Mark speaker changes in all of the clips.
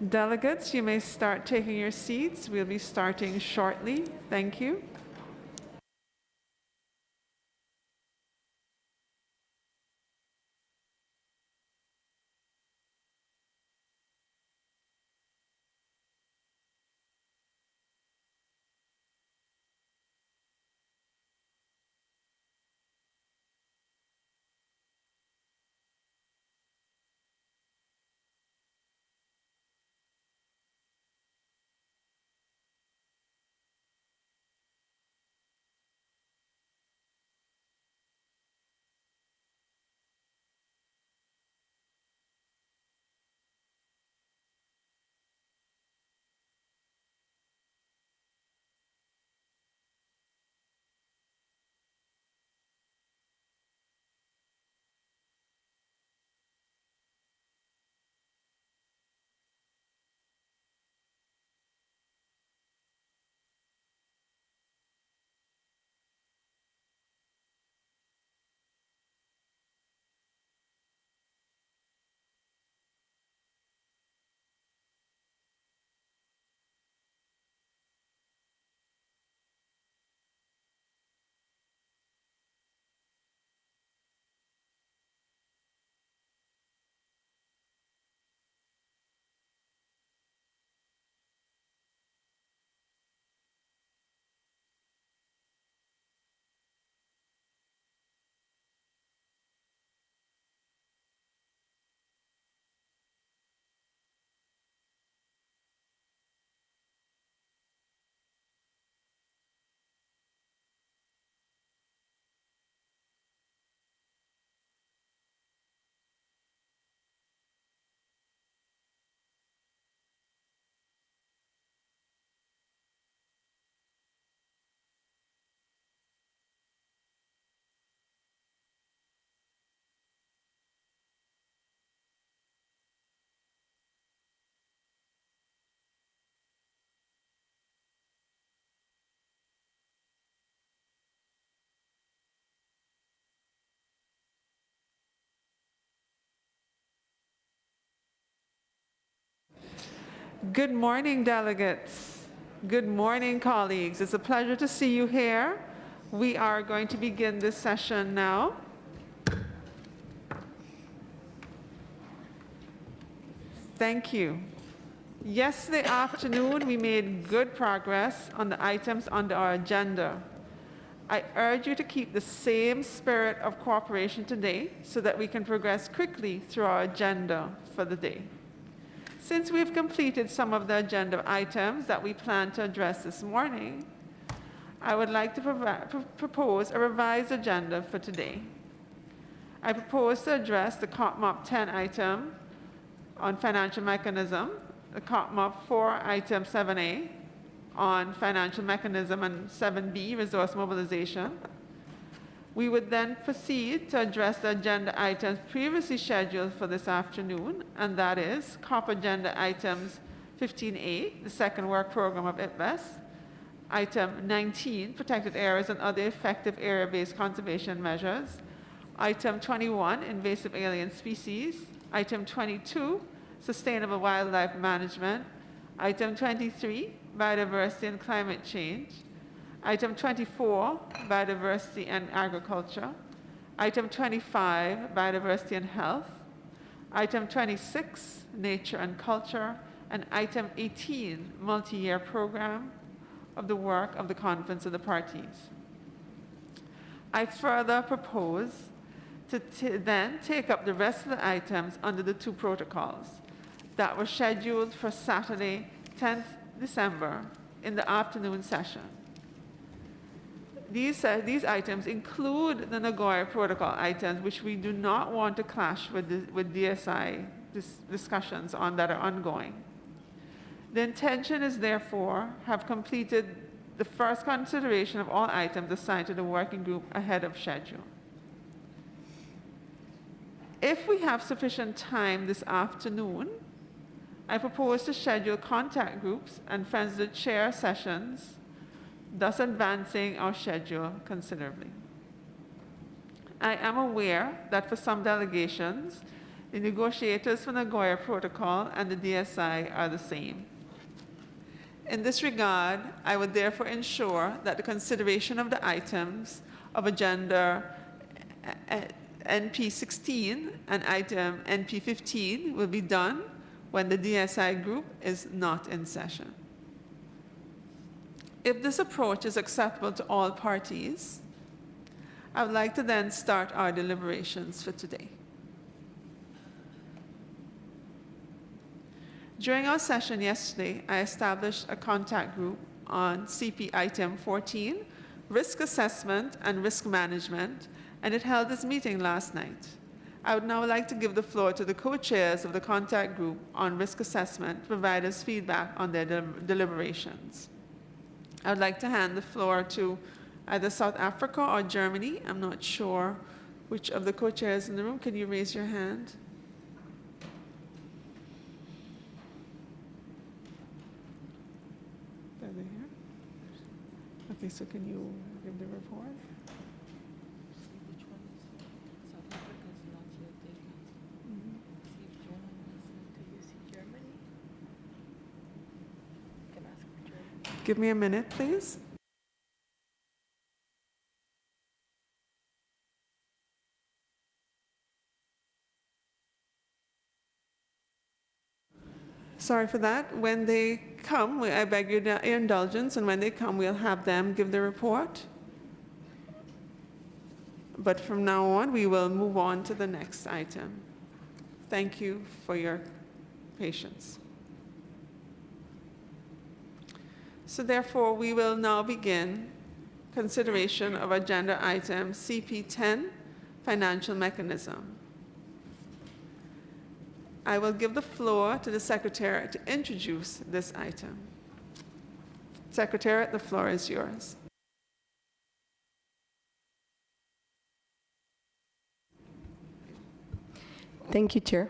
Speaker 1: Delegates, you may start taking your seats. We'll be starting shortly. Thank you. Good morning, delegates. Good morning, colleagues. It's a pleasure to see you here. We are going to begin this session now. Thank you. Yesterday afternoon, we made good progress on the items under our agenda. I urge you to keep the same spirit of cooperation today so that we can progress quickly through our agenda for the day. Since we've completed some of the agenda items that we plan to address this morning, I would like to propose a revised agenda for today. I propose to address the CP-MOP-10 item on financial mechanism, the CP-MOP-04 item 7A on financial mechanism, and 7B, resource mobilization. We would then proceed to address the agenda items previously scheduled for this afternoon, and that is COP agenda items 15A, the second work program of IPBES, item 19, protected areas and other effective area-based conservation measures, item 21, invasive alien species, item 22, sustainable wildlife management, item 23, biodiversity and climate change, item 24, biodiversity and agriculture, item 25, biodiversity and health, item 26, nature and culture, and item 18, multi-year program of the work of the Conference of the Parties. I further propose to then take up the rest of the items under the two protocols that were scheduled for Saturday, 10th December in the afternoon session. These items include the Nagoya Protocol items, which we do not want to clash with DSI discussions on that are ongoing. The intention is therefore have completed the first consideration of all items assigned to the working group ahead of schedule. If we have sufficient time this afternoon, I propose to schedule contact groups and Friends of the Chair sessions, thus advancing our schedule considerably. I am aware that for some delegations, The negotiators for Nagoya Protocol and the DSI are the same. In this regard, I would therefore ensure that the consideration of the items of agenda NP-16 and item NP-15 will be done when the DSI group is not in session. If this approach is acceptable to all parties, I would like to then start our deliberations for today. During our session yesterday, I established a contact group on CP item 14, risk assessment and risk management, and it held its meeting last night. I would now like to give the floor to the co-chairs of the contact group on risk assessment to provide us feedback on their deliberations. I would like to hand the floor to either South Africa or Germany. I'm not sure which of the co-chairs in the room. Can you raise your hand? Are they here? Okay, so can you give the report?
Speaker 2: Which one is South Africa is not yet taken. See if Germany is. Do you see Germany? You can ask for Germany.
Speaker 1: Give me a minute, please. Sorry for that. When they come, I beg your indulgence, and when they come, we'll have them give the report. But from now on, we will move on to the next item. Thank you for your patience. So therefore, we will now begin consideration of agenda item CP-10, financial mechanism. I will give the floor to the Secretary to introduce this item. Secretary, the floor is yours.
Speaker 3: Thank you, Chair.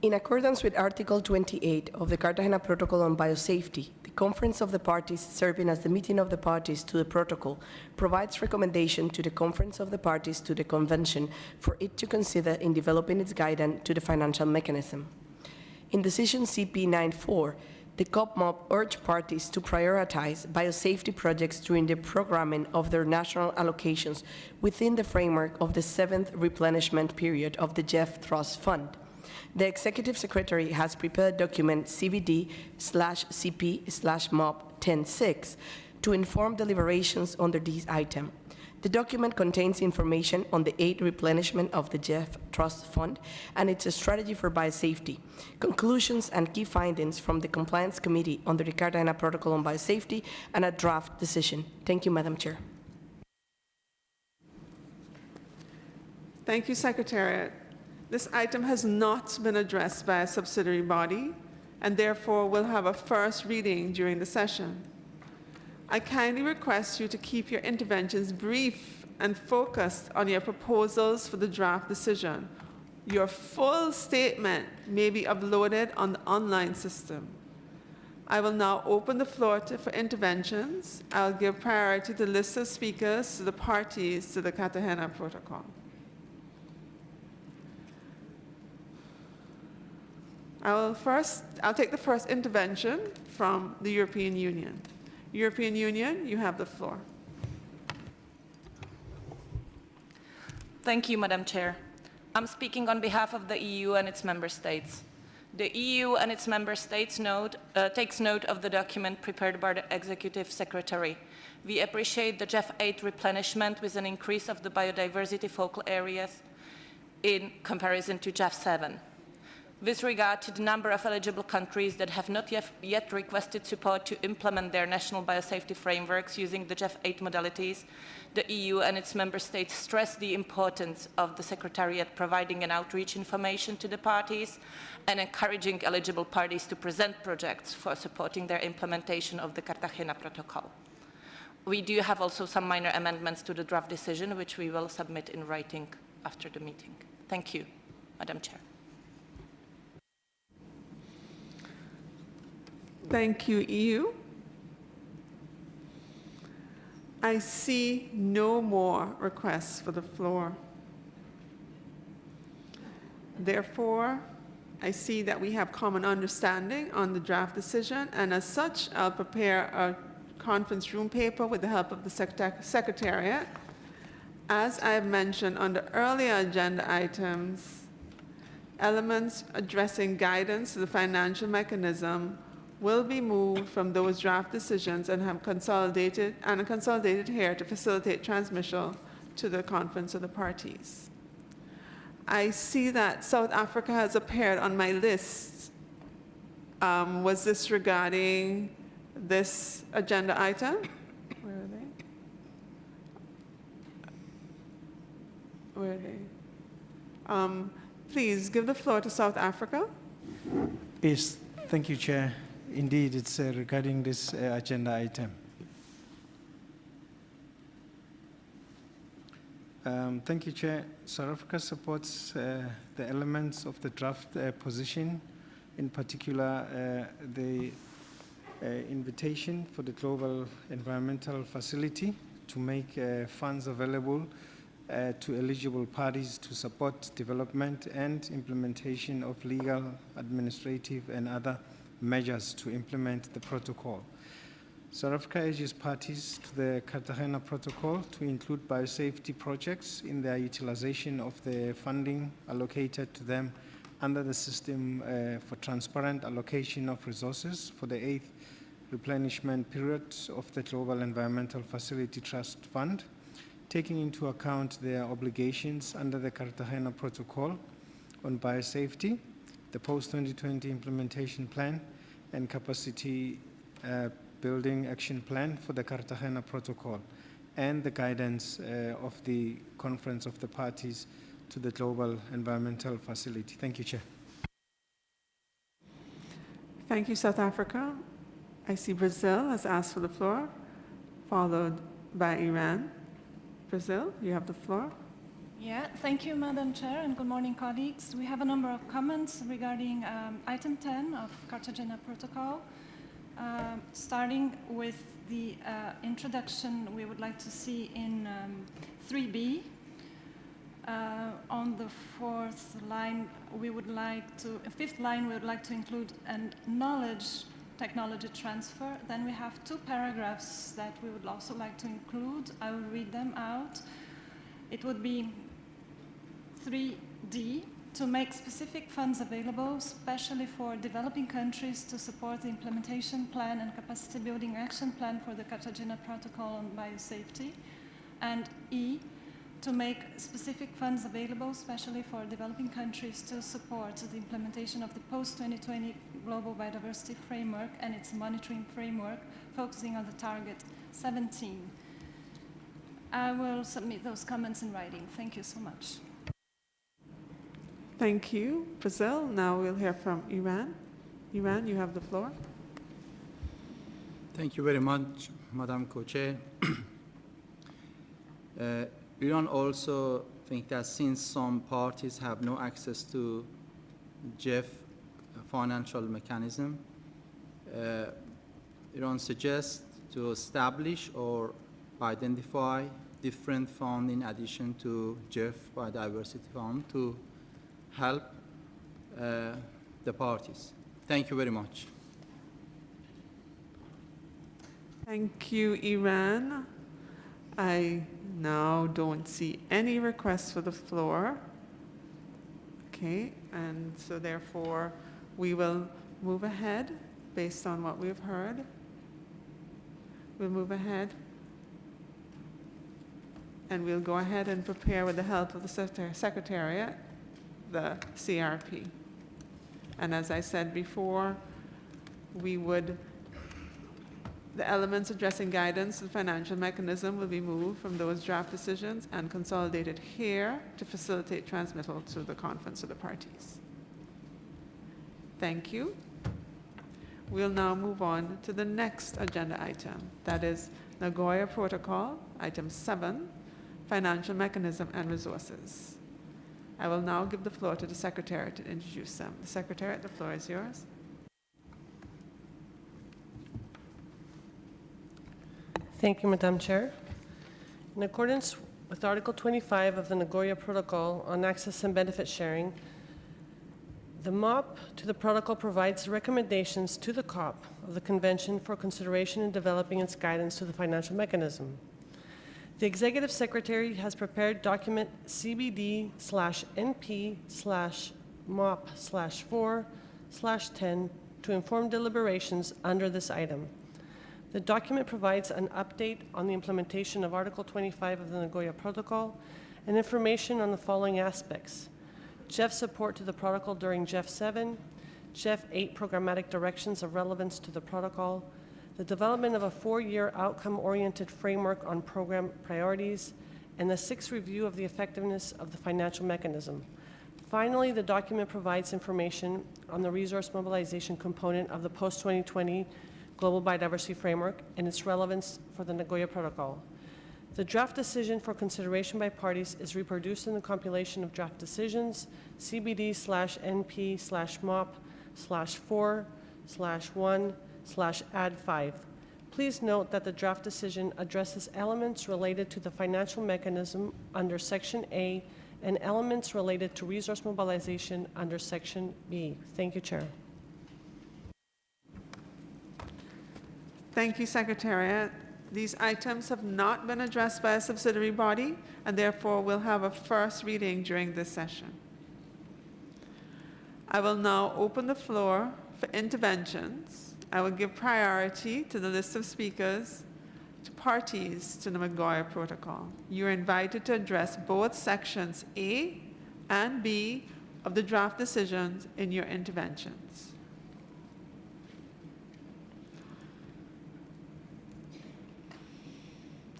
Speaker 3: In accordance with Article 28 of the Cartagena Protocol on Biosafety, the Conference of the Parties, serving as the meeting of the parties to the protocol, provides recommendation to the Conference of the Parties to the Convention for it to consider in developing its guidance to the financial mechanism. In Decision CP-94, the CP-MOP urged parties to prioritize biosafety projects during the programming of their national allocations within the framework of the 7th replenishment period of the GEF Trust Fund. The Executive Secretary has prepared document CBD-CP-MOP-10 to inform deliberations under this item. The document contains information on the 8th replenishment of the GEF Trust Fund and its strategy for biosafety, conclusions and key findings from the Compliance Committee under the Cartagena Protocol on Biosafety, and a draft decision. Thank you, Madam Chair.
Speaker 1: Thank you, Secretariat. This item has not been addressed by a subsidiary body, and therefore will have a first reading during the session. I kindly request you to keep your interventions brief and focused on your proposals for the draft decision. Your full statement may be uploaded on the online system. I will now open the floor for interventions. I'll give priority to the list of speakers to the parties to the Cartagena Protocol. I'll take the first intervention from the European Union. European Union, you have the floor.
Speaker 4: Thank you, Madam Chair. I'm speaking on behalf of the EU and its member states. The EU and its member states takes note of the document prepared by the Executive Secretary. We appreciate the GEF 8 replenishment with an increase of the biodiversity focal areas in comparison to GEF 7. With regard to the number of eligible countries that have not yet requested support to implement their national biosafety frameworks using the GEF 8 modalities, the EU and its member states stress the importance of the Secretariat providing an outreach information to the parties and encouraging eligible parties to present projects for supporting their implementation of the Cartagena Protocol. We do have also some minor amendments to the draft decision, which we will submit in writing after the meeting. Thank you, Madam Chair.
Speaker 1: Thank you, EU. I see no more requests for the floor. Therefore, I see that we have common understanding on the draft decision, and as such, I'll prepare a conference room paper with the help of the Secretariat. As I have mentioned on the earlier agenda items, elements addressing guidance to the financial mechanism will be moved from those draft decisions and have consolidated here to facilitate transmission to the conference of the parties. I see that South Africa has appeared on my list. Was this regarding this agenda item? Where are they? Where are they? Please give the floor to South Africa.
Speaker 5: Yes, thank you, Chair. Indeed, it's regarding this agenda item. Thank you, Chair. South Africa supports the elements of the draft position, in particular the invitation for the Global Environmental Facility to make funds available to eligible parties to support development and implementation of legal, administrative, and other measures to implement the protocol. South Africa urges parties to the Cartagena Protocol to include biosafety projects in their utilization of the funding allocated to them under the system for transparent allocation of resources for the 8th replenishment period of the Global Environmental Facility Trust Fund, taking into account their obligations under the Cartagena Protocol on biosafety, the post-2020 implementation plan, and capacity building action plan for the Cartagena Protocol, and the guidance of the Conference of the Parties to the Global Environmental Facility. Thank you, Chair.
Speaker 1: Thank you, South Africa. I see Brazil has asked for the floor, followed by Iran. Brazil, you have the floor.
Speaker 6: Yeah, thank you, Madam Chair, and good morning, colleagues. We have a number of comments regarding item 10 of Cartagena Protocol. Starting with the introduction we would like to see in 3B. On the fifth line, we would like to include a knowledge technology transfer. Then we have two paragraphs that we would also like to include. I will read them out. It would be 3D, to make specific funds available, especially for developing countries, to support the implementation plan and capacity building action plan for the Cartagena Protocol on biosafety. And E, to make specific funds available, especially for developing countries, to support the implementation of the post-2020 Global Biodiversity Framework and its monitoring framework, focusing on the target 17. I will submit those comments in writing. Thank you so much.
Speaker 1: Thank you, Brazil. Now we'll hear from Iran. Iran, you have the floor.
Speaker 7: Thank you very much, Madam Co-Chair. Iran also think that since some parties have no access to GEF financial mechanism, Iran suggests to establish or identify different fund in addition to GEF Biodiversity Fund to help the parties. Thank you very much.
Speaker 1: Thank you, Iran. I now don't see any requests for the floor. Okay, and so therefore we will move ahead based on what we've heard. We'll move ahead and we'll go ahead and prepare with the help of the Secretariat the CRP. And as I said before, the elements addressing guidance to the financial mechanism will be moved from those draft decisions and consolidated here to facilitate transmittal to the conference of the parties. Thank you. We'll now move on to the next agenda item, that is Nagoya Protocol, item 7, financial mechanism and resources. I will now give the floor to the Secretary to introduce them. The Secretary, the floor is yours.
Speaker 8: Thank you, Madam Chair. In accordance with Article 25 of the Nagoya Protocol on Access and Benefit Sharing, The MOP to the protocol provides recommendations to the COP of the Convention for consideration in developing its guidance to the financial mechanism. The Executive Secretary has prepared document CBD/NP/MOP/4/10 to inform deliberations under this item. The document provides an update on the implementation of Article 25 of the Nagoya Protocol and information on the following aspects: GEF support to the protocol during GEF 7, GEF 8 programmatic directions of relevance to the protocol, the development of a 4-year outcome-oriented framework on program priorities, and the 6th review of the effectiveness of the financial mechanism. Finally, the document provides information on the resource mobilization component of the post-2020 Global Biodiversity Framework and its relevance for the Nagoya Protocol. The draft decision for consideration by parties is reproduced in the compilation of draft decisions, CBD/NP/MOP/4/1/add5. Please note that the draft decision addresses elements related to the financial mechanism under Section A and elements related to resource mobilization under Section B. Thank you, Chair.
Speaker 1: Thank you, Secretariat. These items have not been addressed by a subsidiary body, and therefore will have a first reading during this session. I will now open the floor for interventions. I will give priority to the list of speakers to parties to the Nagoya Protocol. You are invited to address both sections A and B of the draft decisions in your interventions.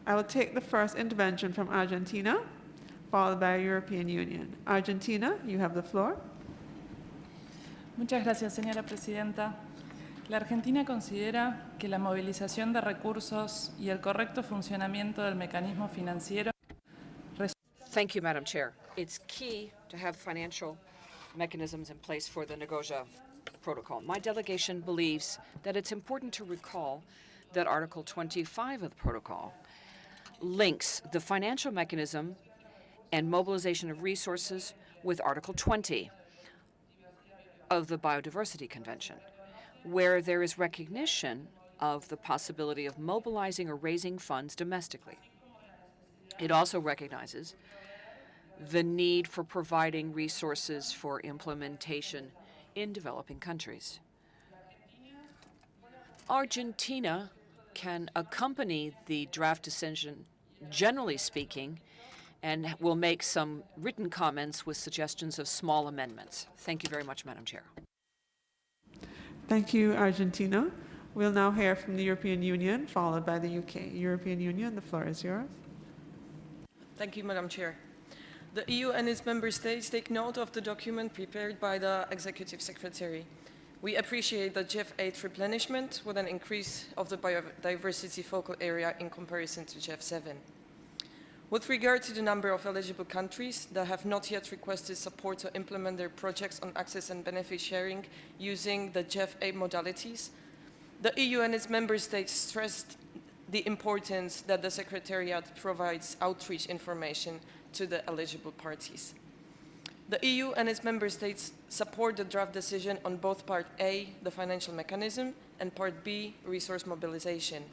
Speaker 1: I will take the first intervention from Argentina, followed by European Union. Argentina, you have the floor.
Speaker 2: Muchas gracias, señora presidenta. La Argentina considera que la movilización de recursos y el correcto funcionamiento del mecanismo financiero.
Speaker 9: Thank you, Madam Chair. It's key to have financial mechanisms in place for the Nagoya Protocol. My delegation believes that it's important to recall that Article 25 of the Protocol links the financial mechanism and mobilization of resources with Article 20 of the Biodiversity Convention, where there is recognition of the possibility of mobilizing or raising funds domestically. It also recognizes the need for providing resources for implementation in developing countries. Argentina can accompany the draft decision, generally speaking, and will make some written comments with suggestions of small amendments. Thank you very much, Madam Chair.
Speaker 1: Thank you, Argentina. We'll now hear from the European Union, followed by the UK. European Union, the floor is yours.
Speaker 3: Thank you, Madam Chair. The EU and its member states take note of the document prepared by the Executive Secretary. We appreciate the GEF 8 replenishment with an increase of the biodiversity focal area in comparison to GEF 7. With regard to the number of eligible countries that have not yet requested support to implement their projects on access and benefit sharing using the GEF 8 modalities, the EU and its member states stressed the importance that the Secretariat provides outreach information to the eligible parties. The EU and its member states support the draft decision on both Part A, the financial mechanism, and Part B, resource mobilization.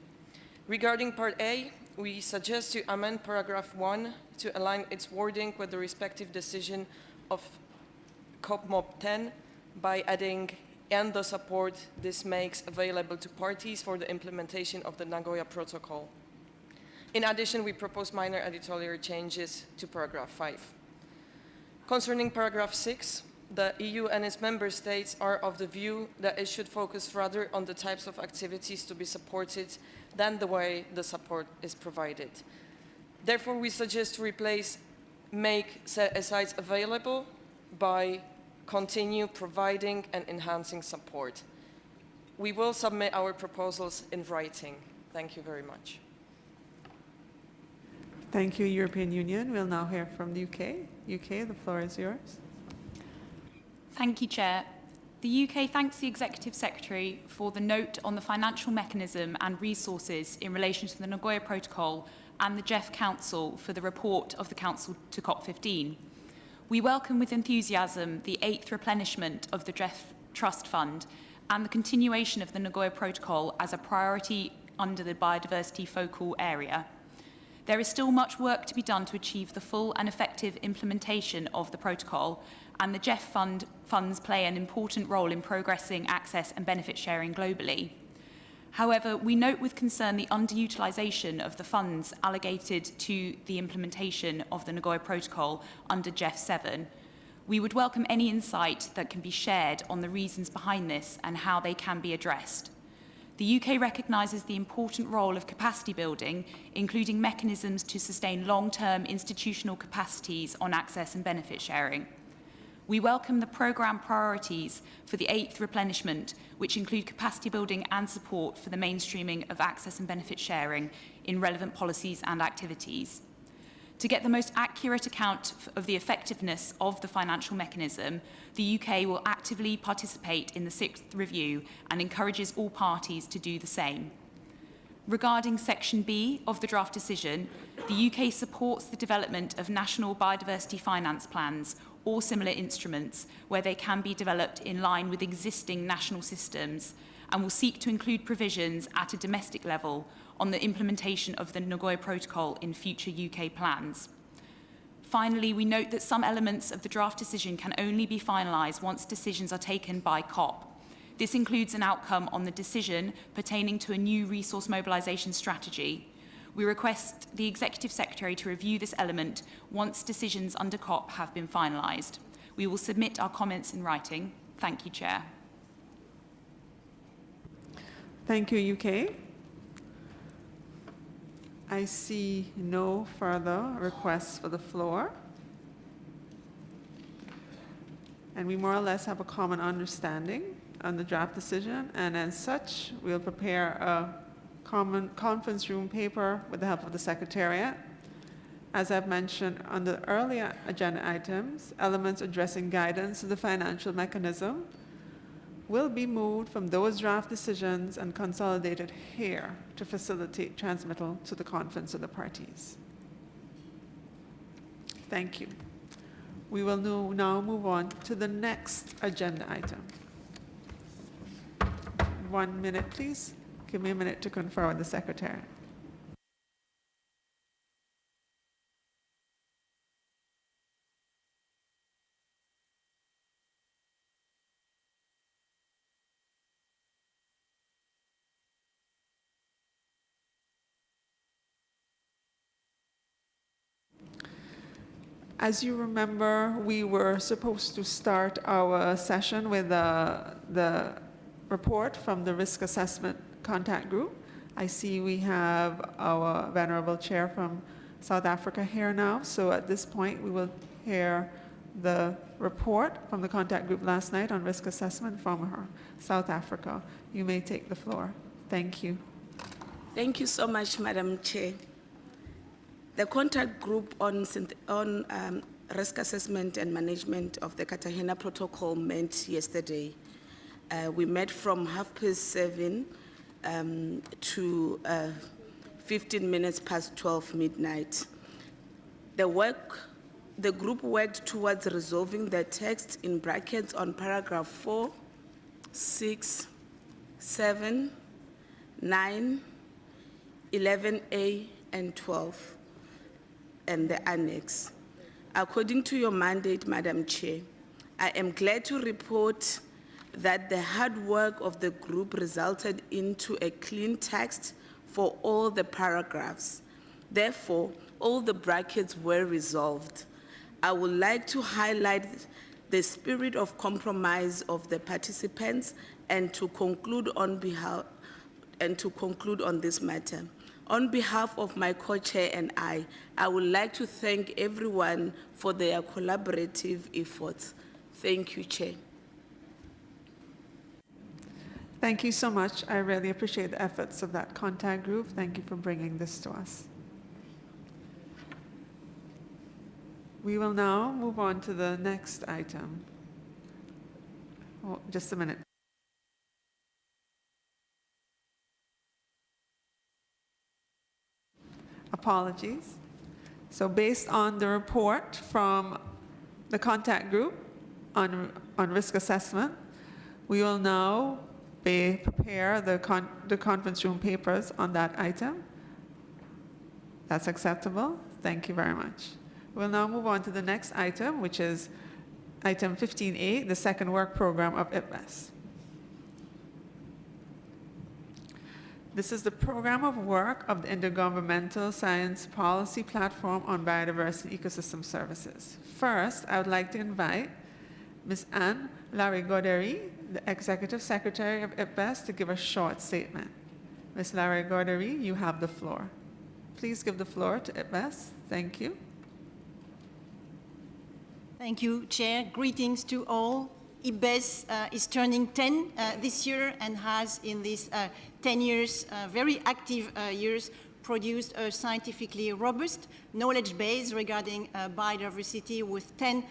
Speaker 3: Regarding Part A, we suggest to amend paragraph 1 to align its wording with the respective decision of CP-MOP-10 by adding "and the support this makes available to parties for the implementation of the Nagoya Protocol." In addition, we propose minor editorial changes to paragraph 5. Concerning paragraph 6, the EU and its member states are of the view that it should focus rather on the types of activities to be supported than the way the support is provided. Therefore, we suggest to replace "make set-asides available" by "continue providing and enhancing support." We will submit our proposals in writing. Thank you very much.
Speaker 1: Thank you, European Union. We'll now hear from the UK. UK, the floor is yours.
Speaker 10: Thank you, Chair. The UK thanks the Executive Secretary for the note on the financial mechanism and resources in relation to the Nagoya Protocol and the GEF Council for the report of the Council to COP15. We welcome with enthusiasm the 8th replenishment of the GEF Trust Fund and the continuation of the Nagoya Protocol as a priority under the biodiversity focal area. There is still much work to be done to achieve the full and effective implementation of the protocol, and the GEF funds play an important role in progressing access and benefit sharing globally. However, we note with concern the underutilisation of the funds allocated to the implementation of the Nagoya Protocol under GEF 7. We would welcome any insight that can be shared on the reasons behind this and how they can be addressed. The UK recognises the important role of capacity building, including mechanisms to sustain long-term institutional capacities on access and benefit sharing. We welcome the programme priorities for the 8th replenishment, which include capacity building and support for the mainstreaming of access and benefit sharing in relevant policies and activities. To get the most accurate account of the effectiveness of the financial mechanism, the UK will actively participate in the 6th review and encourages all parties to do the same. Regarding Section B of the draft decision, the UK supports the development of national biodiversity finance plans or similar instruments where they can be developed in line with existing national systems, and will seek to include provisions at a domestic level on the implementation of the Nagoya Protocol in future UK plans. Finally, we note that some elements of the draft decision can only be finalised once decisions are taken by COP. This includes an outcome on the decision pertaining to a new resource mobilisation strategy. We request the Executive Secretary to review this element once decisions under COP have been finalised. We will submit our comments in writing. Thank you, Chair.
Speaker 1: Thank you, UK. I see no further requests for the floor. And we more or less have a common understanding on the draft decision, and as such, we'll prepare a common conference room paper with the help of the Secretariat. As I've mentioned on the earlier agenda items, elements addressing guidance to the financial mechanism will be moved from those draft decisions and consolidated here to facilitate transmittal to the conference of the parties. Thank you. We will now move on to the next agenda item. 1 minute, please. Give me a minute to confer with the Secretary. As you remember, we were supposed to start our session with the report from the Risk Assessment Contact Group. I see we have our Venerable Chair from South Africa here now, so at this point we will hear the report from the contact group last night on risk assessment from her, South Africa. You may take the floor. Thank you.
Speaker 11: Thank you so much, Madam Chair. The contact group on risk assessment and management of the Cartagena Protocol met yesterday. We met from 7:30 to 15 minutes past 12 midnight. The group worked towards resolving the text in brackets on paragraph 4, 6, 7, 9, 11A, and 12. And the annex. According to your mandate, Madam Chair, I am glad to report that the hard work of the group resulted into a clean text for all the paragraphs. Therefore, all the brackets were resolved. I would like to highlight the spirit of compromise of the participants and to conclude on this matter. On behalf of my co-chair and I would like to thank everyone for their collaborative efforts. Thank you, Chair.
Speaker 1: Thank you so much. I really appreciate the efforts of that contact group. Thank you for bringing this to us. We will now move on to the next item. Oh, just a minute. Apologies. So based on the report from the contact group on risk assessment. We will now prepare the conference room papers on that item. That's acceptable. Thank you very much. We'll now move on to the next item, which is item 15A, the second work program of IPBES. This is the program of work of the Intergovernmental Science Policy Platform on Biodiversity Ecosystem Services. First, I would like to invite Ms. Anne Larry-Gaudry, the Executive Secretary of IPBES, to give a short statement. Ms. Larry-Gaudry, you have the floor. Please give the floor to IPBES. Thank you.
Speaker 12: Thank you, Chair. Greetings to all. IPBES is turning 10 this year and has in these 10 years, very active years, produced a scientifically robust knowledge base regarding biodiversity with 10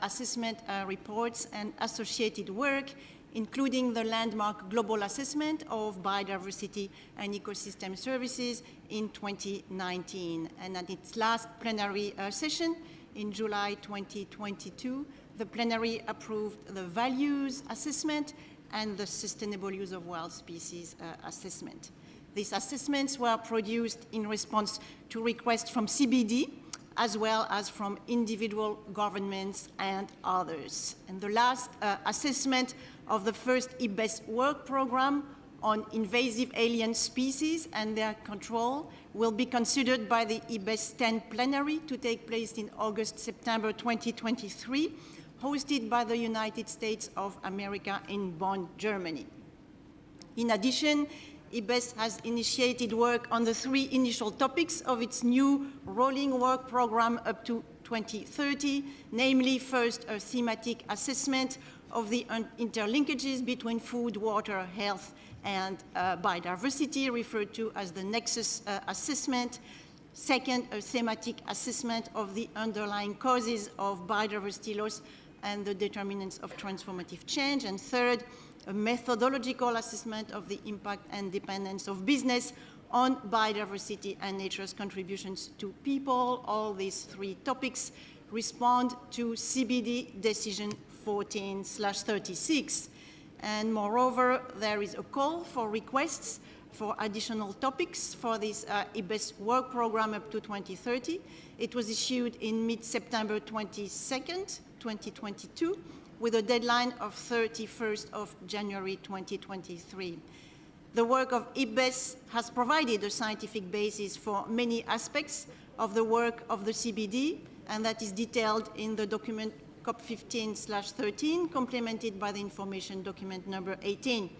Speaker 12: assessment reports and associated work, including the landmark global assessment of biodiversity and ecosystem services in 2019. And at its last plenary session in July 2022, the plenary approved the values assessment and the sustainable use of wild species assessment. These assessments were produced in response to requests from CBD, as well as from individual governments and others. And the last assessment of the first IPBES work program on invasive alien species and their control will be considered by the IPBES 10 plenary to take place in August-September 2023, hosted by the United States of America in Bonn, Germany. In addition, IPBES has initiated work on the 3 initial topics of its new rolling work program up to 2030, namely, first, a thematic assessment of the interlinkages between food, water, health, and biodiversity, referred to as the Nexus assessment. Second, a thematic assessment of the underlying causes of biodiversity loss and the determinants of transformative change. And third, a methodological assessment of the impact and dependence of business on biodiversity and nature's contributions to people. All these 3 topics respond to CBD Decision 14/36. And moreover, there is a call for requests for additional topics for this IPBES work program up to 2030. It was issued in mid-September 22nd, 2022, with a deadline of 31st of January 2023. The work of IPBES has provided a scientific basis for many aspects of the work of the CBD, and that is detailed in the document COP15/13, complemented by the information document number 18.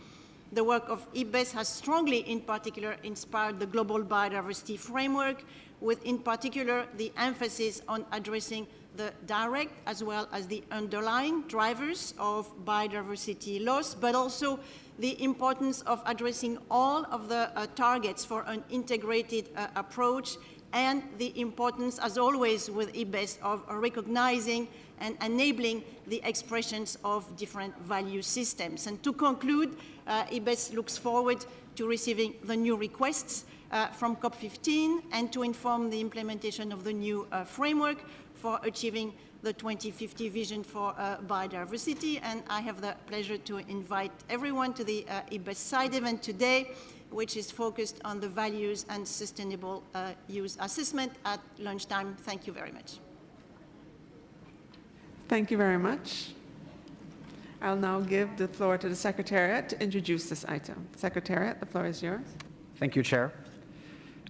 Speaker 12: The work of IPBES has strongly, in particular, inspired the Global Biodiversity Framework, with, in particular, the emphasis on addressing the direct as well as the underlying drivers of biodiversity loss, but also the importance of addressing all of the targets for an integrated approach, and the importance, as always with IPBES, of recognizing and enabling the expressions of different value systems. And to conclude, IPBES looks forward to receiving the new requests from COP15 and to inform the implementation of the new framework for achieving the 2050 vision for biodiversity. And I have the pleasure to invite everyone to the IPBES side event today, which is focused on the values and sustainable use assessment at lunchtime. Thank you very much.
Speaker 1: Thank you very much. I'll now give the floor to the Secretariat to introduce this item. Secretariat, the floor is yours.
Speaker 13: Thank you, Chair.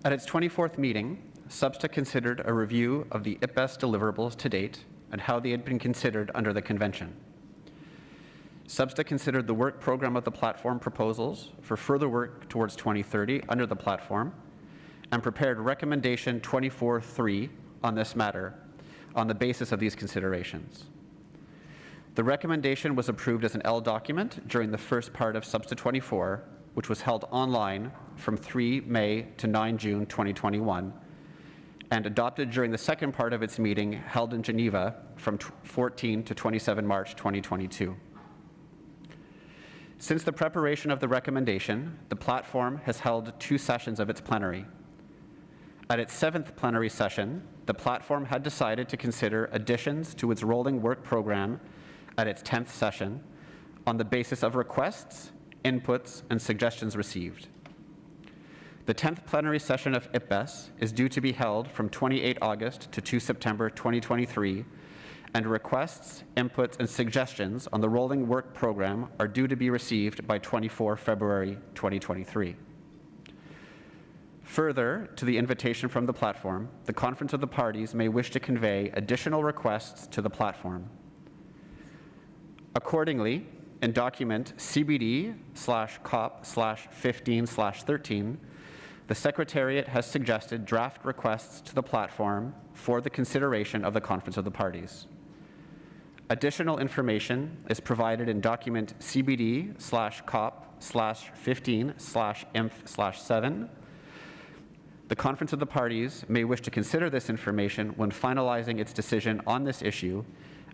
Speaker 13: At its 24th meeting, SBSTA considered a review of the IPBES deliverables to date and how they had been considered under the Convention. SBSTA considered the work program of the platform proposals for further work towards 2030 under the platform and prepared recommendation 24.3 on this matter on the basis of these considerations. The recommendation was approved as an L document during the first part of SBSTA 24, which was held online from 3 May to 9 June 2021, and adopted during the second part of its meeting held in Geneva from 14 to 27 March 2022. Since the preparation of the recommendation, the platform has held 2 sessions of its plenary. At its 7th plenary session, the platform had decided to consider additions to its rolling work program at its 10th session on the basis of requests, inputs, and suggestions received. The 10th plenary session of IPBES is due to be held from 28 August to 2 September 2023, and requests, inputs, and suggestions on the rolling work program are due to be received by 24 February 2023. Further to the invitation from the platform, the Conference of the Parties may wish to convey additional requests to the platform. Accordingly, in document CBD/COP/15/13, the Secretariat has suggested draft requests to the platform for the consideration of the Conference of the Parties. Additional information is provided in document CBD/COP/15/INF/7. The Conference of the Parties may wish to consider this information when finalizing its decision on this issue,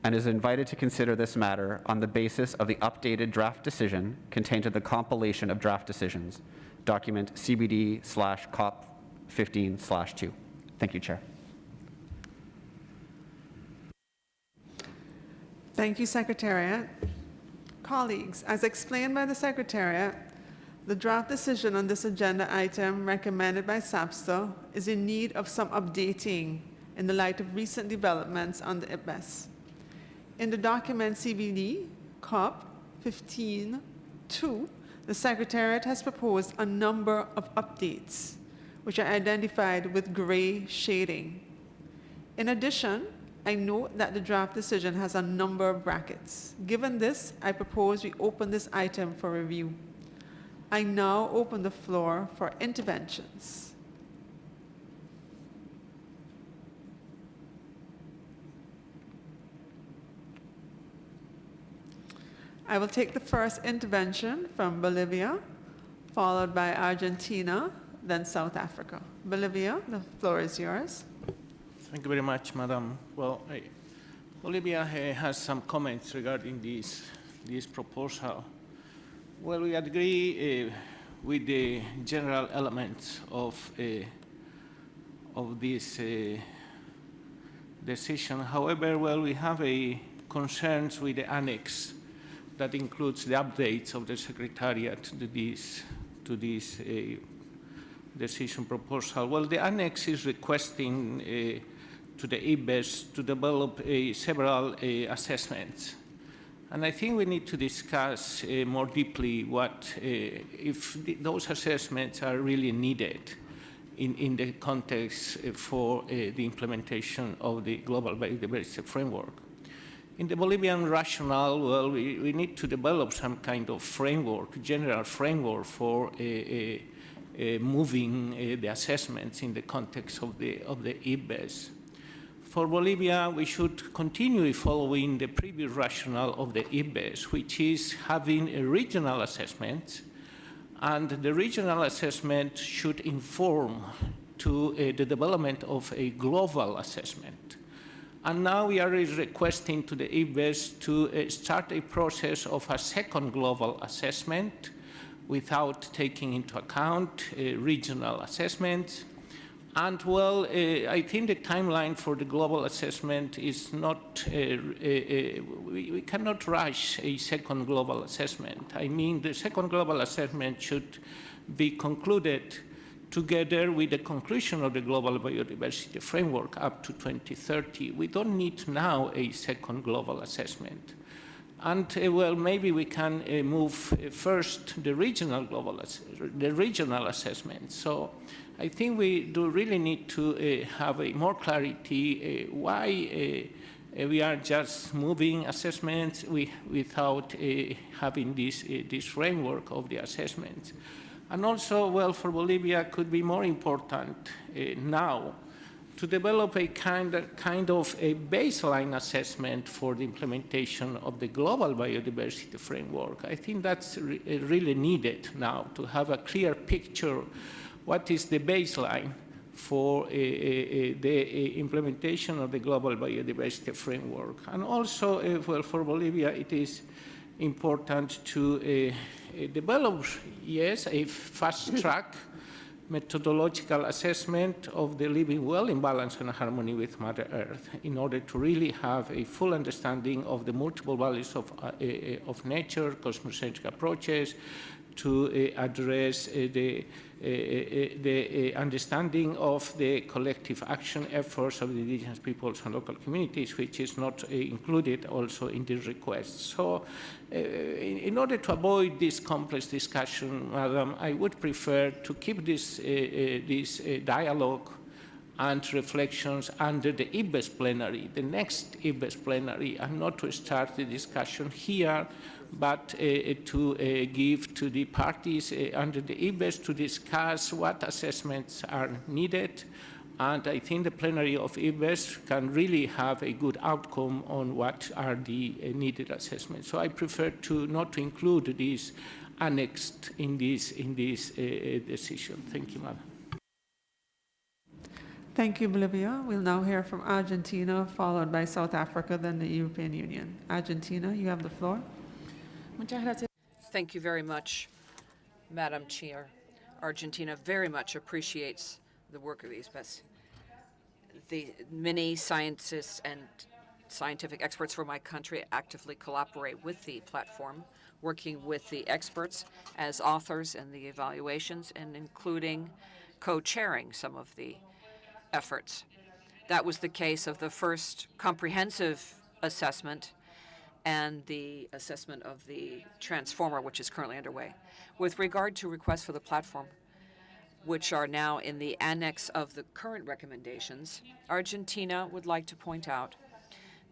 Speaker 13: and is invited to consider this matter on the basis of the updated draft decision contained in the compilation of draft decisions, document CBD/COP15/2. Thank you, Chair.
Speaker 1: Thank you, Secretariat. Colleagues, as explained by the Secretariat, the draft decision on this agenda item recommended by SAPSTA is in need of some updating in the light of recent developments on the IPBES. In the document CBD-COP-15/2, the Secretariat has proposed a number of updates, which are identified with gray shading. In addition, I note that the draft decision has a number of brackets. Given this, I propose we open this item for review. I now open the floor for interventions. I will take the first intervention from Bolivia, followed by Argentina, then South Africa. Bolivia, the floor is yours.
Speaker 14: Thank you very much, Madam. Well, Bolivia has some comments regarding this proposal. Well, we agree with the general elements of this decision. However, well, we have concerns with the annex that includes the updates of the Secretariat to this decision proposal. Well, the annex is requesting to the IPBES to develop several assessments. And I think we need to discuss more deeply if those assessments are really needed in the context for the implementation of the Global Biodiversity Framework. In the Bolivian rationale, well, we need to develop some kind of framework, general framework for moving the assessments in the context of the IPBES. For Bolivia, we should continue following the previous rationale of the IPBES, which is having a regional assessment, and the regional assessment should inform to the development of a global assessment. And now we are requesting to the IPBES to start a process of a second global assessment without taking into account regional assessments. And well, I think the timeline for the global assessment is not, we cannot rush a second global assessment. I mean, the second global assessment should be concluded together with the conclusion of the Global Biodiversity Framework up to 2030. We don't need now a second global assessment. And well, maybe we can move first the regional assessment. So I think we do really need to have more clarity why we are just moving assessments without having this framework of the assessments. And also, well, for Bolivia, could be more important now to develop a kind of a baseline assessment for the implementation of the Global Biodiversity Framework. I think that's really needed now to have a clear picture what is the baseline for the implementation of the Global Biodiversity Framework. And also, well, for Bolivia, it is important to develop, yes, a fast track methodological assessment of the living well in balance and harmony with Mother Earth in order to really have a full understanding of the multiple values of nature, cosmocentric approaches, to address the understanding of the collective action efforts of the indigenous peoples and local communities, which is not included also in the request. So in order to avoid this complex discussion, Madam, I would prefer to keep this dialogue and reflections under the IBES plenary, the next IBES plenary, and not to start the discussion here, but to give to the parties under the IBES to discuss what assessments are needed. And I think the plenary of IBES can really have a good outcome on what are the needed assessments. So I prefer not to include this annexed in this decision. Thank you, Madam.
Speaker 1: Thank you, Bolivia. We'll now hear from Argentina, followed by South Africa, then the European Union. Argentina, you have the floor.
Speaker 9: Thank you very much, Madam Chair. Argentina very much appreciates the work of these IBES. The many scientists and scientific experts from my country actively collaborate with the platform, working with the experts as authors in the evaluations and including co-chairing some of the efforts. That was the case of the first comprehensive assessment and the assessment of the transformer, which is currently underway. With regard to requests for the platform, which are now in the annex of the current recommendations, Argentina would like to point out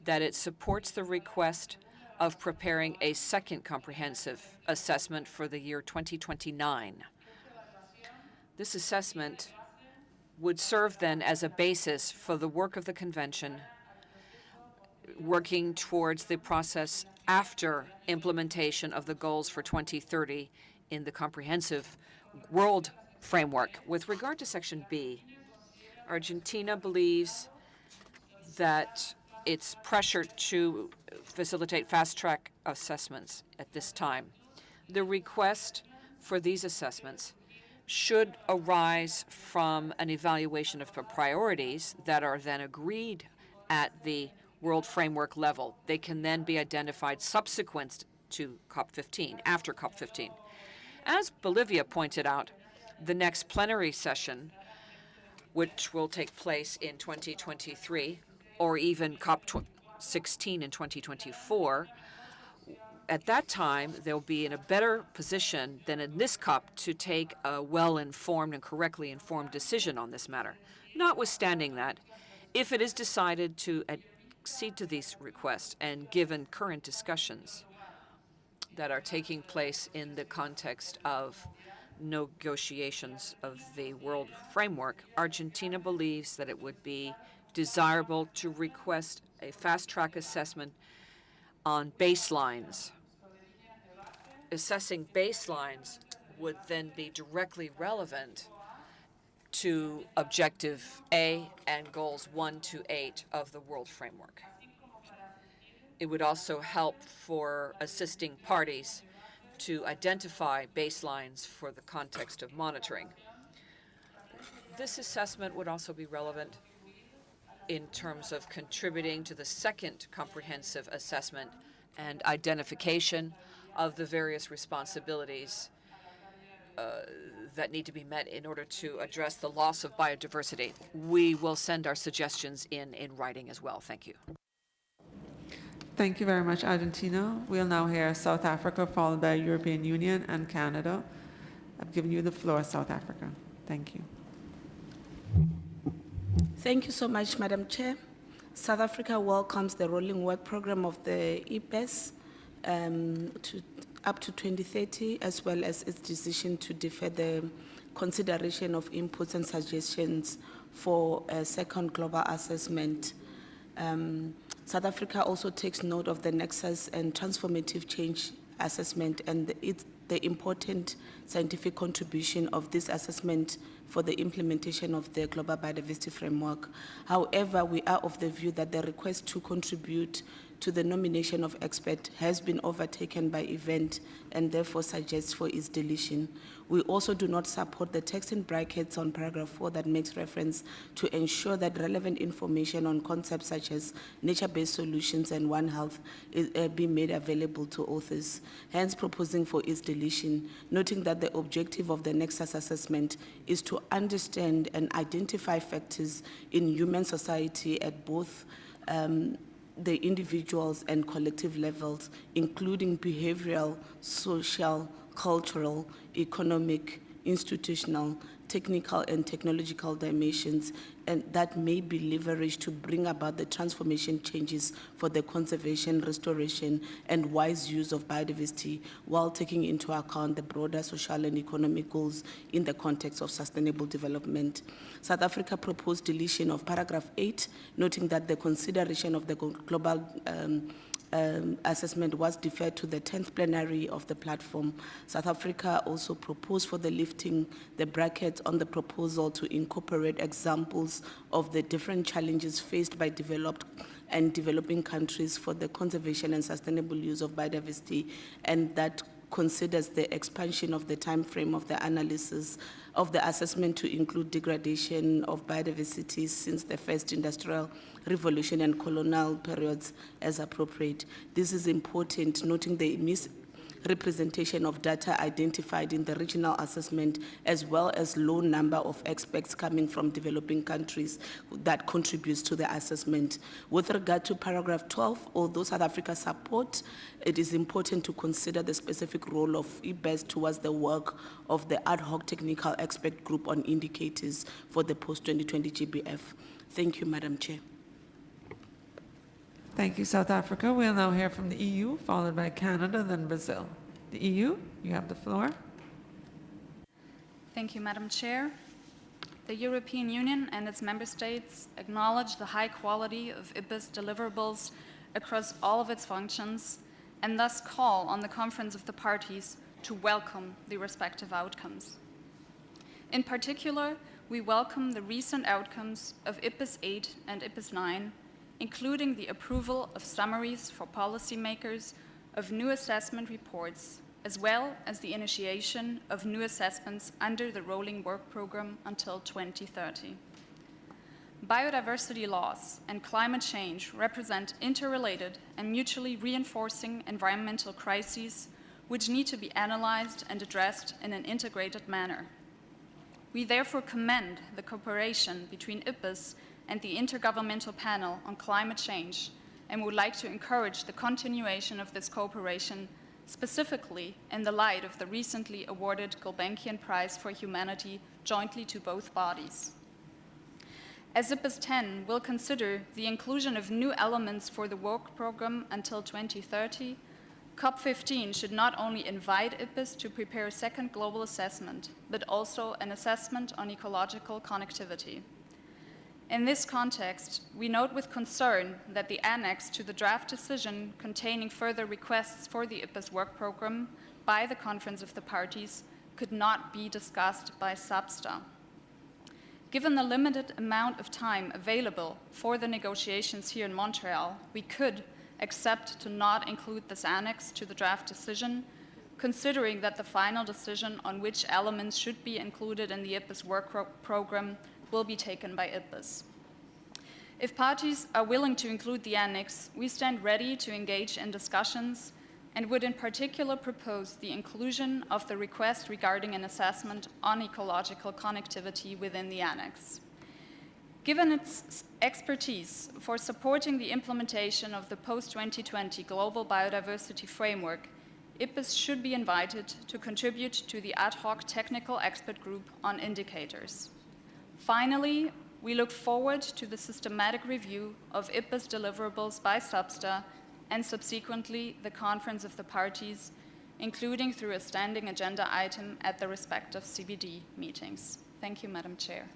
Speaker 9: that it supports the request of preparing a second comprehensive assessment for the year 2029. This assessment would serve then as a basis for the work of the convention, working towards the process after implementation of the goals for 2030 in the comprehensive world framework. With regard to Section B, Argentina believes that it's pressure to facilitate fast-track assessments at this time. The request for these assessments should arise from an evaluation of the priorities that are then agreed at the world framework level. They can then be identified subsequent to COP15, after COP15. As Bolivia pointed out, the next plenary session, which will take place in 2023, or even COP16 in 2024, at that time, they'll be in a better position than in this COP to take a well-informed and correctly informed decision on this matter. Notwithstanding that, if it is decided to accede to these requests and given current discussions that are taking place in the context of negotiations of the world framework, Argentina believes that it would be desirable to request a fast-track assessment on baselines. Assessing baselines would then be directly relevant to Objective A and Goals 1 to 8 of the World Framework. It would also help for assisting parties to identify baselines for the context of monitoring. This assessment would also be relevant in terms of contributing to the second comprehensive assessment and identification of the various responsibilities that need to be met in order to address the loss of biodiversity. We will send our suggestions in writing as well. Thank you.
Speaker 1: Thank you very much, Argentina. We'll now hear South Africa, followed by European Union and Canada. I've given you the floor, South Africa. Thank you.
Speaker 11: Thank you so much, Madam Chair. South Africa welcomes the rolling work program of the IBES up to 2030, as well as its decision to defer the consideration of inputs and suggestions for a second global assessment. South Africa also takes note of the nexus and transformative change assessment and the important scientific contribution of this assessment for the implementation of the Global Biodiversity Framework. However, we are of the view that the request to contribute to the nomination of expert has been overtaken by event and therefore suggests for its deletion. We also do not support the text in brackets on paragraph 4 that makes reference to ensure that relevant information on concepts such as nature-based solutions and One Health be made available to authors, hence proposing for its deletion, noting that the objective of the Nexus assessment is to understand and identify factors in human society at both the individuals and collective levels, including behavioral, social, cultural, economic, institutional, technical, and technological dimensions, and that may be leveraged to bring about the transformation changes for the conservation, restoration, and wise use of biodiversity, while taking into account the broader social and economic goals in the context of sustainable development. South Africa proposed deletion of paragraph 8, noting that the consideration of the global assessment was deferred to the 10th plenary of the platform. South Africa also proposed for the lifting the bracket on the proposal to incorporate examples of the different challenges faced by developed and developing countries for the conservation and sustainable use of biodiversity, and that considers the expansion of the time frame of the analysis of the assessment to include degradation of biodiversity since the first industrial revolution and colonial periods as appropriate. This is important, noting the misrepresentation of data identified in the regional assessment, as well as low number of experts coming from developing countries that contributes to the assessment. With regard to paragraph 12, although South Africa support, it is important to consider the specific role of IBES towards the work of the ad hoc technical expert group on indicators for the post-2020 GBF. Thank you, Madam Chair.
Speaker 1: Thank you, South Africa. We'll now hear from the EU, followed by Canada, then Brazil. The EU, you have the floor.
Speaker 15: Thank you, Madam Chair. The European Union and its member states acknowledge the high quality of IBES deliverables across all of its functions, and thus call on the Conference of the Parties to welcome the respective outcomes. In particular, we welcome the recent outcomes of IBES 8 and IBES 9, including the approval of summaries for policymakers of new assessment reports, as well as the initiation of new assessments under the rolling work program until 2030. Biodiversity loss and climate change represent interrelated and mutually reinforcing environmental crises which need to be analyzed and addressed in an integrated manner. We therefore commend the cooperation between IBES and the Intergovernmental Panel on Climate Change, and would like to encourage the continuation of this cooperation, specifically in the light of the recently awarded Gulbenkian Prize for Humanity jointly to both bodies. As IBES 10 will consider the inclusion of new elements for the work program until 2030, COP15 should not only invite IBES to prepare a second global assessment, but also an assessment on ecological connectivity. In this context, we note with concern that the annex to the draft decision containing further requests for the IBES work program by the Conference of the Parties could not be discussed by SABSTA. Given the limited amount of time available for the negotiations here in Montreal, we could accept to not include this annex to the draft decision, considering that the final decision on which elements should be included in the IBES work program will be taken by IBES. If parties are willing to include the annex, we stand ready to engage in discussions and would in particular propose the inclusion of the request regarding an assessment on ecological connectivity within the annex. Given its expertise for supporting the implementation of the post-2020 Global Biodiversity Framework, IBES should be invited to contribute to the ad hoc technical expert group on indicators. Finally, we look forward to the systematic review of IBES deliverables by SABSTA and subsequently the Conference of the Parties, including through a standing agenda item at the respective CBD meetings. Thank you, Madam Chair.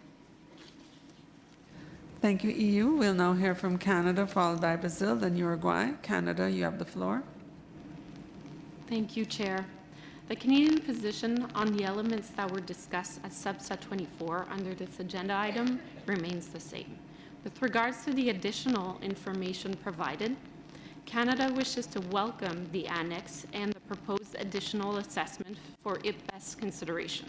Speaker 1: Thank you, EU. We'll now hear from Canada, followed by Brazil, then Uruguay. Canada, you have the floor.
Speaker 16: Thank you, Chair. The Canadian position on the elements that were discussed at subset 24 under this agenda item remains the same. With regards to the additional information provided, Canada wishes to welcome the annex and the proposed additional assessment for IPBES consideration,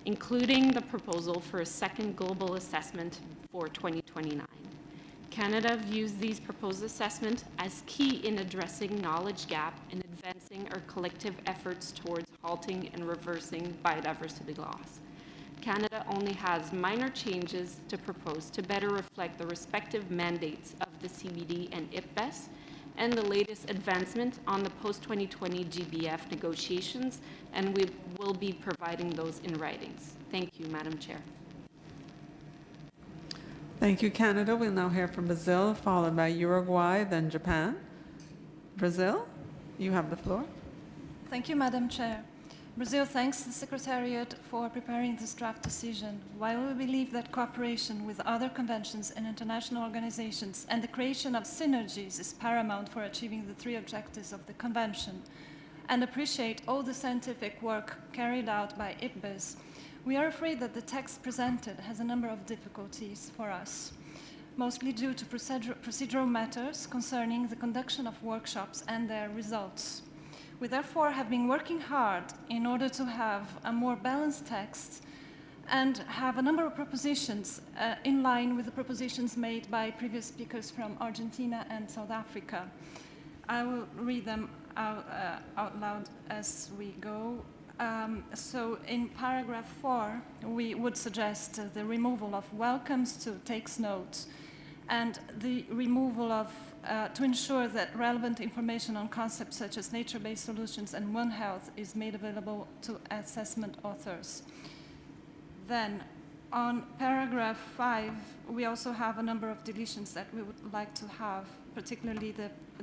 Speaker 16: including the proposal for a second global assessment for 2029. Canada views these proposed assessments as key in addressing knowledge gap and advancing our collective efforts towards halting and reversing biodiversity loss. Canada only has minor changes to propose to better reflect the respective mandates of the CBD and IPBES and the latest advancement on the post-2020 GBF negotiations, and we will be providing those in writings. Thank you, Madam Chair.
Speaker 1: Thank you, Canada. We'll now hear from Brazil, followed by Uruguay, then Japan. Brazil, you have the floor.
Speaker 6: Thank you, Madam Chair. Brazil thanks the Secretariat for preparing this draft decision. While we believe that cooperation with other conventions and international organizations and the creation of synergies is paramount for achieving the three objectives of the convention, and appreciate all the scientific work carried out by IPBES, we are afraid that the text presented has a number of difficulties for us, mostly due to procedural matters concerning the conduction of workshops and their results. We therefore have been working hard in order to have a more balanced text and have a number of propositions in line with the propositions made by previous speakers from Argentina and South Africa. I will read them out loud as we go. So in paragraph 4, we would suggest the removal of welcomes to takes note and the removal of to ensure that relevant information on concepts such as nature-based solutions and One Health is made available to assessment authors. Then, on paragraph 5, we also have a number of deletions that we would like to have, particularly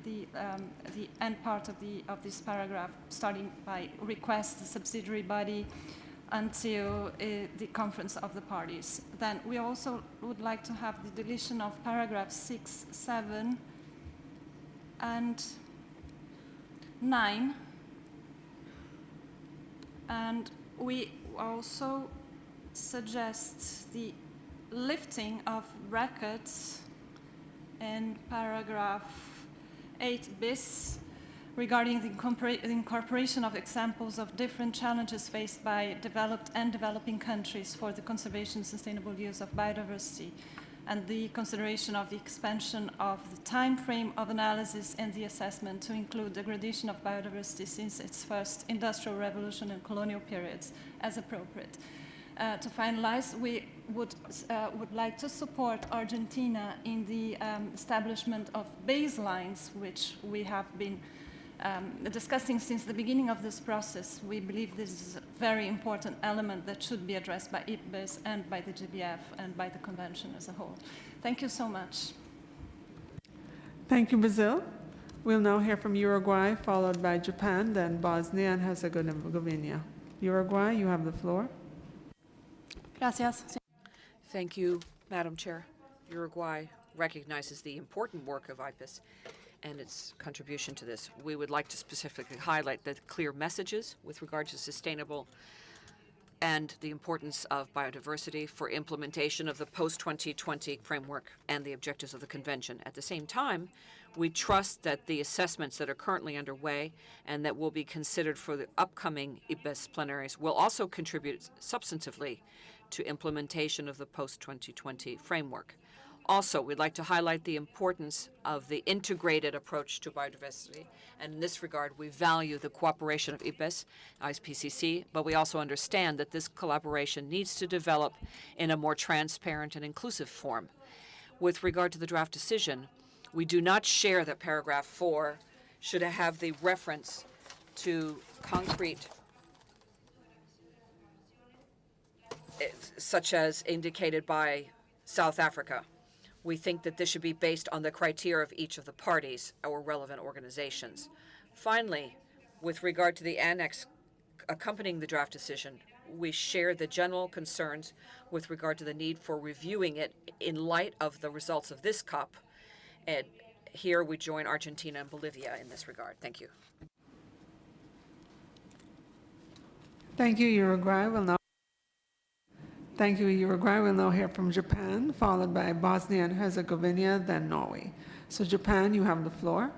Speaker 6: the end part of this paragraph, starting by request the subsidiary body until the conference of the parties. Then we also would like to have the deletion of paragraph 6, 7, and 9. And we also suggest the lifting of brackets in paragraph 8 bis regarding the incorporation of examples of different challenges faced by developed and developing countries for the conservation and sustainable use of biodiversity, and the consideration of the expansion of the time frame of analysis and the assessment to include degradation of biodiversity since its first industrial revolution and colonial periods as appropriate. To finalize, we would like to support Argentina in the establishment of baselines, which we have been discussing since the beginning of this process. We believe this is a very important element that should be addressed by IPBES and by the GBF and by the convention as a whole. Thank you so much.
Speaker 1: Thank you, Brazil. We'll now hear from Uruguay, followed by Japan, then Bosnia and Herzegovina. Uruguay, you have the floor.
Speaker 9: Gracias. Thank you, Madam Chair. Uruguay recognizes the important work of IPBES and its contribution to this. We would like to specifically highlight the clear messages with regard to sustainable and the importance of biodiversity for implementation of the post-2020 framework and the objectives of the convention. At the same time, we trust that the assessments that are currently underway and that will be considered for the upcoming IPBES plenaries will also contribute substantively to implementation of the post-2020 framework. Also, we'd like to highlight the importance of the integrated approach to biodiversity, and in this regard, we value the cooperation of IPBES, IPCC, but we also understand that this collaboration needs to develop in a more transparent and inclusive form. With regard to the draft decision, we do not share that paragraph 4 should have the reference to concrete, such as indicated by South Africa. We think that this should be based on the criteria of each of the parties or relevant organizations. Finally, with regard to the annex accompanying the draft decision, we share the general concerns with regard to the need for reviewing it in light of the results of this COP. And here we join Argentina and Bolivia in this regard. Thank you.
Speaker 1: Thank you, Uruguay. Thank you, Uruguay. We'll now hear from Japan, followed by Bosnia and Herzegovina, then Norway. So Japan, you have the floor.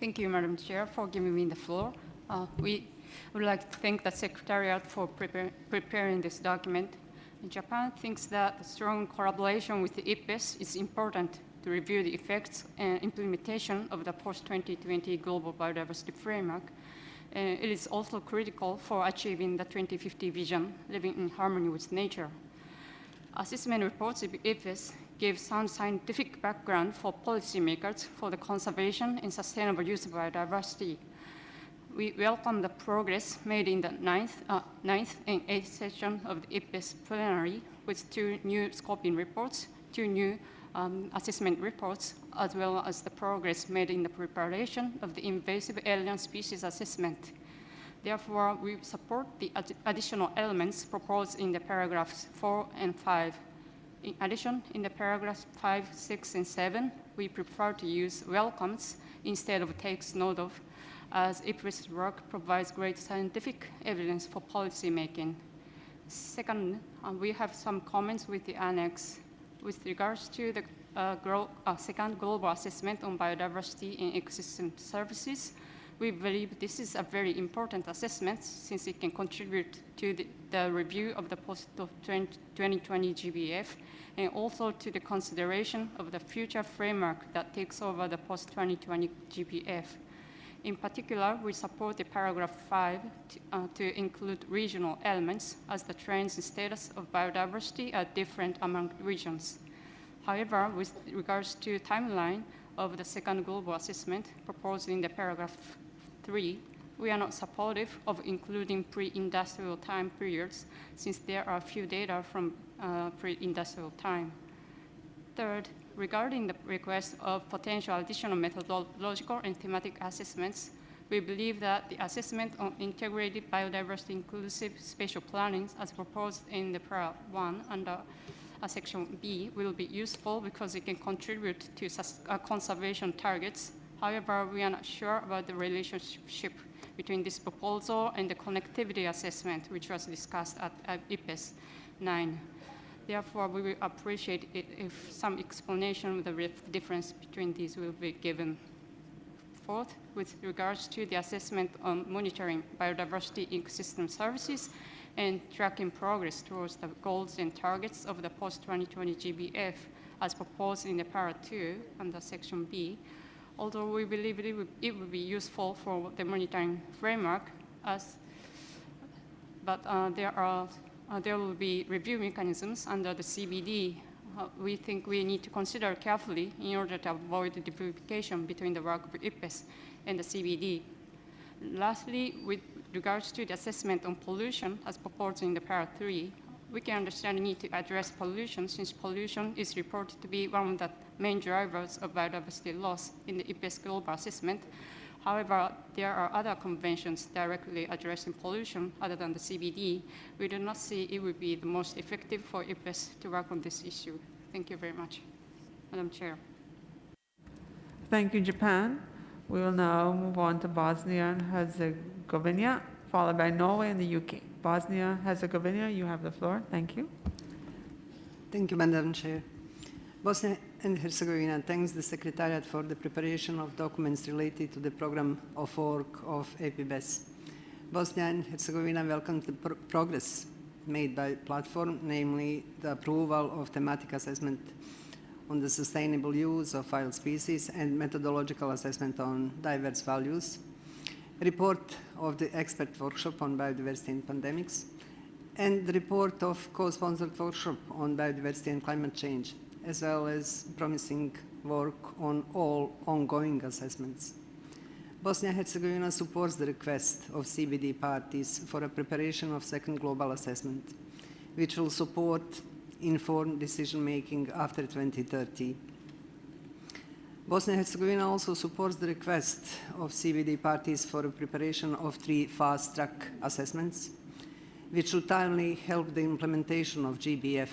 Speaker 17: Thank you, Madam Chair, for giving me the floor. We would like to thank the Secretariat for preparing this document. Japan thinks that strong collaboration with the IPES is important to review the effects and implementation of the post-2020 Global Biodiversity Framework. It is also critical for achieving the 2050 vision, living in harmony with nature. Assessment reports of IPES give sound scientific background for policymakers for the conservation and sustainable use of biodiversity. We welcome the progress made in the ninth and 8th session of the IPES plenary with 2 new scoping reports, 2 new assessment reports, as well as the progress made in the preparation of the invasive alien species assessment. Therefore, we support the additional elements proposed in the paragraphs 4 and 5. In addition, in the paragraphs 5, 6, and 7, we prefer to use welcomes instead of takes note of, as IPRIS work provides great scientific evidence for policy making. Second, we have some comments with the annex. With regards to the second global assessment on biodiversity and ecosystem services, we believe this is a very important assessment since it can contribute to the review of the post-2020 GBF and also to the consideration of the future framework that takes over the post-2020 GBF. In particular, we support the paragraph 5 to include regional elements as the trends and status of biodiversity are different among regions. However, with regards to timeline of the second global assessment proposed in the paragraph 3, we are not supportive of including pre-industrial time periods since there are few data from pre-industrial time. Third, regarding the request of potential additional methodological and thematic assessments, we believe that the assessment on integrated biodiversity inclusive spatial planning as proposed in the para 1 under section B will be useful because it can contribute to conservation targets. However, we are not sure about the relationship between this proposal and the connectivity assessment, which was discussed at IPES 9. Therefore, we will appreciate it if some explanation of the difference between these will be given. Fourth, with regards to the assessment on monitoring biodiversity ecosystem services and tracking progress towards the goals and targets of the post-2020 GBF as proposed in the para 2 under section B, although we believe it would be useful for the monitoring framework, but there will be review mechanisms under the CBD. We think we need to consider carefully in order to avoid the duplication between the work of IPES and the CBD. Lastly, with regards to the assessment on pollution as proposed in the para 3, we can understand the need to address pollution since pollution is reported to be one of the main drivers of biodiversity loss in the IPES global assessment. However, there are other conventions directly addressing pollution other than the CBD. We do not see it would be the most effective for IPES to work on this issue. Thank you very much, Madam Chair.
Speaker 1: Thank you, Japan. We will now move on to Bosnia and Herzegovina, followed by Norway and the UK. Bosnia and Herzegovina, you have the floor. Thank you.
Speaker 18: Thank you, Madam Chair. Bosnia and Herzegovina thanks the Secretariat for the preparation of documents related to the program of work of APBES. Bosnia and Herzegovina welcomes the progress made by the platform, namely the approval of thematic assessment on the sustainable use of wild species and methodological assessment on diverse values, report of the expert workshop on biodiversity and pandemics, and the report of co-sponsored workshop on biodiversity and climate change, as well as promising work on all ongoing assessments. Bosnia and Herzegovina supports the request of CBD parties for a preparation of second global assessment, which will support informed decision-making after 2030. Bosnia and Herzegovina also supports the request of CBD parties for a preparation of 3 fast-track assessments, which would timely help the implementation of GBF.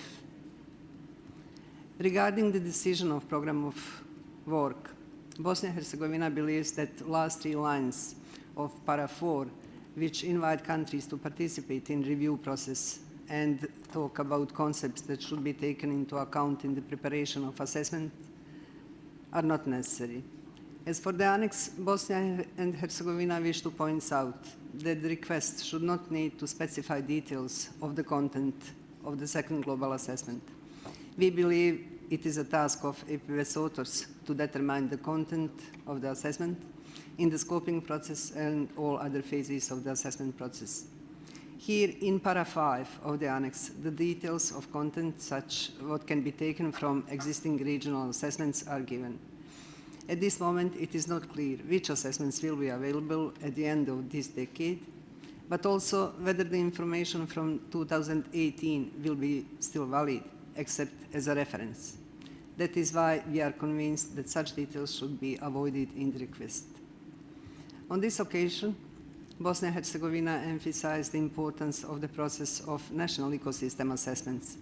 Speaker 18: Regarding the decision of program of work, Bosnia and Herzegovina believes that last 3 lines of para 4, which invite countries to participate in review process and talk about concepts that should be taken into account in the preparation of assessment, are not necessary. As for the annex, Bosnia and Herzegovina wish to point out that the request should not need to specify details of the content of the second global assessment. We believe it is a task of APBES authors to determine the content of the assessment in the scoping process and all other phases of the assessment process. Here in para 5 of the annex, the details of content such what can be taken from existing regional assessments are given. At this moment, it is not clear which assessments will be available at the end of this decade, but also whether the information from 2018 will be still valid, except as a reference. That is why we are convinced that such details should be avoided in the request. On this occasion, Bosnia and Herzegovina emphasized the importance of the process of national ecosystem assessments.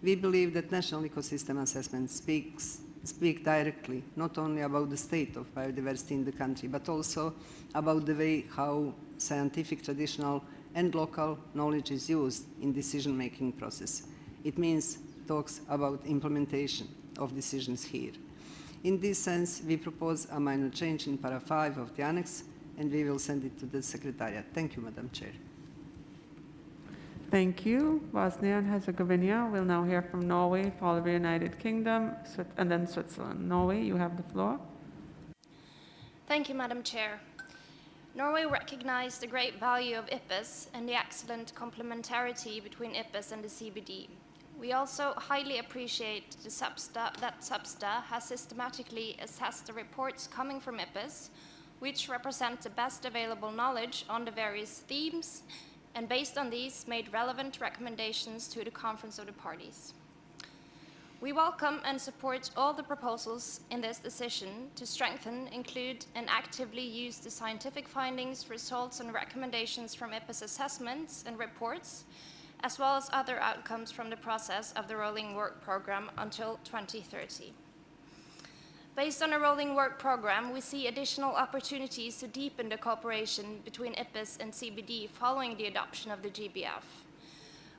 Speaker 18: We believe that national ecosystem assessments speak directly not only about the state of biodiversity in the country, but also about the way how scientific, traditional, and local knowledge is used in decision-making process. It means talks about implementation of decisions here. In this sense, we propose a minor change in para 5 of the annex, and we will send it to the Secretariat. Thank you, Madam Chair.
Speaker 1: Thank you. Bosnia and Herzegovina. We'll now hear from Norway, followed by United Kingdom, and then Switzerland. Norway, you have the floor.
Speaker 19: Thank you, Madam Chair. Norway recognized the great value of IPBES and the excellent complementarity between IPBES and the CBD. We also highly appreciate that SBSTA has systematically assessed the reports coming from IPBES, which represent the best available knowledge on the various themes, and based on these, made relevant recommendations to the Conference of the Parties. We welcome and support all the proposals in this decision to strengthen, include, and actively use the scientific findings, results, and recommendations from IPBES assessments and reports, as well as other outcomes from the process of the rolling work program until 2030. Based on a rolling work program, we see additional opportunities to deepen the cooperation between IPBES and CBD following the adoption of the GBF.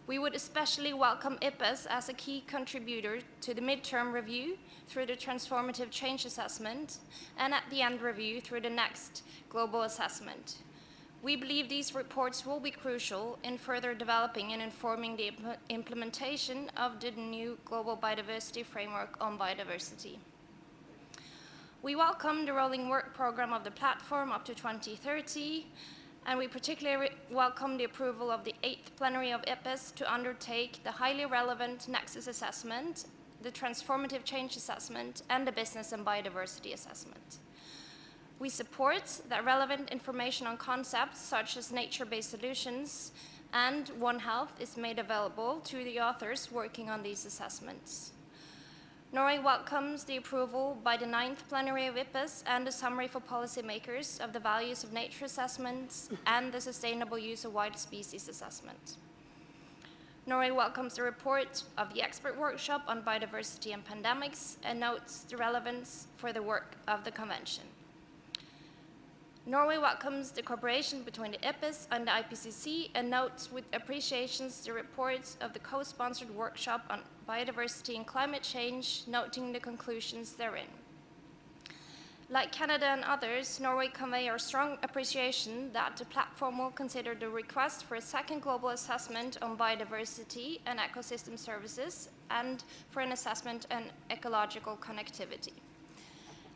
Speaker 19: We would especially welcome IPBES as a key contributor to the midterm review through the transformative change assessment, and at the end review through the next global assessment. We believe these reports will be crucial in further developing and informing the implementation of the new global biodiversity framework on biodiversity. We welcome the rolling work program of the platform up to 2030, and we particularly welcome the approval of the 8th plenary of IPBES to undertake the highly relevant nexus assessment, the transformative change assessment, and the business and biodiversity assessment. We support that relevant information on concepts such as nature-based solutions and One Health is made available to the authors working on these assessments. Norway welcomes the approval by the 9th plenary of IPBES and the summary for policymakers of the values of nature assessments and the sustainable use of wild species assessment. Norway welcomes the report of the expert workshop on biodiversity and pandemics and notes the relevance for the work of the convention. Norway welcomes the cooperation between the IPBES and the IPCC and notes with appreciations the reports of the co-sponsored workshop on biodiversity and climate change, noting the conclusions therein. Like Canada and others, Norway convey our strong appreciation that the platform will consider the request for a second global assessment on biodiversity and ecosystem services and for an assessment on ecological connectivity.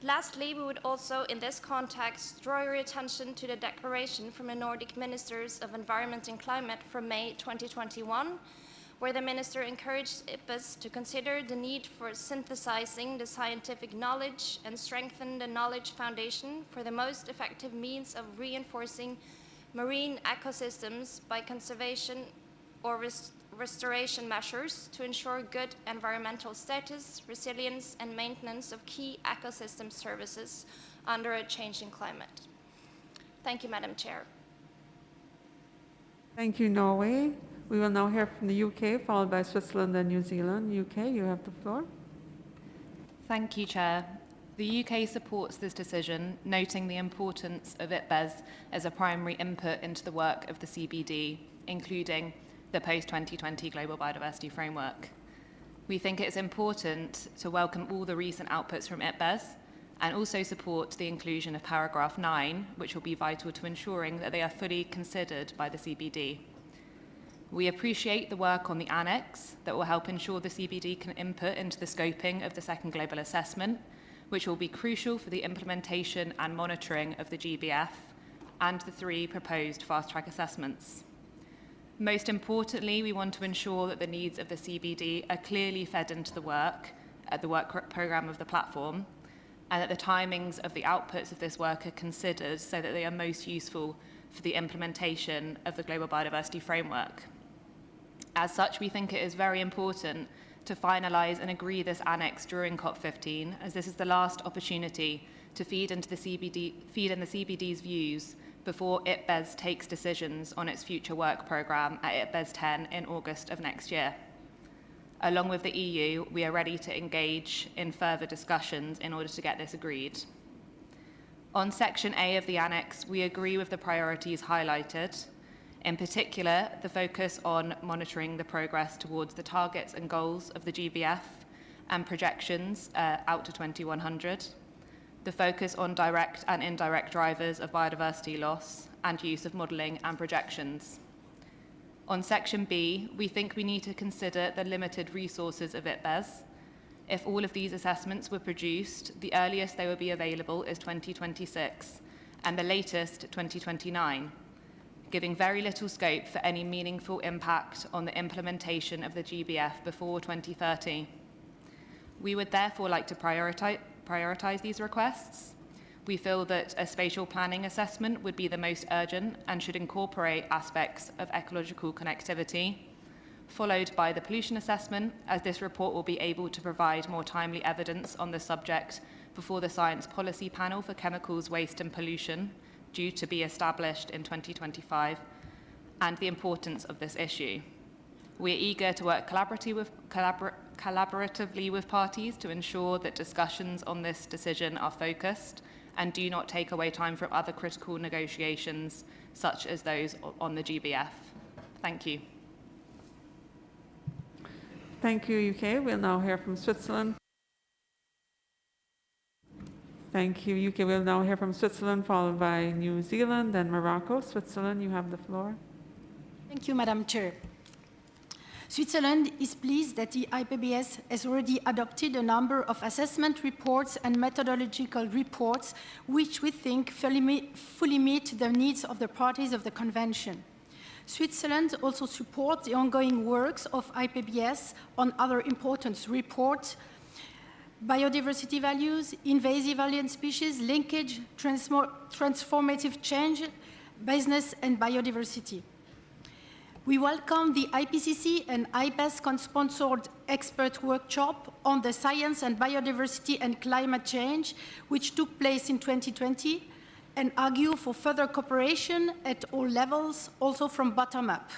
Speaker 19: Lastly, we would also, in this context, draw your attention to the declaration from the Nordic Ministers of Environment and Climate from May 2021, where the minister encouraged IPBES to consider the need for synthesizing the scientific knowledge and strengthen the knowledge foundation for the most effective means of reinforcing marine ecosystems by conservation or restoration measures to ensure good environmental status, resilience, and maintenance of key ecosystem services under a changing climate. Thank you, Madam Chair.
Speaker 1: Thank you, Norway. We will now hear from the UK, followed by Switzerland and New Zealand. UK, you have the floor.
Speaker 20: Thank you, Chair. The UK supports this decision, noting the importance of IPBES as a primary input into the work of the CBD, including the post-2020 Global Biodiversity Framework. We think it's important to welcome all the recent outputs from IPBES and also support the inclusion of paragraph 9, which will be vital to ensuring that they are fully considered by the CBD. We appreciate the work on the annex that will help ensure the CBD can input into the scoping of the second global assessment, which will be crucial for the implementation and monitoring of the GBF and the 3 proposed fast-track assessments. Most importantly, we want to ensure that the needs of the CBD are clearly fed into the work programme of the platform, and that the timings of the outputs of this work are considered so that they are most useful for the implementation of the Global Biodiversity Framework. As such, we think it is very important to finalise and agree this annex during COP15, as this is the last opportunity to feed in the CBD's views before IPBES takes decisions on its future work programme at IPBES 10 in August of next year. Along with the EU, we are ready to engage in further discussions in order to get this agreed. On Section A of the Annex, we agree with the priorities highlighted, in particular, the focus on monitoring the progress towards the targets and goals of the GBF and projections out to 2100, the focus on direct and indirect drivers of biodiversity loss and use of modelling and projections. On Section B, we think we need to consider the limited resources of IPBES. If all of these assessments were produced, the earliest they will be available is 2026, and the latest 2029, giving very little scope for any meaningful impact on the implementation of the GBF before 2030. We would therefore like to prioritise these requests. We feel that a spatial planning assessment would be the most urgent and should incorporate aspects of ecological connectivity, followed by the pollution assessment, as this report will be able to provide more timely evidence on the subject before the Science Policy Panel for Chemicals, Waste and Pollution, due to be established in 2025, and the importance of this issue. We are eager to work collaboratively with parties to ensure that discussions on this decision are focused and do not take away time from other critical negotiations, such as those on the GBF. Thank you.
Speaker 1: Thank you, UK. We'll now hear from Switzerland. Thank you, UK. We'll now hear from Switzerland, followed by New Zealand, then Morocco. Switzerland, you have the floor.
Speaker 21: Thank you, Madam Chair. Switzerland is pleased that the IPBES has already adopted a number of assessment reports and methodological reports, which we think fully meet the needs of the parties of the Convention. Switzerland also supports the ongoing works of IPBES on other important reports: biodiversity values, invasive alien species, linkage, transformative change, business and biodiversity. We welcome the IPCC and IPBES-sponsored expert workshop on the science and biodiversity and climate change, which took place in 2020, and argue for further cooperation at all levels, also from bottom up.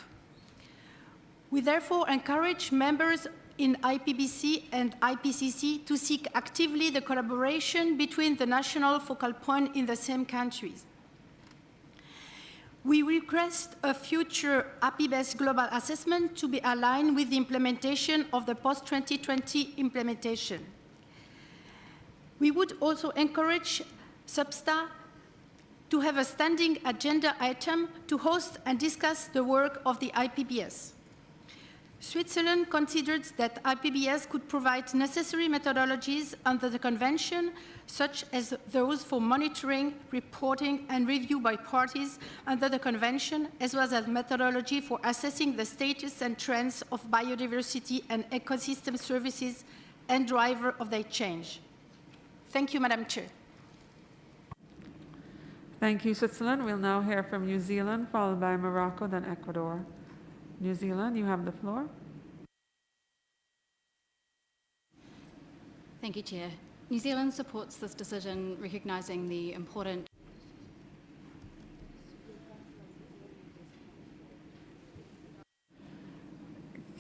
Speaker 21: We therefore encourage members in IPBC and IPCC to seek actively the collaboration between the national focal point in the same countries. We request a future IPBES global assessment to be aligned with the implementation of the post-2020 implementation. We would also encourage SBSTA to have a standing agenda item to host and discuss the work of the IPBES. Switzerland considered that IPBES could provide necessary methodologies under the Convention, such as those for monitoring, reporting, and review by parties under the Convention, as well as methodology for assessing the status and trends of biodiversity and ecosystem services and driver of their change. Thank you, Madam Chair.
Speaker 1: Thank you, Switzerland. We'll now hear from New Zealand, followed by Morocco, then Ecuador. New Zealand, you have the floor.
Speaker 22: Thank you, Chair. New Zealand supports this decision, recognising the important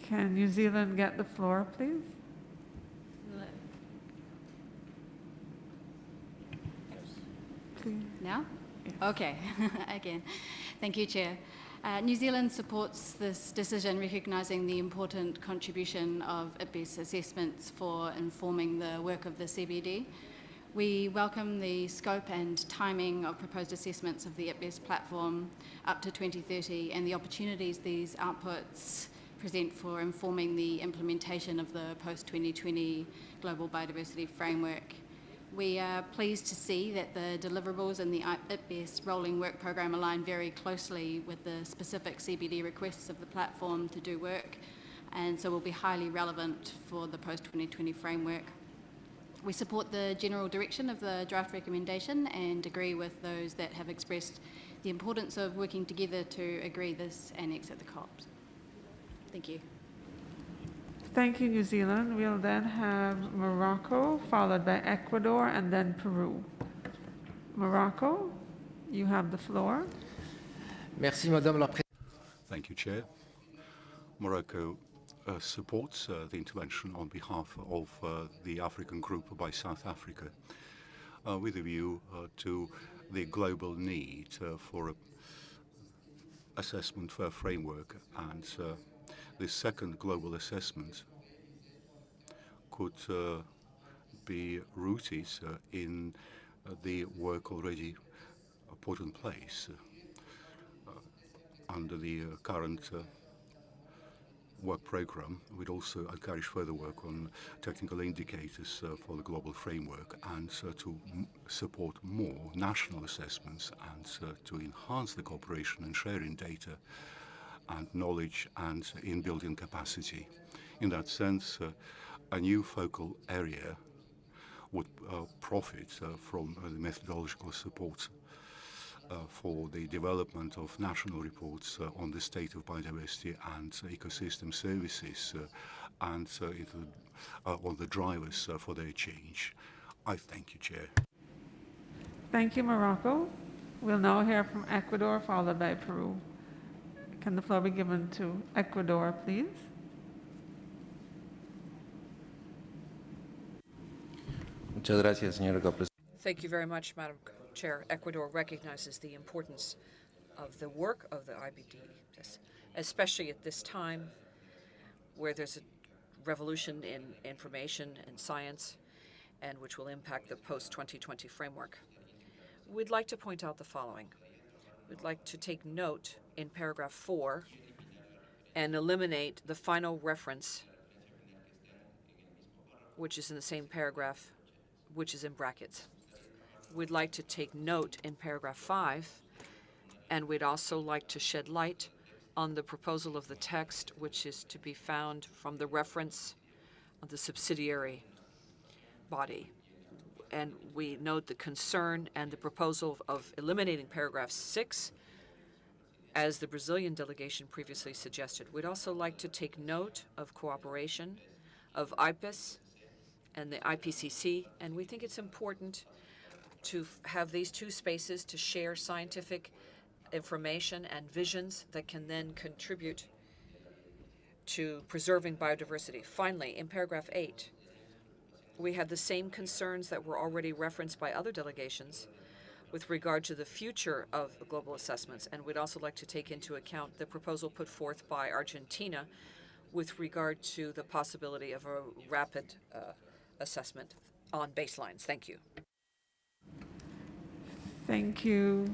Speaker 1: Can New Zealand get the floor, please? Please.
Speaker 22: Now? Yes. Okay, again. Thank you, Chair. New Zealand supports this decision, recognising the important contribution of IPBES assessments for informing the work of the CBD. We welcome the scope and timing of proposed assessments of the IPBES platform up to 2030 and the opportunities these outputs present for informing the implementation of the post-2020 Global Biodiversity Framework. We are pleased to see that the deliverables in the IPBES rolling work program align very closely with the specific CBD requests of the platform to do work, and so will be highly relevant for the post-2020 framework. We support the general direction of the draft recommendation and agree with those that have expressed the importance of working together to agree this annex at the COPs. Thank you.
Speaker 1: Thank you, New Zealand. We'll then have Morocco, followed by Ecuador, and then Peru. Morocco, you have the floor.
Speaker 4: Merci, Madame la Présidente.
Speaker 5: Thank you, Chair. Morocco supports the intervention on behalf of the African group by South Africa with a view to the global need for an assessment framework, and this second global assessment could be rooted in the work already put in place under the current work program. We'd also encourage further work on technical indicators for the global framework, and to support more national assessments, and to enhance the cooperation and sharing data and knowledge and in building capacity. In that sense, a new focal area would profit from the methodological support for the development of national reports on the state of biodiversity and ecosystem services, and on the drivers for their change. I thank you, Chair.
Speaker 1: Thank you, Morocco. We'll now hear from Ecuador, followed by Peru. Can the floor be given to Ecuador, please?
Speaker 4: Muchas gracias, señora Presidenta.
Speaker 9: Thank you very much, Madam Chair. Ecuador recognizes the importance of the work of the IBD, especially at this time where there's a revolution in information and science, and which will impact the post-2020 framework. We'd like to point out the following. We'd like to take note in paragraph 4 and eliminate the final reference, which is in the same paragraph, which is in brackets. We'd like to take note in paragraph 5, and we'd also like to shed light on the proposal of the text, which is to be found from the reference of the subsidiary body. And we note the concern and the proposal of eliminating paragraph 6, as the Brazilian delegation previously suggested. We'd also like to take note of cooperation of IPBES and the IPCC, and we think it's important to have these two spaces to share scientific information and visions that can then contribute to preserving biodiversity. Finally, in paragraph 8, we have the same concerns that were already referenced by other delegations with regard to the future of global assessments, and we'd also like to take into account the proposal put forth by Argentina with regard to the possibility of a rapid assessment on baselines. Thank you.
Speaker 1: Thank you.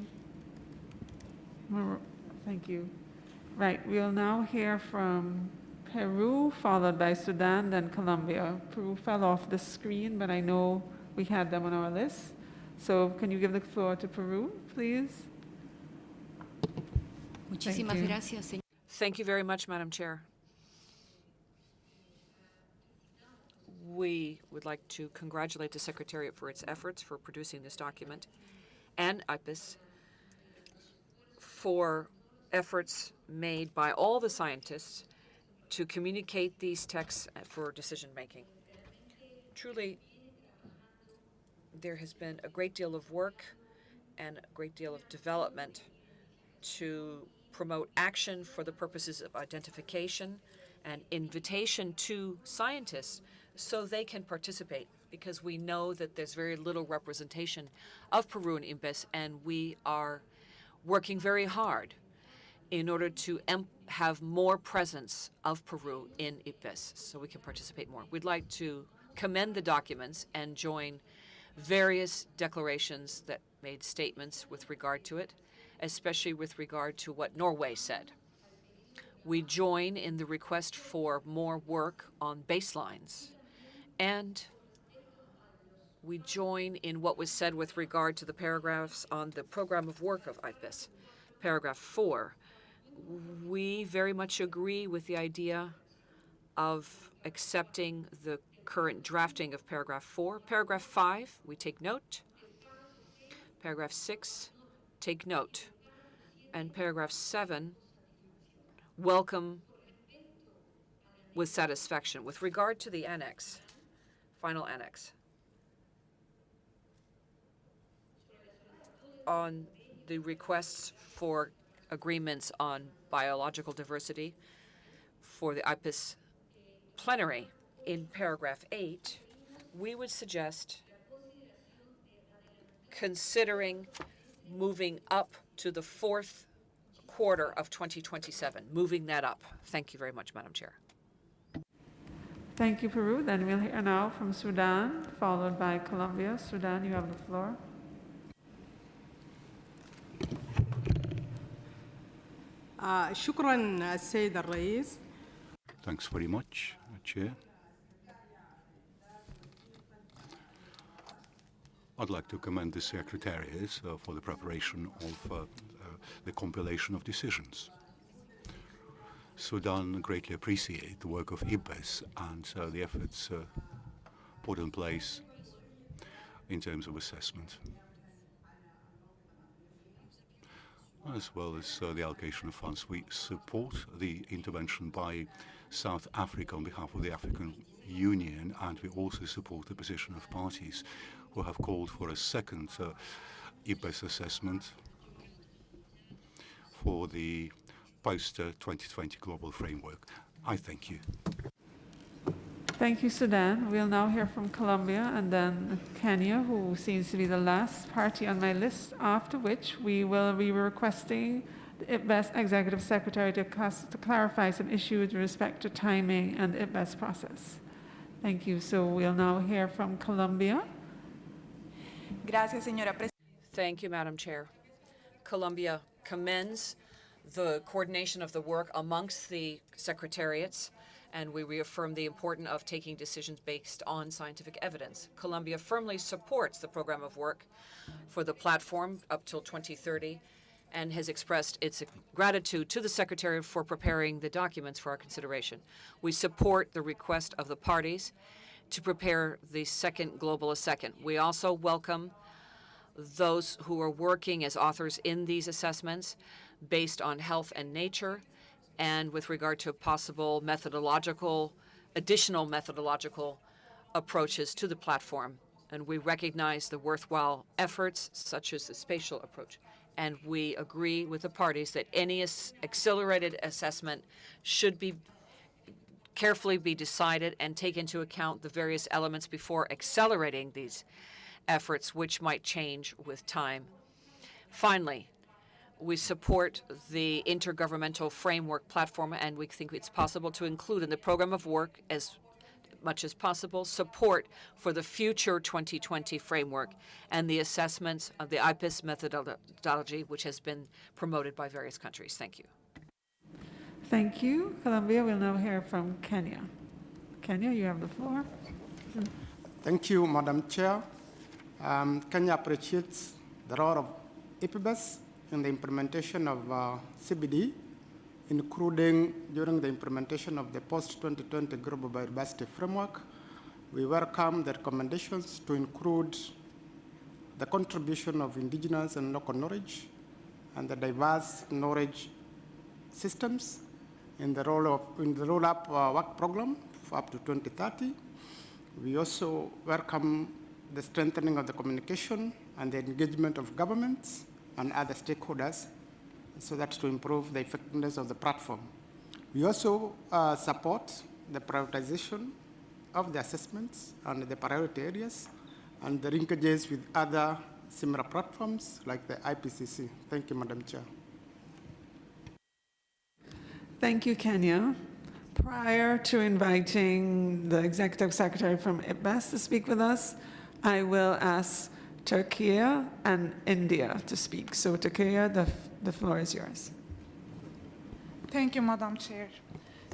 Speaker 1: Thank you. Right, we'll now hear from Peru, followed by Sudan, then Colombia. Peru fell off the screen, but I know we had them on our list. So can you give the floor to Peru, please?
Speaker 22: Muchísimas gracias, señor.
Speaker 9: Thank you very much, Madam Chair. We would like to congratulate the Secretariat for its efforts for producing this document, and IPBES for efforts made by all the scientists to communicate these texts for decision-making. Truly, there has been a great deal of work and a great deal of development to promote action for the purposes of identification and invitation to scientists so they can participate, because we know that there's very little representation of Peru in IPBES, and we are working very hard in order to have more presence of Peru in IPBES so we can participate more. We'd like to commend the documents and join various declarations that made statements with regard to it, especially with regard to what Norway said. We join in the request for more work on baselines, and we join in what was said with regard to the paragraphs on the program of work of IPBES. Paragraph 4, we very much agree with the idea of accepting the current drafting of paragraph 4. Paragraph 5, we take note. Paragraph 6, take note. And paragraph 7, welcome with satisfaction. With regard to the annex, final annex, on the requests for agreements on biological diversity for the IPBES plenary, in paragraph 8, we would suggest considering moving up to the 4th quarter of 2027, moving that up. Thank you very much, Madam Chair.
Speaker 1: Thank you, Peru. Then we'll hear now from Sudan, followed by Colombia. Sudan, you have the floor.
Speaker 7: شكرا السيد الرئيس.
Speaker 5: Thanks very much, Chair. I'd like to commend the Secretariat for the preparation of the compilation of decisions. Sudan greatly appreciate the work of IPBES and the efforts put in place in terms of assessment, as well as the allocation of funds. We support the intervention by South Africa on behalf of the African Union, and we also support the position of parties who have called for a second IPBES assessment for the post-2020 global framework. I thank you.
Speaker 1: Thank you, Sudan. We'll now hear from Colombia and then Kenya, who seems to be the last party on my list, after which we will be requesting the IPBES Executive Secretary to clarify some issues with respect to timing and the IPBES process. Thank you. So we'll now hear from Colombia.
Speaker 8: Gracias, señora Presidenta.
Speaker 9: Thank you, Madam Chair. Colombia commends the coordination of the work amongst the secretariats, and we reaffirm the importance of taking decisions based on scientific evidence. Colombia firmly supports the program of work for the platform up till 2030 and has expressed its gratitude to the Secretariat for preparing the documents for our consideration. We support the request of the parties to prepare the second global assessment. We also welcome those who are working as authors in these assessments based on health and nature, and with regard to possible additional methodological approaches to the platform. And we recognize the worthwhile efforts, such as the spatial approach. And we agree with the parties that any accelerated assessment should be carefully be decided and take into account the various elements before accelerating these efforts, which might change with time. Finally, we support the intergovernmental framework platform, and we think it's possible to include in the program of work as much as possible support for the future 2020 framework and the assessments of the IPBES methodology, which has been promoted by various countries. Thank you.
Speaker 1: Thank you. Colombia, we'll now hear from Kenya. Kenya, you have the floor.
Speaker 23: Thank you, Madam Chair. Kenya appreciates the role of IPBES in the implementation of CBD, including during the implementation of the post-2020 Global Biodiversity Framework. We welcome the recommendations to include the contribution of indigenous and local knowledge and the diverse knowledge systems in the roll-up work program for up to 2030. We also welcome the strengthening of the communication and the engagement of governments and other stakeholders so that to improve the effectiveness of the platform. We also support the prioritization of the assessments and the priority areas and the linkages with other similar platforms like the IPCC. Thank you, Madam Chair.
Speaker 1: Thank you, Kenya. Prior to inviting the Executive Secretary from IPBES to speak with us, I will ask Turkey and India to speak. So Turkey, the floor is yours.
Speaker 2: Thank you, Madam Chair.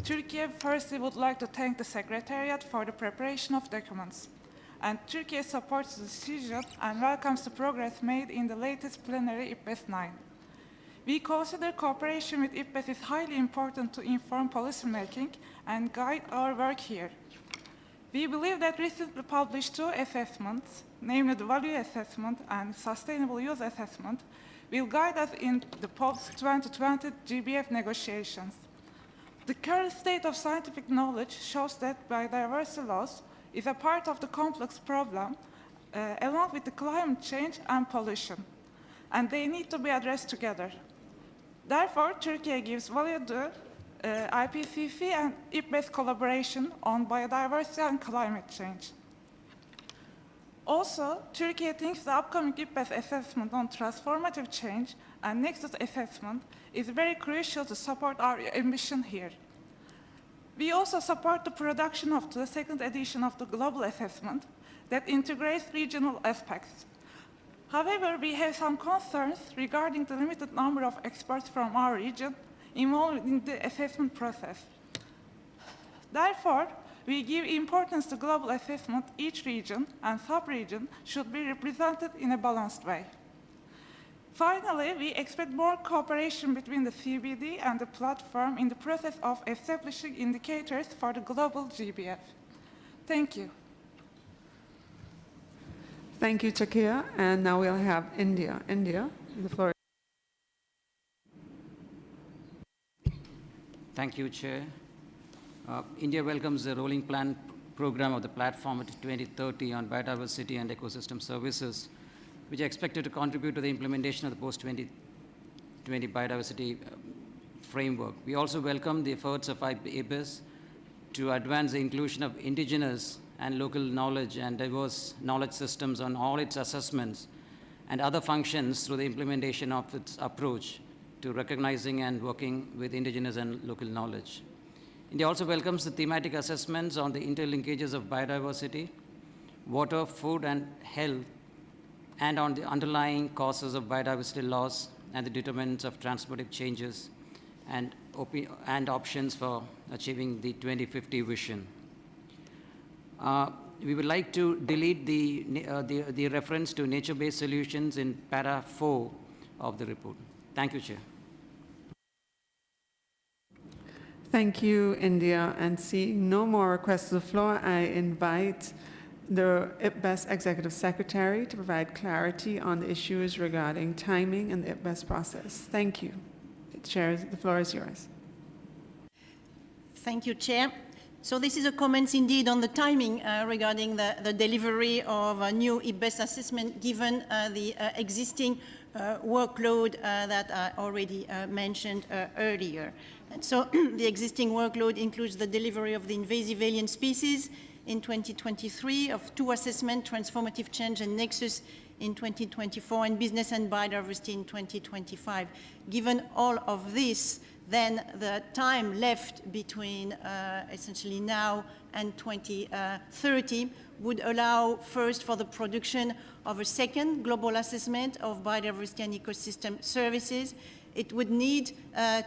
Speaker 2: Turkey firstly would like to thank the Secretariat for the preparation of documents. And Turkey supports the decision and welcomes the progress made in the latest plenary IPBES 9. We consider cooperation with IPBES is highly important to inform policymaking and guide our work here. We believe that recently published 2 assessments, namely the value assessment and sustainable use assessment, will guide us in the post-2020 GBF negotiations. The current state of scientific knowledge shows that biodiversity loss is a part of the complex problem, along with the climate change and pollution, and they need to be addressed together. Therefore, Turkey gives value to IPCC and IPBES collaboration on biodiversity and climate change. Also, Turkey thinks the upcoming IPBES assessment on transformative change and Nexus assessment is very crucial to support our ambition here. We also support the production of the second edition of the global assessment that integrates regional aspects. However, we have some concerns regarding the limited number of experts from our region involved in the assessment process. Therefore, we give importance to global assessment. Each region and sub-region should be represented in a balanced way. Finally, we expect more cooperation between the CBD and the platform in the process of establishing indicators for the global GBF. Thank you.
Speaker 1: Thank you, Turkey. And now we'll have India. India, the floor.
Speaker 3: Thank you, Chair. India welcomes the rolling plan program of the platform at 2030 on biodiversity and ecosystem services, which are expected to contribute to the implementation of the post-2020 biodiversity framework. We also welcome the efforts of IPBES to advance the inclusion of indigenous and local knowledge and diverse knowledge systems on all its assessments and other functions through the implementation of its approach to recognizing and working with indigenous and local knowledge. India also welcomes the thematic assessments on the interlinkages of biodiversity, water, food, and health, and on the underlying causes of biodiversity loss and the determinants of transformative changes and options for achieving the 2050 vision. We would like to delete the reference to nature-based solutions in para 4 of the report. Thank you, Chair.
Speaker 1: Thank you, India. And seeing no more requests to the floor, I invite the IPBES Executive Secretary to provide clarity on the issues regarding timing and the IPBES process. Thank you. Chair, the floor is yours.
Speaker 12: Thank you, Chair. So this is a comment indeed on the timing regarding the delivery of a new IPBES assessment given the existing workload that I already mentioned earlier. And so the existing workload includes the delivery of the invasive alien species in 2023, of 2 assessments, transformative change and nexus in 2024, and business and biodiversity in 2025. Given all of this, then the time left between essentially now and 2030 would allow first for the production of a second global assessment of biodiversity and ecosystem services. It would need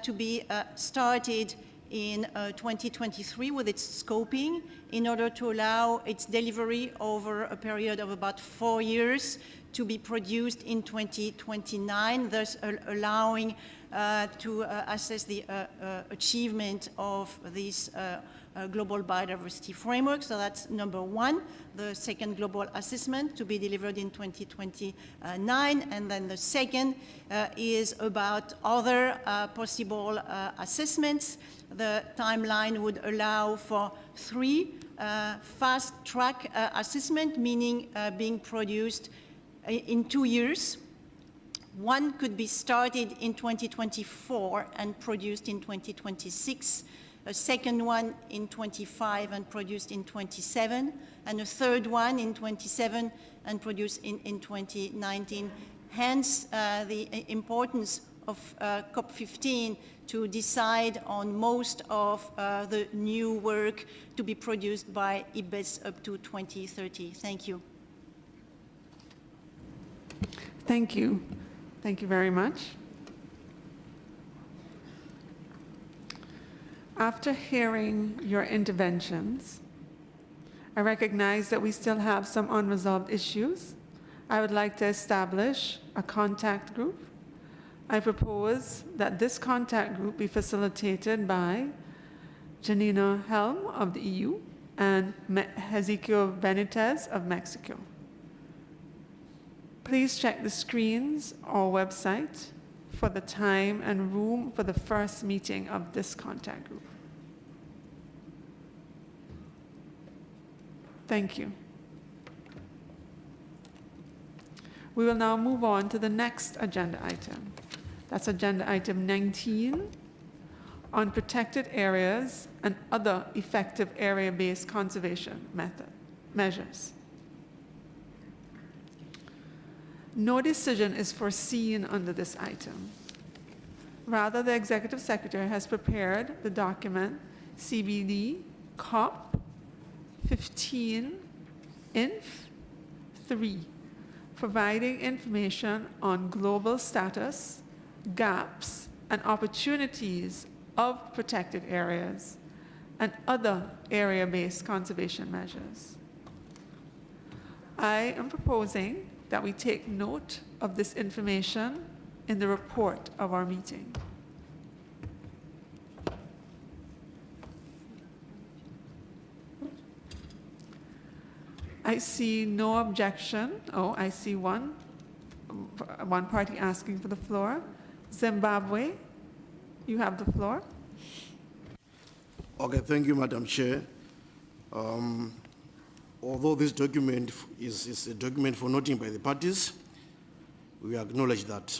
Speaker 12: to be started in 2023 with its scoping in order to allow its delivery over a period of about 4 years to be produced in 2029, thus allowing to assess the achievement of this global biodiversity framework. So that's number 1, the second global assessment to be delivered in 2029. And then the second is about other possible assessments. The timeline would allow for 3 fast-track assessments, meaning being produced in 2 years. 1 could be started in 2024 and produced in 2026, a second one in 25 and produced in 27, and a third one in 27 and produced in 2019. Hence, the importance of COP15 to decide on most of the new work to be produced by IPBES up to 2030. Thank you.
Speaker 1: Thank you. Thank you very much. After hearing your interventions, I recognize that we still have some unresolved issues. I would like to establish a contact group. I propose that this contact group be facilitated by Janina Helm of the EU and Hezekiel Benitez of Mexico. Please check the screens or website for the time and room for the first meeting of this contact group. Thank you. We will now move on to the next agenda item. That's agenda item 19 on protected areas and other effective area-based conservation measures. No decision is foreseen under this item. Rather, the Executive Secretary has prepared the document CBD-COP-15 INF-3, providing information on global status, gaps, and opportunities of protected areas and other area-based conservation measures. I am proposing that we take note of this information in the report of our meeting. I see no objection. Oh, I see one party asking for the floor. Zimbabwe, you have the floor.
Speaker 10: Okay, thank you, Madam Chair. Although this document is a document for noting by the parties, we acknowledge that.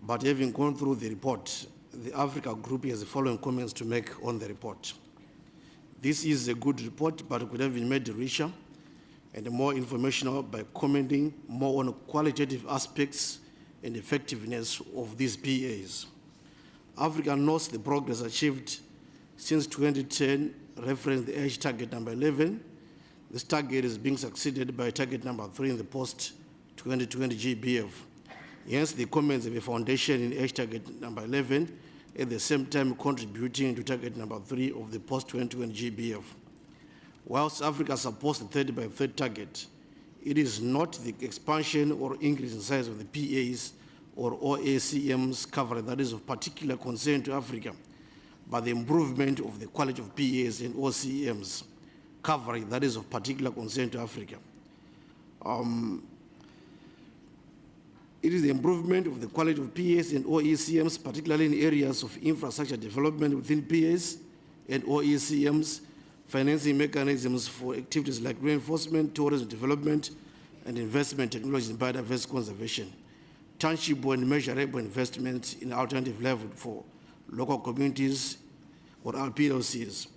Speaker 10: But having gone through the report, the Africa Group has the following comments to make on the report. This is a good report, but it could have been made richer and more informational by commenting more on qualitative aspects and effectiveness of these PAs. Africa notes the progress achieved since 2010, reference the age target number 11. This target is being succeeded by target number 3 in the post-2020 GBF. Hence, the comments have a foundation in age target number 11, at the same time contributing to target number 3 of the post-2020 GBF. Whilst Africa supports the 30 by 30 target, it is not the expansion or increase in size of the PAs or OACMs coverage that is of particular concern to Africa, but the improvement of the quality of PAs and OCMs coverage that is of particular concern to Africa. It is the improvement of the quality of PAs and OECMs, particularly in areas of infrastructure development within PAs and OECMs, financing mechanisms for activities like reinforcement, tourism development, and investment technology in biodiversity conservation, tangible and measurable investments in alternative level for local communities or RPLCs.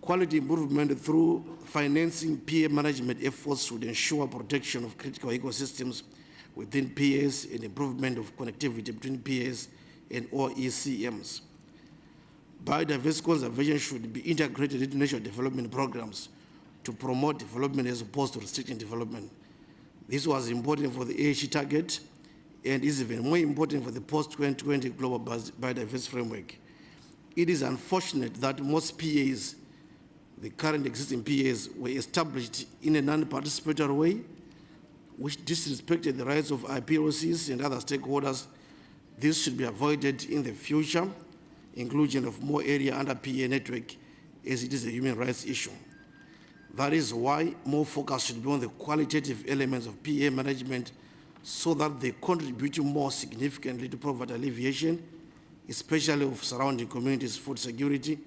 Speaker 10: Quality improvement through financing PA management efforts would ensure protection of critical ecosystems within PAs and improvement of connectivity between PAs and OECMs. Biodiversity conservation should be integrated into national development programs to promote development as opposed to restricting development. This was important for the AHE target and is even more important for the post-2020 global biodiversity framework. It is unfortunate that most PAs, the current existing PAs, were established in a non-participatory way, which disrespected the rights of IPOCs and other stakeholders. This should be avoided in the future, inclusion of more area under PA network, as it is a human rights issue. That is why more focus should be on the qualitative elements of PA management so that they contribute more significantly to poverty alleviation, especially of surrounding communities' food security,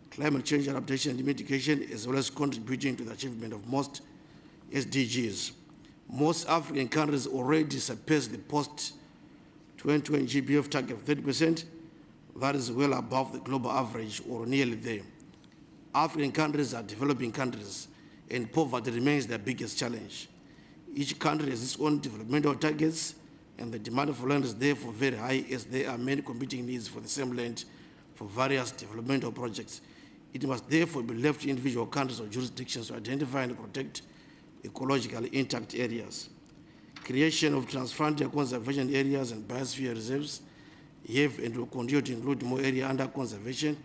Speaker 10: climate change adaptation and mitigation, as well as contributing to the achievement of most SDGs. Most African countries already surpassed the post-2020 GBF target of 30%. That is well above the global average, or nearly there. African countries are developing countries, and poverty remains their biggest challenge. Each country has its own developmental targets, and the demand for land is therefore very high, as there are many competing needs for the same land for various developmental projects. It must therefore be left to individual countries or jurisdictions to identify and protect ecologically intact areas. creation of transfrontier conservation areas and biosphere reserves have and will continue to include more area under conservation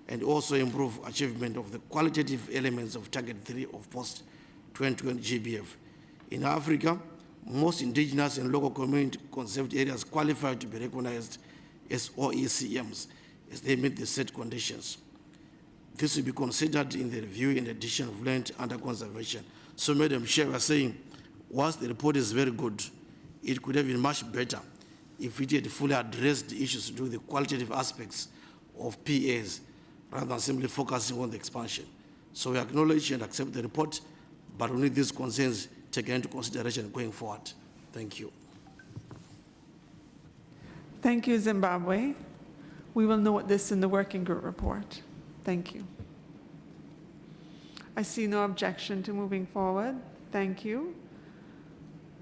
Speaker 10: and also improve achievement of the qualitative elements of Target 3 of post-2020 GBF. In Africa, most indigenous and local community conserved areas qualify to be recognized as OECMs as they meet the set conditions. This will be considered in the review in addition of land under conservation. So, Madam Chair, we are saying, whilst the report is very good, it could have been much better if it had fully addressed the issues to do with the qualitative aspects of PAs rather than simply focusing on the expansion. So we acknowledge and accept the report, but we need these concerns taken into consideration going forward. Thank you.
Speaker 1: Thank you, Zimbabwe. We will note this in the working group report. Thank you. I see no objection to moving forward. Thank you.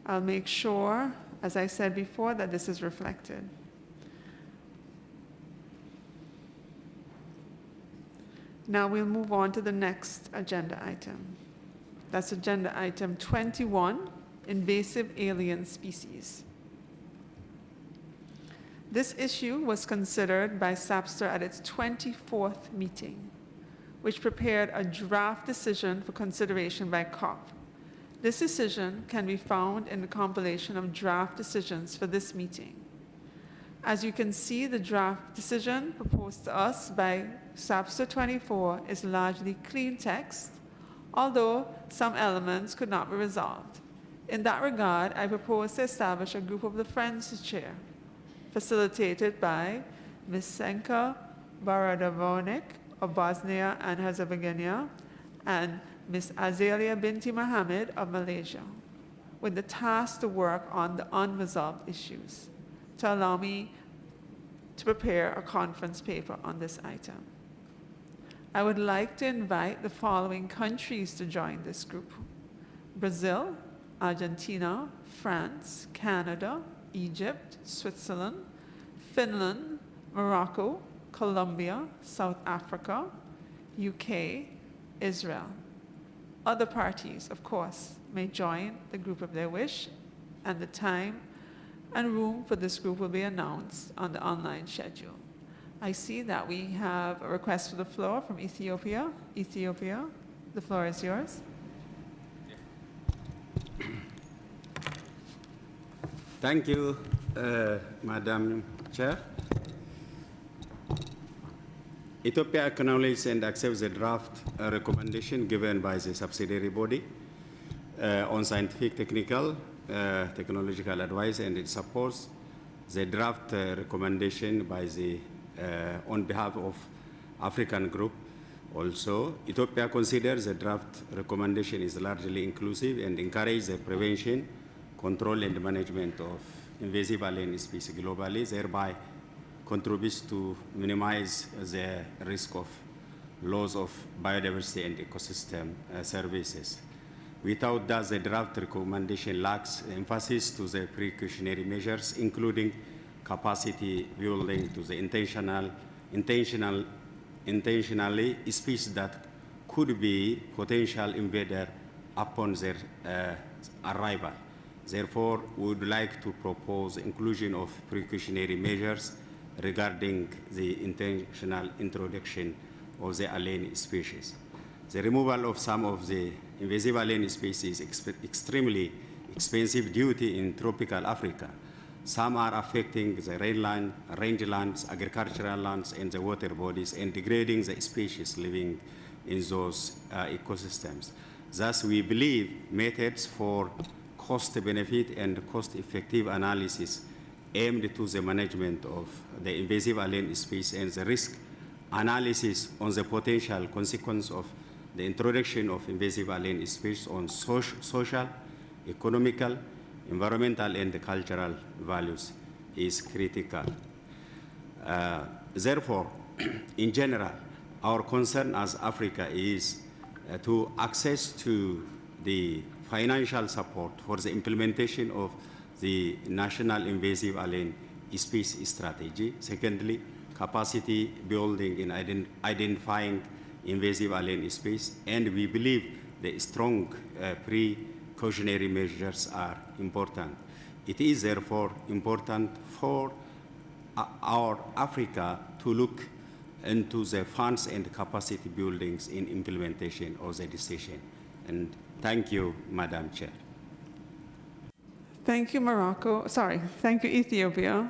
Speaker 1: I'll make sure, as I said before, that this is reflected. Now we'll move on to the next agenda item. That's agenda item 21, invasive alien species. This issue was considered by SAPSTER at its 24th meeting, which prepared a draft decision for consideration by COP. This decision can be found in the compilation of draft decisions for this meeting. As you can see, the draft decision proposed to us by SAPSTER 24 is largely clean text, although some elements could not be resolved. In that regard, I propose to establish a group of the Friends Chair, facilitated by Ms. Senka Baradavonik of Bosnia and Herzegovina and Ms. Azalia Binti Mohammed of Malaysia, with the task to work on the unresolved issues, to allow me to prepare a conference paper on this item. I would like to invite the following countries to join this group: Brazil, Argentina, France, Canada, Egypt, Switzerland, Finland, Morocco, Colombia, South Africa, UK, Israel. Other parties, of course, may join the group of their wish, and the time and room for this group will be announced on the online schedule. I see that we have a request for the floor from Ethiopia. Ethiopia, the floor is yours.
Speaker 11: Thank you, Madam Chair. Ethiopia acknowledges and accepts the draft recommendation given by the subsidiary body on scientific, technical, technological advice, and it supports the draft recommendation by the on behalf of African group. Also, Ethiopia considers the draft recommendation is largely inclusive and encourages the prevention, control, and management of invasive alien species globally, thereby contributes to minimize the risk of loss of biodiversity and ecosystem services. Without that, the draft recommendation lacks emphasis to the precautionary measures, including capacity building to the intentionally species that could be potential invader upon their arrival. Therefore, we would like to propose inclusion of precautionary measures regarding the intentional introduction of the alien species. The removal of some of the invasive alien species is extremely expensive duty in tropical Africa. Some are affecting the rangelands, agricultural lands, and the water bodies, and degrading the species living in those ecosystems. Thus, we believe methods for cost-benefit and cost-effective analysis aimed to the management of the invasive alien species and the risk analysis on the potential consequence of the introduction of invasive alien species on social, economical, environmental, and cultural values is critical. Therefore, in general, our concern as Africa is to access to the financial support for the implementation of the national invasive alien species strategy. Secondly, capacity building in identifying invasive alien species, and we believe the strong precautionary measures are important. It is therefore important for our Africa to look into the funds and capacity buildings in implementation of the decision. And thank you, Madam Chair.
Speaker 1: Thank you, Morocco. Sorry, thank you, Ethiopia.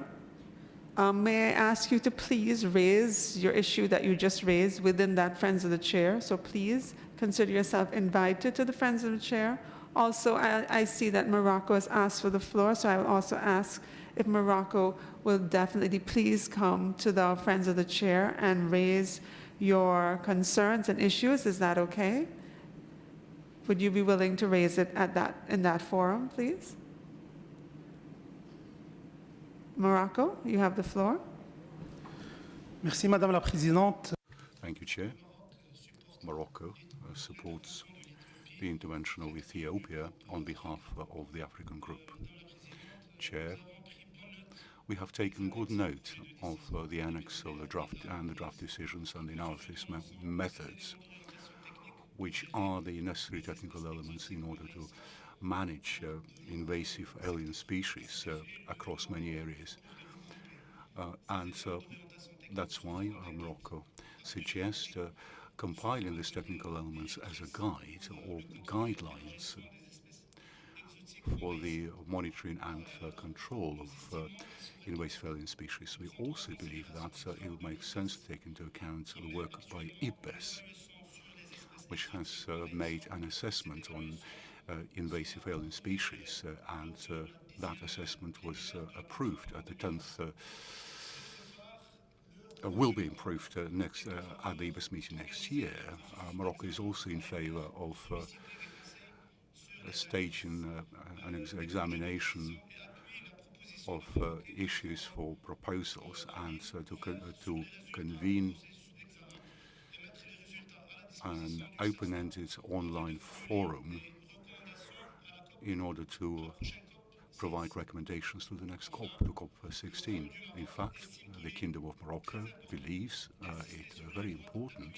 Speaker 1: May I ask you to please raise your issue that you just raised within that Friends of the Chair. So please consider yourself invited to the Friends of the Chair. Also, I see that Morocco has asked for the floor, so I will also ask if Morocco will definitely please come to the Friends of the Chair and raise your concerns and issues. Is that okay? Would you be willing to raise it in that forum, please? Morocco, you have the floor.
Speaker 13: Merci, Madame la Présidente.
Speaker 5: Thank you, Chair. Morocco supports the intervention of Ethiopia on behalf of the African Group. Chair, we have taken good note of the annex of the draft and the draft decisions and the analysis methods, which are the necessary technical elements in order to manage invasive alien species across many areas. And that's why Morocco suggests compiling these technical elements as a guide or guidelines for the monitoring and control of invasive alien species. We also believe that it would make sense to take into account the work by IPBES, which has made an assessment on invasive alien species, and that assessment was approved at the 10th, will be improved next at the IBES meeting next year. Morocco is also in favor of staging an examination of issues for proposals, and to convene an open-ended online forum in order to provide recommendations to the next COP, to COP16. In fact, the Kingdom of Morocco believes it very important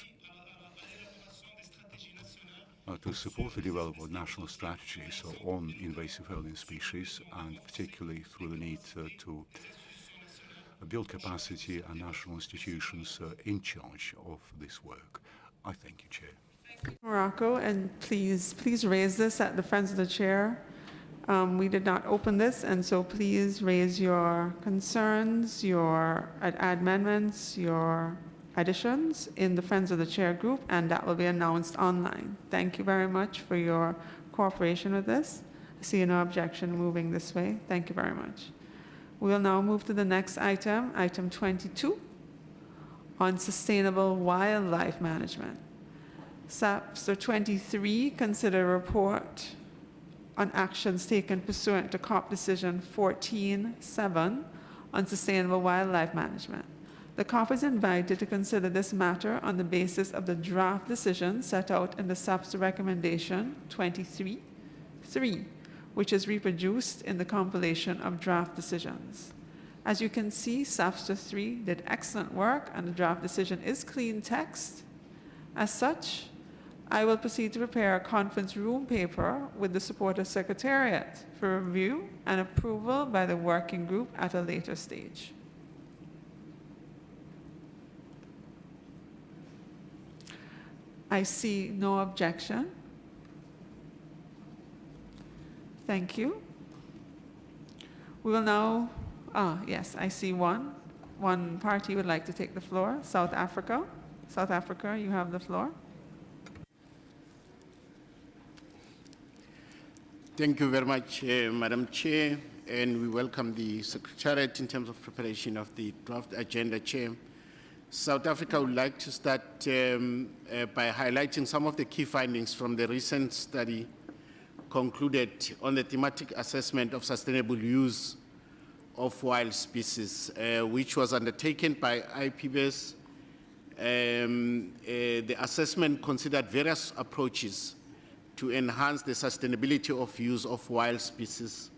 Speaker 5: to support the development of national strategies on invasive alien species, and particularly through the need to build capacity and national institutions in charge of this work. I thank you, Chair.
Speaker 1: Morocco, and please raise this at the Friends of the Chair. We did not open this, and so please raise your concerns, your amendments, your additions in the Friends of the Chair group, and that will be announced online. Thank you very much for your cooperation with this. I see no objection moving this way. Thank you very much. We will now move to the next item, item 22, on sustainable wildlife management. SAPSR 23, consider a report on actions taken pursuant to COP Decision 14.7 on sustainable wildlife management. The COP is invited to consider this matter on the basis of the draft decision set out in the SAPSR recommendation 23.3, which is reproduced in the compilation of draft decisions. As you can see, SAPSR 3 did excellent work, and the draft decision is clean text. As such, I will proceed to prepare a conference room paper with the support of Secretariat for review and approval by the working group at a later stage. I see no objection. Thank you. We will now, yes, I see one. One party would like to take the floor, South Africa. South Africa, you have the floor.
Speaker 23: Thank you very much, Madam Chair, and we welcome the Secretariat in terms of preparation of the draft agenda, Chair. South Africa would like to start by highlighting some of the key findings from the recent study concluded on the thematic assessment of sustainable use of wild species, which was undertaken by IPBES. The assessment considered various approaches to enhance the sustainability of use of wild species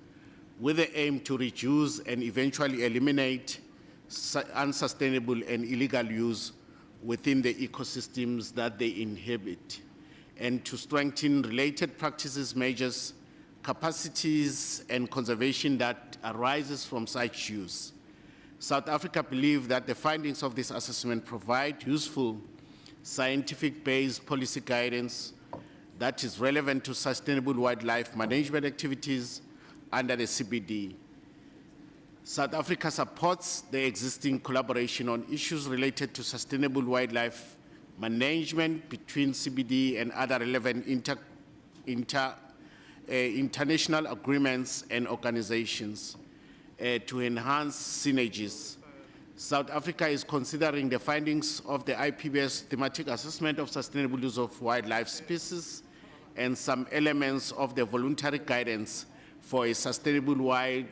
Speaker 23: with the aim to reduce and eventually eliminate unsustainable and illegal use within the ecosystems that they inhabit, and to strengthen related practices, measures,
Speaker 10: capacities and conservation that arises from such use. South Africa believes that the findings of this assessment provide useful scientific-based policy guidance that is relevant to sustainable wildlife management activities under the CBD. South Africa supports the existing collaboration on issues related to sustainable wildlife management between CBD and other relevant international agreements and organizations to enhance synergies. South Africa is considering the findings of the IPBES thematic assessment of sustainable use of wildlife species and some elements of the voluntary guidance for a sustainable wild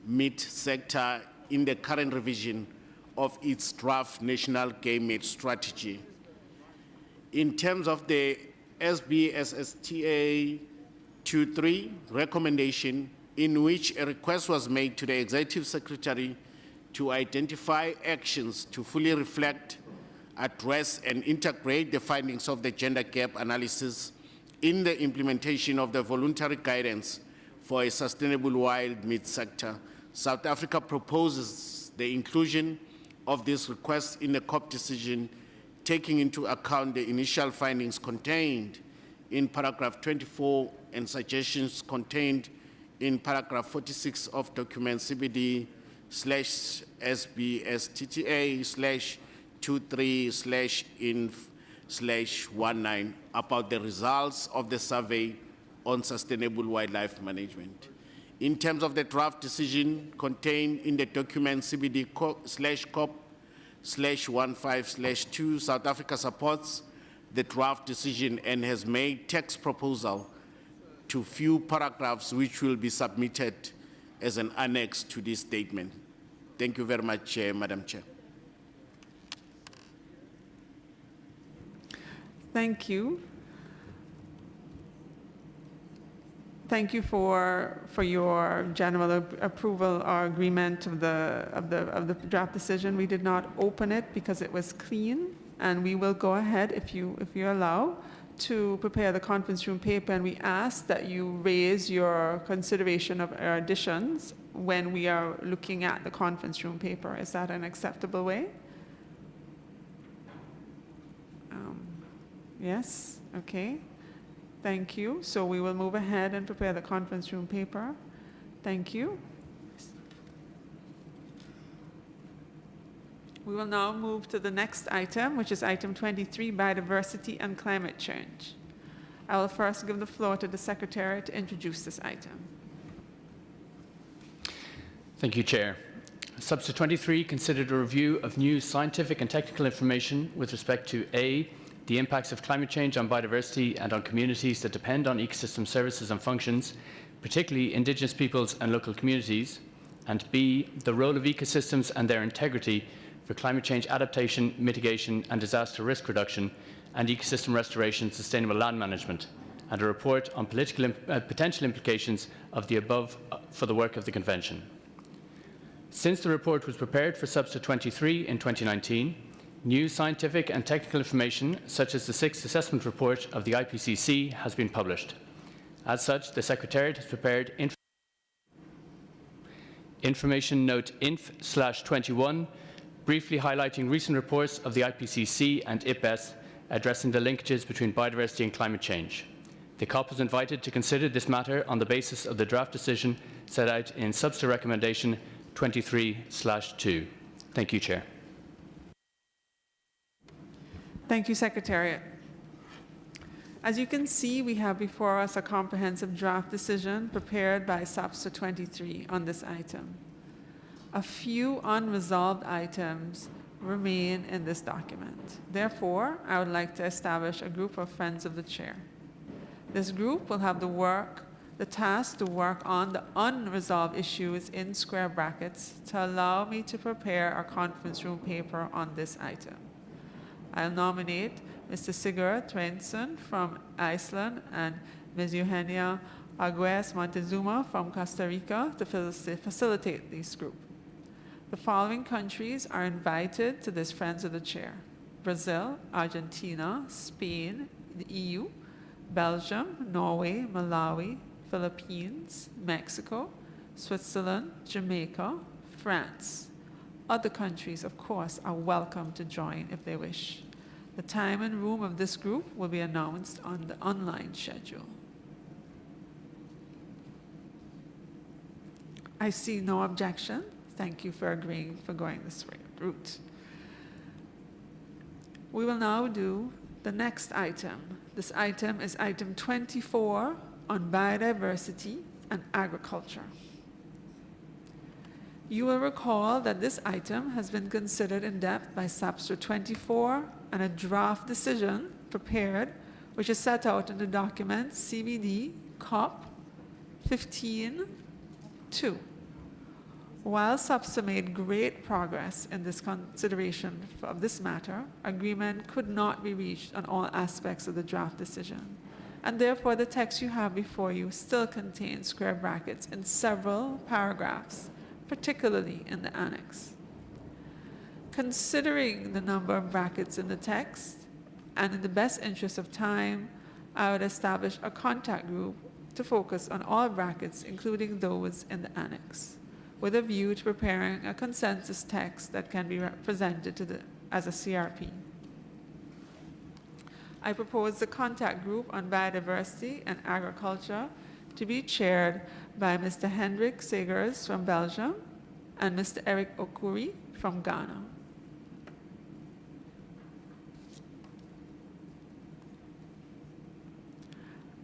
Speaker 10: meat sector in the current revision of its draft national game meat strategy. In terms of the SBSSTA 23 recommendation, in which a request was made to the Executive Secretary to identify actions to fully reflect, address, and integrate the findings of the gender gap analysis in the implementation of the voluntary guidance for a sustainable wild meat sector, South Africa proposes the inclusion of this request in the COP decision, taking into account the initial findings contained in paragraph 24 and suggestions contained in paragraph 46 of document CBD/SBSTTA/23/INF/19 about the results of the survey on sustainable wildlife management. In terms of the draft decision contained in the document CBD/COP/15/2, South Africa supports the draft decision and has made text proposal to few paragraphs which will be submitted as an annex to this statement. Thank you very much, Madam Chair.
Speaker 1: Thank you. Thank you for your general approval or agreement of the draft decision. We did not open it because it was clean, and we will go ahead, if you allow, to prepare the conference room paper, and we ask that you raise your consideration of our additions when we are looking at the conference room paper. Is that an acceptable way? Yes? Okay. Thank you. So we will move ahead and prepare the conference room paper. Thank you. We will now move to the next item, which is item 23, biodiversity and climate change. I will first give the floor to the Secretary to introduce this item.
Speaker 14: Thank you, Chair. Subset 23 considered a review of new scientific and technical information with respect to A, the impacts of climate change on biodiversity and on communities that depend on ecosystem services and functions, particularly indigenous peoples and local communities, and B, the role of ecosystems and their integrity for climate change adaptation, mitigation and disaster risk reduction, and ecosystem restoration, sustainable land management, and a report on potential implications of the above for the work of the Convention. Since the report was prepared for Subset 23 in 2019, new scientific and technical information, such as the 6th assessment report of the IPCC, has been published. As such, the Secretariat has prepared Information Note INF/21, briefly highlighting recent reports of the IPCC and IPBES addressing the linkages between biodiversity and climate change. The COP was invited to consider this matter on the basis of the draft decision set out in Subset Recommendation 23/2. Thank you, Chair.
Speaker 1: Thank you, Secretariat. As you can see, we have before us a comprehensive draft decision prepared by SAPSA 23 on this item. A few unresolved items remain in this document. Therefore, I would like to establish a group of friends of the chair. This group will have the task to work on the unresolved issues in square brackets to allow me to prepare our conference room paper on this item. I'll nominate Mr. Sigurd Twenson from Iceland and Ms. Eugenia Arguez Montezuma from Costa Rica to facilitate this group. The following countries are invited to this Friends of the Chair: Brazil, Argentina, Spain, the EU, Belgium, Norway, Malawi, Philippines, Mexico, Switzerland, Jamaica, France. Other countries, of course, are welcome to join if they wish. The time and room of this group will be announced on the online schedule. I see no objection. Thank you for agreeing for going this route. We will now do the next item. This item is item 24 on biodiversity and agriculture. You will recall that this item has been considered in depth by SAPSTER 24 and a draft decision prepared, which is set out in the document CBD-COP-15-2. While SAPSTER made great progress in this consideration of this matter, agreement could not be reached on all aspects of the draft decision, and therefore the text you have before you still contains square brackets in several paragraphs, particularly in the annex. Considering the number of brackets in the text, and in the best interest of time, I would establish a contact group to focus on all brackets, including those in the annex, with a view to preparing a consensus text that can be presented as a CRP. I propose the contact group on biodiversity and agriculture to be chaired by Mr. Hendrik Segers from Belgium and Mr. Eric Okuri from Ghana.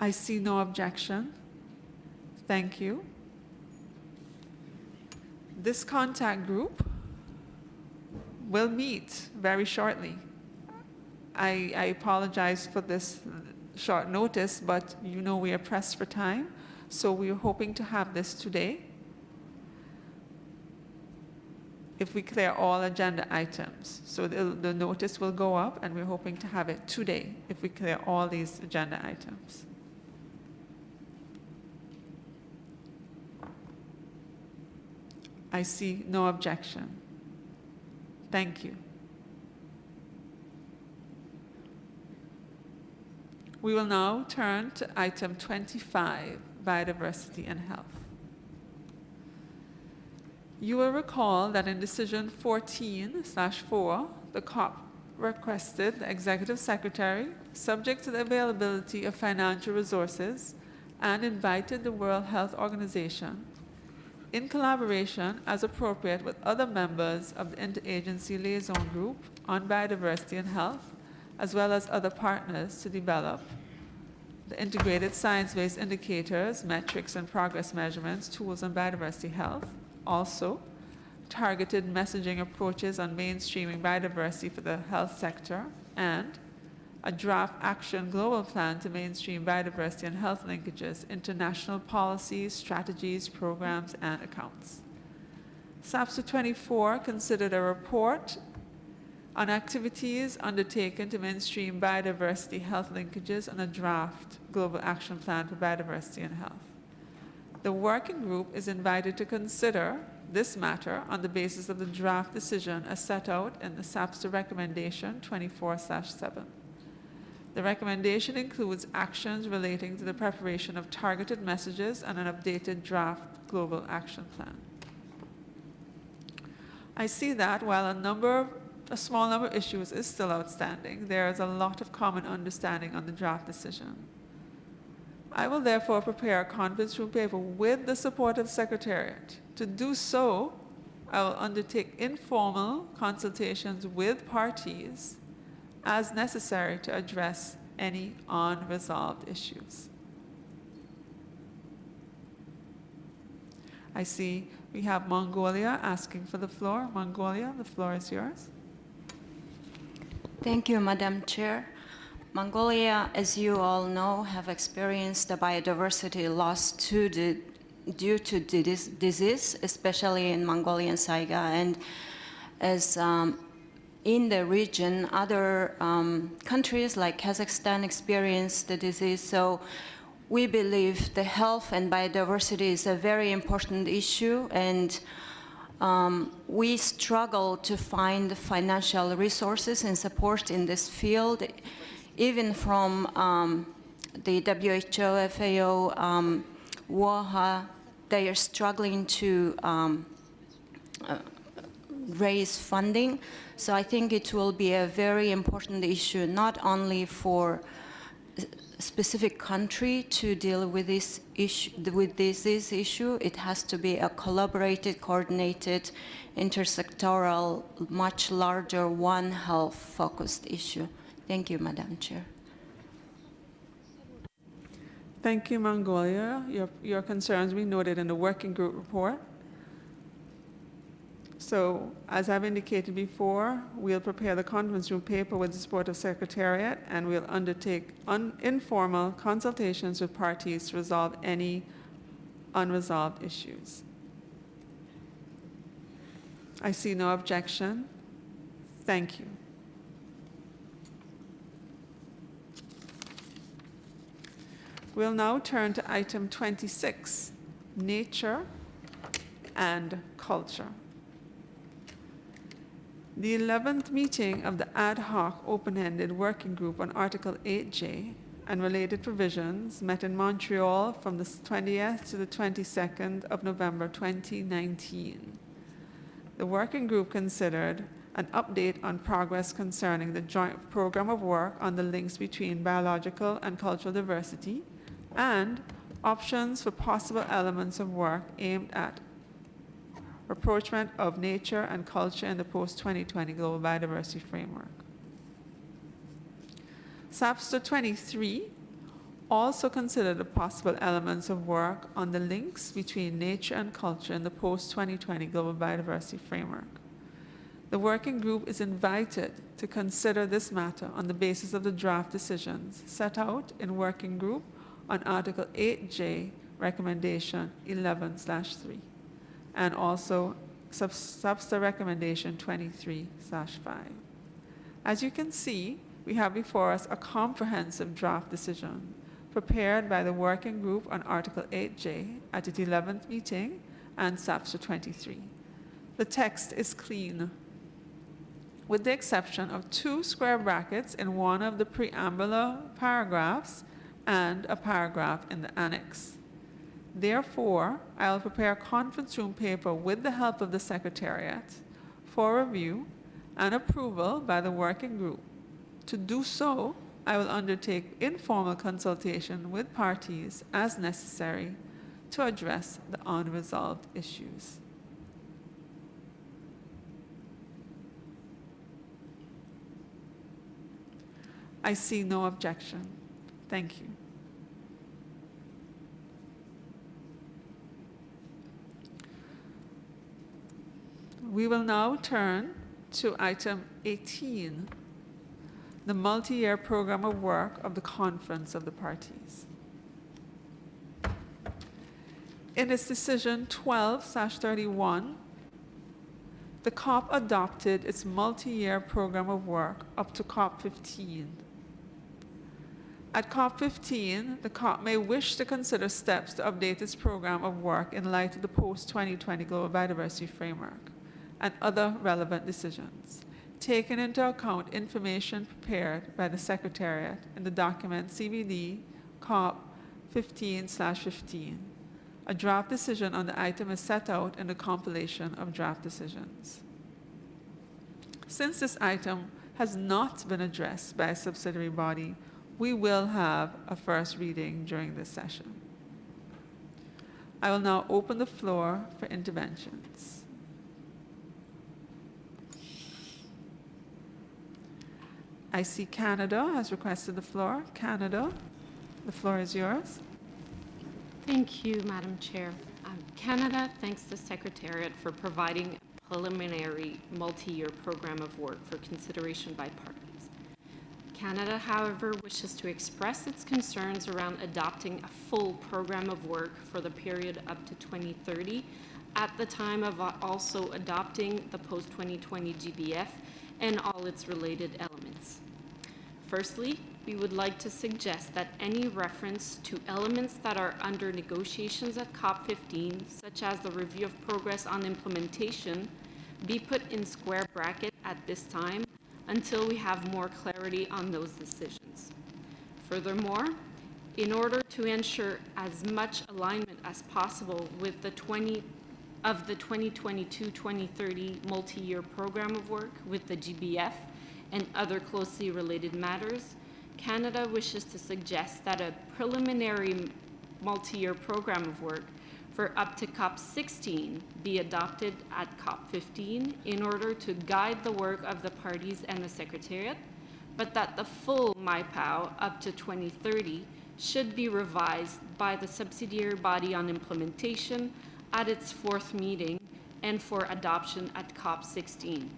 Speaker 1: I see no objection. Thank you. This contact group will meet very shortly. I apologize for this short notice, but you know we are pressed for time, so we're hoping to have this today. If we clear all agenda items. So the notice will go up, and we're hoping to have it today if we clear all these agenda items. I see no objection. Thank you. We will now turn to item 25, biodiversity and health. You will recall that in decision 14/4, the COP requested the Executive Secretary, subject to the availability of financial resources, and invited the World Health Organization, in collaboration as appropriate with other members of the Interagency Liaison Group on Biodiversity and Health, as well as other partners, to develop the integrated science-based indicators, metrics, and progress measurements tools on biodiversity health. Also, targeted messaging approaches on mainstreaming biodiversity for the health sector, and a draft action global plan to mainstream biodiversity and health linkages into national policies, strategies, programs, and accounts. SAPSTER 24 considered a report on activities undertaken to mainstream biodiversity health linkages and a draft global action plan for biodiversity and health. The working group is invited to consider this matter on the basis of the draft decision as set out in the SAPSTER recommendation 24/7. The recommendation includes actions relating to the preparation of targeted messages and an updated draft global action plan. I see that while a small number of issues is still outstanding, there is a lot of common understanding on the draft decision. I will therefore prepare a conference room paper with the support of Secretariat. To do so, I will undertake informal consultations with parties as necessary to address any unresolved issues. I see we have Mongolia asking for the floor. Mongolia, the floor is yours.
Speaker 6: Thank you, Madam Chair. Mongolia, as you all know, have experienced a biodiversity loss due to disease, especially in Mongolian taiga, and as in the region, other countries like Kazakhstan experienced the disease. So we believe the health and biodiversity is a very important issue, and we struggle to find financial resources and support in this field, even from the WHO, FAO WOHA, they are struggling to raise funding. So I think it will be a very important issue, not only for a specific country to deal with this issue. It has to be a collaborated, coordinated, intersectoral, much larger, One Health focused issue. Thank you, Madam Chair.
Speaker 1: Thank you, Mongolia. Your concerns we noted in the working group report. So, as I've indicated before, we'll prepare the conference room paper with the support of Secretariat, and we'll undertake informal consultations with parties to resolve any unresolved issues. I see no objection. Thank you. We'll now turn to item 26, nature and culture. The 11th meeting of the ad hoc open-ended working group on Article 8J and related provisions met in Montreal from the 20th to the 22nd of November 2019. The working group considered an update on progress concerning the joint program of work on the links between biological and cultural diversity and options for possible elements of work aimed at rapprochement of nature and culture in the post-2020 Global Biodiversity Framework. SAPSTA 23 also considered the possible elements of work on the links between nature and culture in the post-2020 Global Biodiversity Framework. The working group is invited to consider this matter on the basis of the draft decisions set out in Working Group on Article 8J, Recommendation 11/3, and also SAPSTA Recommendation 23/5. As you can see, we have before us a comprehensive draft decision prepared by the Working Group on Article 8J at its 11th meeting and SAPSTA 23. The text is clean, with the exception of 2 square brackets in one of the preambular paragraphs and a paragraph in the annex. Therefore, I will prepare a conference room paper with the help of the Secretariat for review and approval by the working group. To do so, I will undertake informal consultation with parties as necessary to address the unresolved issues. I see no objection. Thank you. We will now turn to item 18, the multi-year program of work of the Conference of the Parties. In its decision 12/31, the COP adopted its multi-year program of work up to COP 15. At COP 15, the COP may wish to consider steps to update its program of work in light of the post-2020 Global Biodiversity Framework and other relevant decisions, taking into account information prepared by the Secretariat in the document CBD-COP 15/15. A draft decision on the item is set out in the compilation of draft decisions. Since this item has not been addressed by a subsidiary body, we will have a first reading during this session. I will now open the floor for interventions. I see Canada has requested the floor. Canada, the floor is yours.
Speaker 15: Thank you, Madam Chair. Canada thanks the Secretariat for providing a preliminary multi-year program of work for consideration by parties. Canada, however, wishes to express its concerns around adopting a full program of work for the period up to 2030 at the time of also adopting the post-2020 GBF and all its related elements. Firstly, we would like to suggest that any reference to elements that are under negotiations at COP15, such as the review of progress on implementation, be put in square bracket at this time until we have more clarity on those decisions. Furthermore, in order to ensure as much alignment as possible with the 2022-2030 multi-year program of work with the GBF and other closely related matters, Canada wishes to suggest that a preliminary multi-year program of work for up to COP16 be adopted at COP15 in order to guide the work of the parties and the Secretariat, but that the full MIPOW up to 2030 should be revised by the subsidiary body on implementation at its 4th meeting and for adoption at COP16.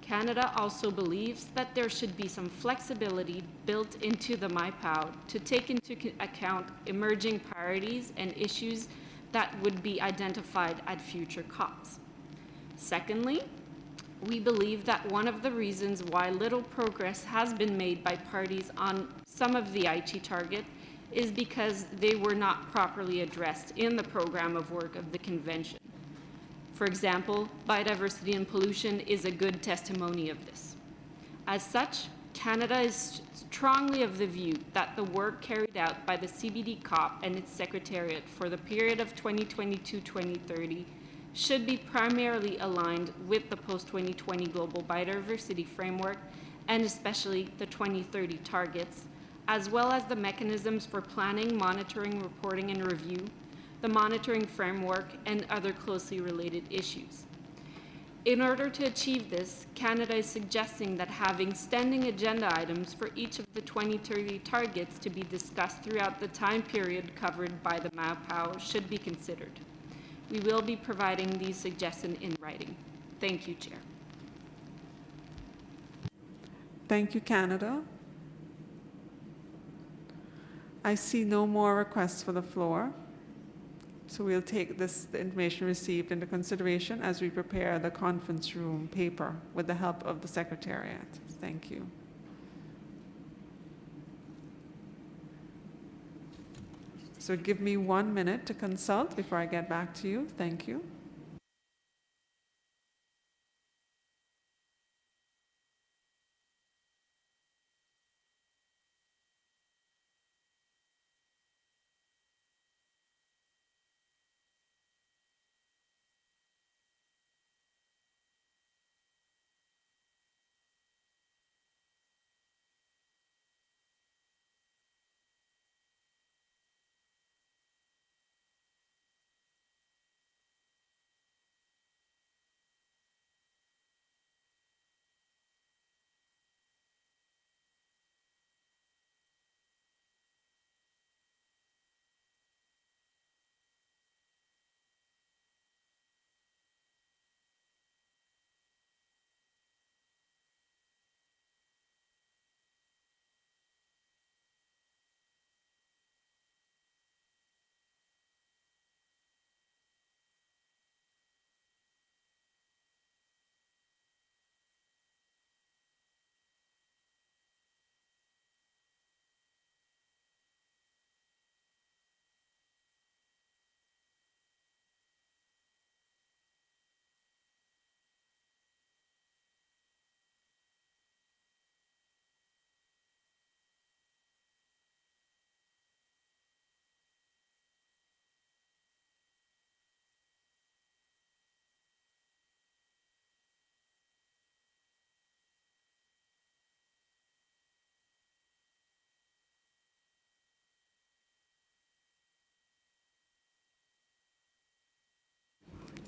Speaker 15: Canada also believes that there should be some flexibility built into the MIPOW to take into account emerging priorities and issues that would be identified at future COPs. Secondly, we believe that one of the reasons why little progress has been made by parties on some of the IT target is because they were not properly addressed in the program of work of the convention. For example, biodiversity and pollution is a good testimony of this. As such, Canada is strongly of the view that the work carried out by the CBD COP and its Secretariat for the period of 2022-2030 should be primarily aligned with the post-2020 Global Biodiversity Framework and especially the 2030 targets, as well as the mechanisms for planning, monitoring, reporting, and review, the monitoring framework, and other closely related issues. In order to achieve this, Canada is suggesting that having standing agenda items for each of the 2030 targets to be discussed throughout the time period covered by the MIPOW should be considered. We will be providing these suggestions in writing. Thank you, Chair.
Speaker 1: Thank you, Canada. I see no more requests for the floor. So we'll take the information received into consideration as we prepare the conference room paper with the help of the Secretariat. Thank you. So give me 1 minute to consult before I get back to you. Thank you.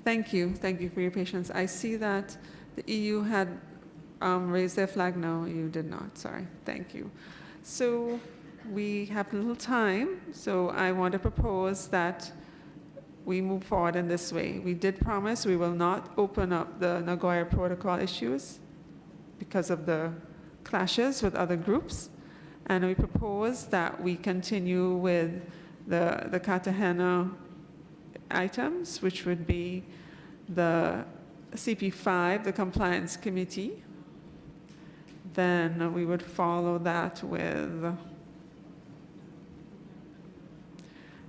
Speaker 1: Thank you. Thank you for your patience. I see that the EU had raised their flag. No, you did not. Sorry. Thank you. So we have little time. So I want to propose that we move forward in this way. We did promise we will not open up the Nagoya Protocol issues because of the clashes with other groups. And we propose that we continue with the Cartagena items, which would be the CP-5, the Compliance Committee. Then we would follow that with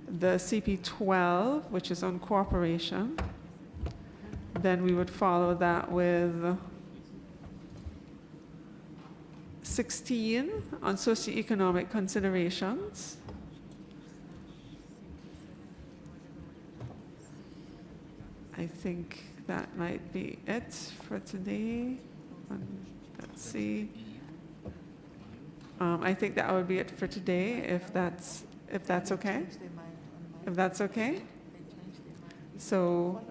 Speaker 1: the CP-12, which is on cooperation. Then we would follow that with 16 on socioeconomic considerations. think that might be it for today. Let's see. I think that would be it for today, if that's okay. If that's okay. So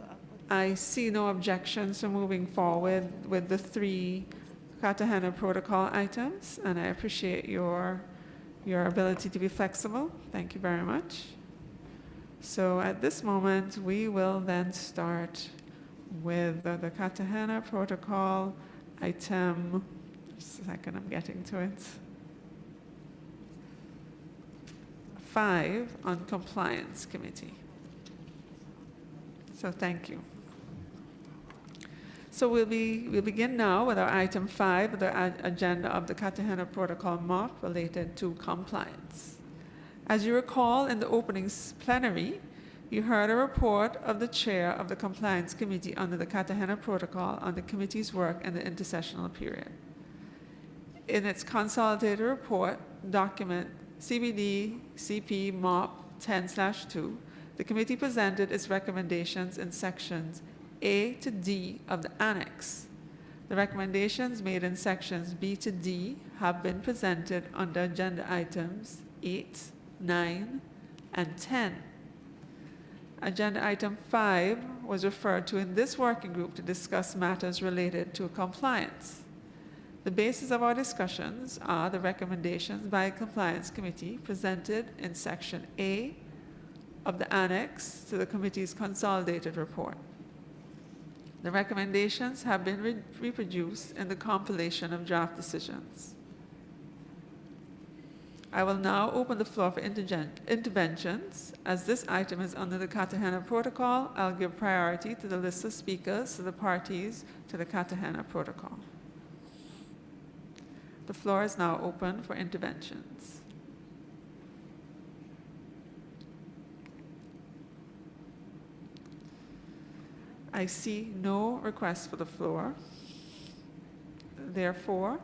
Speaker 1: I see no objections to moving forward with the 3 Cartagena protocol items, and I appreciate your ability to be flexible. Thank you very much. So at this moment, we will then start with the Cartagena protocol item. Just a second, I'm getting to it. 5 on compliance committee. So thank you. So we'll begin now with our item 5, the agenda of the Cartagena Protocol MOP related to compliance. As you recall, in the opening plenary, you heard a report of the chair of the Compliance Committee under the Cartagena Protocol on the committee's work in the intersessional period. In its consolidated report, document CBD-CP-MOP-10/2, the committee presented its recommendations in sections A to D of the annex. The recommendations made in sections B to D have been presented under agenda items 8, 9, and 10. Agenda item 5 was referred to in this working group to discuss matters related to compliance. The basis of our discussions are the recommendations by the Compliance Committee presented in section A of the annex to the committee's consolidated report. The recommendations have been reproduced in the compilation of draft decisions. I will now open the floor for interventions. As this item is under the Cartagena Protocol, I'll give priority to the list of speakers to the parties to the Cartagena Protocol. The floor is now open for interventions. I see no requests for the floor. Therefore,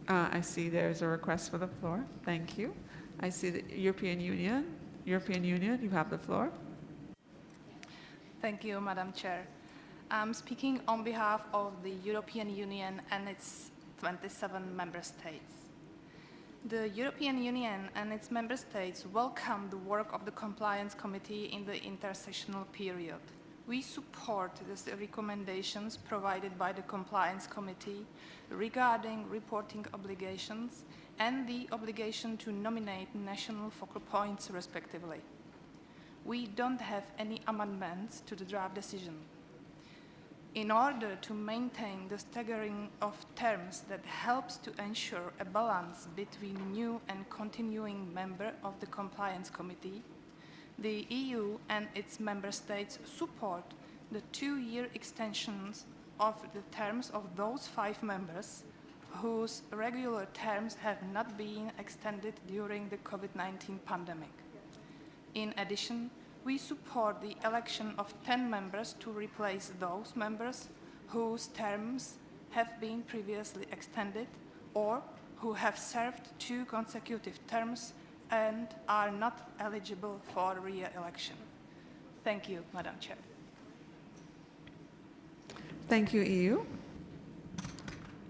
Speaker 1: I see there's a request for the floor. Thank you. I see the European Union. European Union, you have the floor.
Speaker 2: Thank you, Madam Chair. I'm speaking on behalf of the European Union and its 27 member states. The European Union and its member states welcome the work of the Compliance Committee in the intersessional period. We support the recommendations provided by the Compliance Committee regarding reporting obligations and the obligation to nominate national focal points, respectively. We don't have any amendments to the draft decision. In order to maintain the staggering of terms that helps to ensure a balance between new and continuing member of the Compliance Committee, the EU and its member states support the 2-year extensions of the terms of those 5 members whose regular terms have not been extended during the COVID-19 pandemic. In addition, we support the election of 10 members to replace those members whose terms have been previously extended or who have served 2 consecutive terms and are not eligible for re-election. Thank you, Madam Chair.
Speaker 1: Thank you, EU.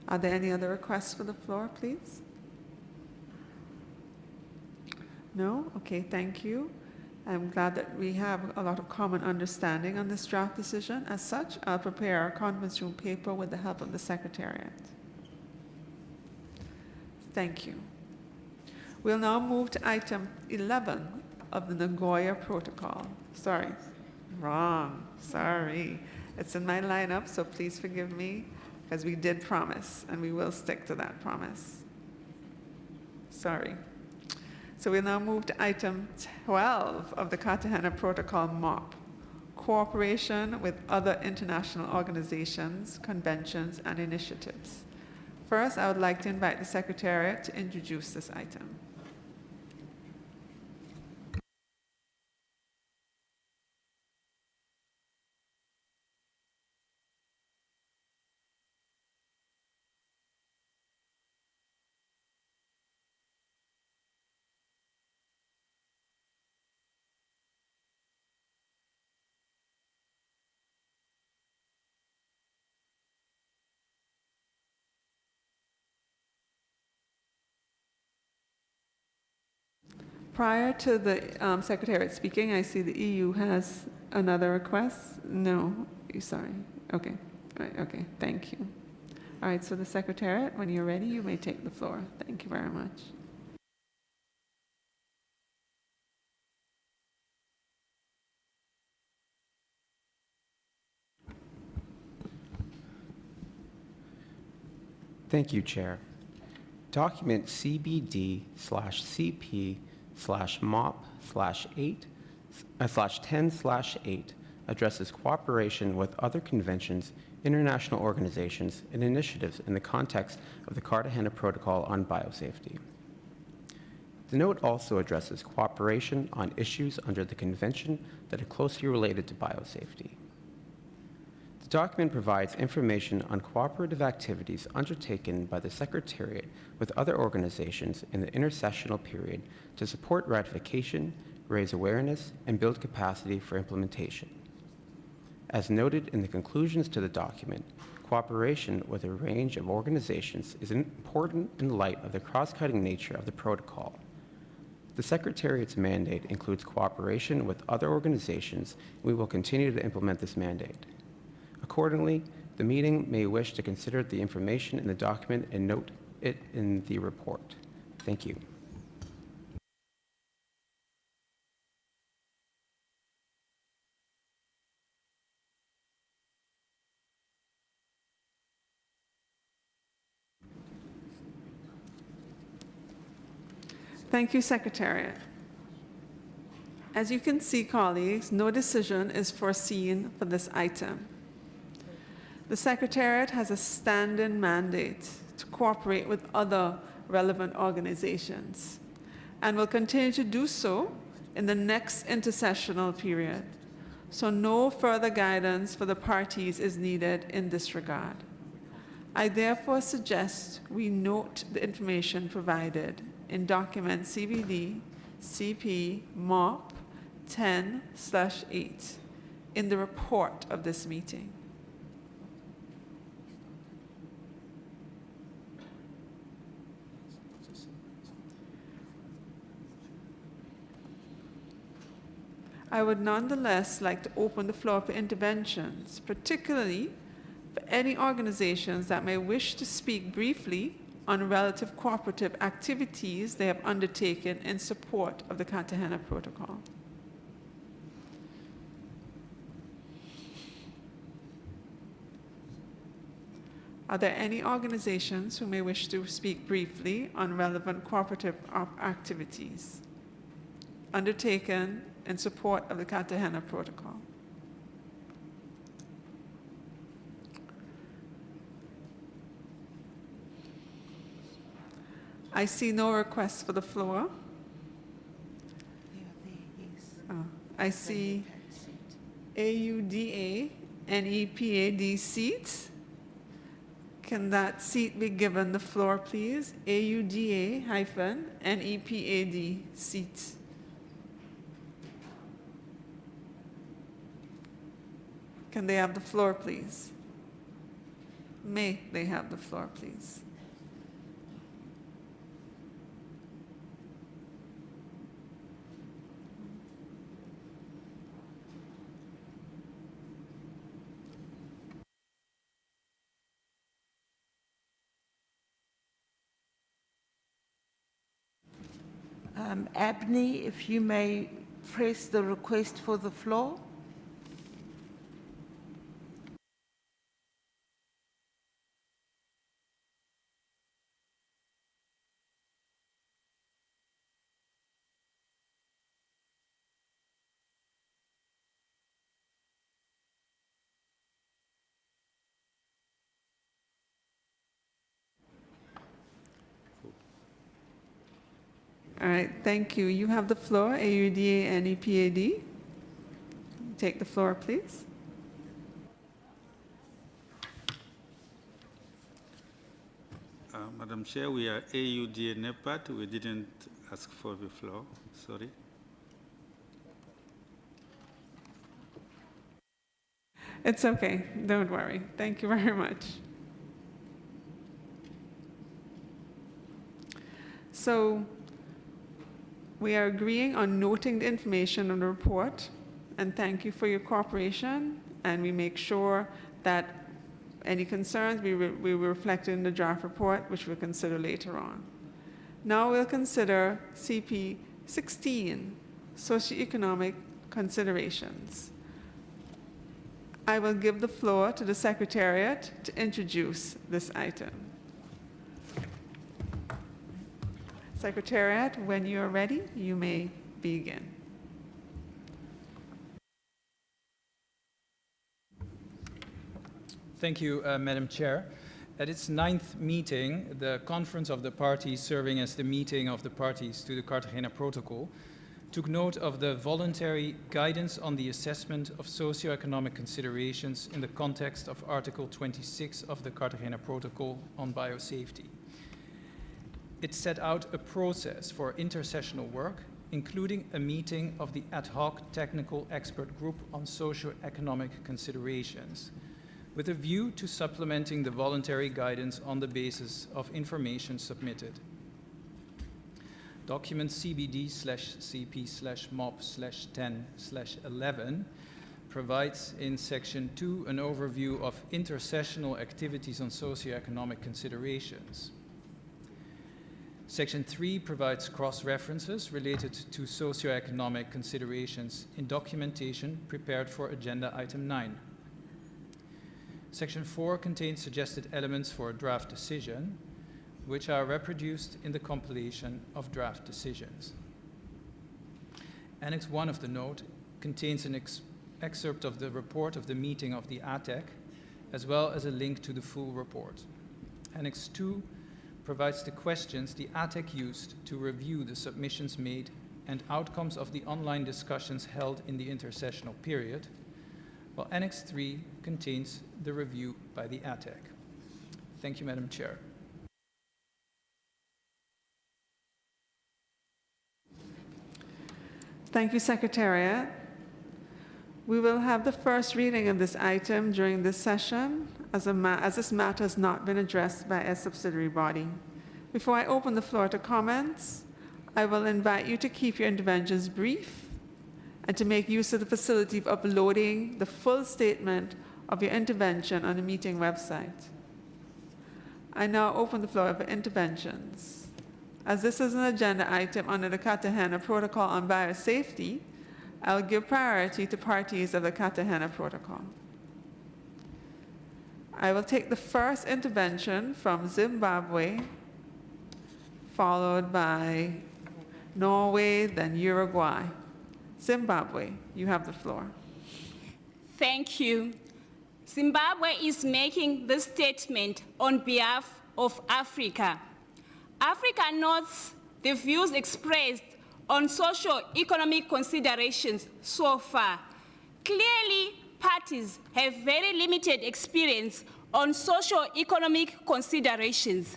Speaker 1: Are there any other requests for the floor, please? No? Okay, thank you. I'm glad that we have a lot of common understanding on this draft decision. As such, I'll prepare a conference room paper with the help of the Secretariat. Thank you. We'll now move to item 11 of the Nagoya Protocol. Sorry, wrong, sorry. It's in my lineup, so please forgive me, because we did promise, and we will stick to that promise. Sorry. So we'll now move to item 12 of the Cartagena Protocol MOP, cooperation with other international organizations, conventions, and initiatives. First, I would like to invite the Secretariat to introduce this item. Prior to the Secretariat speaking, I see the EU has another request. No, sorry. Okay. All right. Okay. Thank you. All right. So the Secretariat, when you're ready, you may take the floor. Thank you very much.
Speaker 16: Thank you, Chair. Document CBD/CP/MOP/10/8 addresses cooperation with other conventions, international organizations, and initiatives in the context of the Cartagena Protocol on Biosafety. The note also addresses cooperation on issues under the convention that are closely related to biosafety. The document provides information on cooperative activities undertaken by the Secretariat with other organizations in the intersessional period to support ratification, raise awareness, and build capacity for implementation. As noted in the conclusions to the document, cooperation with a range of organizations is important in light of the cross-cutting nature of the protocol. The Secretariat's mandate includes cooperation with other organizations, and we will continue to implement this mandate. Accordingly, the meeting may wish to consider the information in the document and note it in the report. Thank you.
Speaker 1: Thank you, Secretariat. As you can see, colleagues, no decision is foreseen for this item. The Secretariat has a standing mandate to cooperate with other relevant organizations and will continue to do so in the next intersessional period. So no further guidance for the parties is needed in this regard. I therefore suggest we note the information provided in document CBD/CP-MOP-10/8 in the report of this meeting. I would nonetheless like to open the floor for interventions, particularly for any organizations that may wish to speak briefly on relative cooperative activities they have undertaken in support of the Cartagena Protocol. Are there any organizations who may wish to speak briefly on relevant cooperative activities undertaken in support of the Cartagena Protocol? I see no requests for the floor. I see AUDA, NEPAD seat. Can that seat be given the floor, please? AUDA-NEPAD seat. Can they have the floor, please? May they have the floor, please?
Speaker 17: Abney, if you may press the request for the floor.
Speaker 1: All right, thank you. You have the floor, AUDA and NEPAD. Take the floor, please.
Speaker 18: Madam Chair, we are AUDA NEPAD. We didn't ask for the floor. Sorry.
Speaker 1: It's okay. Don't worry. Thank you very much. So We are agreeing on noting the information on the report, and thank you for your cooperation, and we make sure that any concerns we will reflect in the draft report, which we'll consider later on. Now we'll consider CP-16, socioeconomic considerations. I will give the floor to the Secretariat to introduce this item. Secretariat, when you are ready, you may begin.
Speaker 19: Thank you, Madam Chair. At its 9th meeting, the Conference of the Parties, serving as the meeting of the parties to the Cartagena Protocol, took note of the voluntary guidance on the assessment of socioeconomic considerations in the context of Article 26 of the Cartagena Protocol on biosafety. It set out a process for intersessional work, including a meeting of the ad hoc technical expert group on socioeconomic considerations, with a view to supplementing the voluntary guidance on the basis of information submitted. Document CBD/CP/MOP-10/11 provides in Section 2 an overview of intersessional activities on socioeconomic considerations. Section 3 provides cross-references related to socioeconomic considerations in documentation prepared for Agenda Item 9. Section 4 contains suggested elements for a draft decision, which are reproduced in the compilation of draft decisions. Annex 1 of the note contains an excerpt of the report of the meeting of the ATEC, as well as a link to the full report. Annex 2 provides the questions the ATEC used to review the submissions made and outcomes of the online discussions held in the intersessional period, while Annex 3 contains the review by the ATEC. Thank you, Madam Chair.
Speaker 1: Thank you, Secretariat. We will have the first reading of this item during this session, as this matter has not been addressed by a subsidiary body. Before I open the floor to comments, I will invite you to keep your interventions brief and to make use of the facility of uploading the full statement of your intervention on the meeting website. I now open the floor for interventions. As this is an agenda item under the Cartagena Protocol on biosafety, I'll give priority to parties of the Cartagena Protocol. I will take the first intervention from Zimbabwe, followed by Norway, then Uruguay. Zimbabwe, you have the floor.
Speaker 20: Thank you. Zimbabwe is making this statement on behalf of Africa. Africa notes the views expressed on socio-economic considerations so far. Clearly, parties have very limited experience on socio-economic considerations.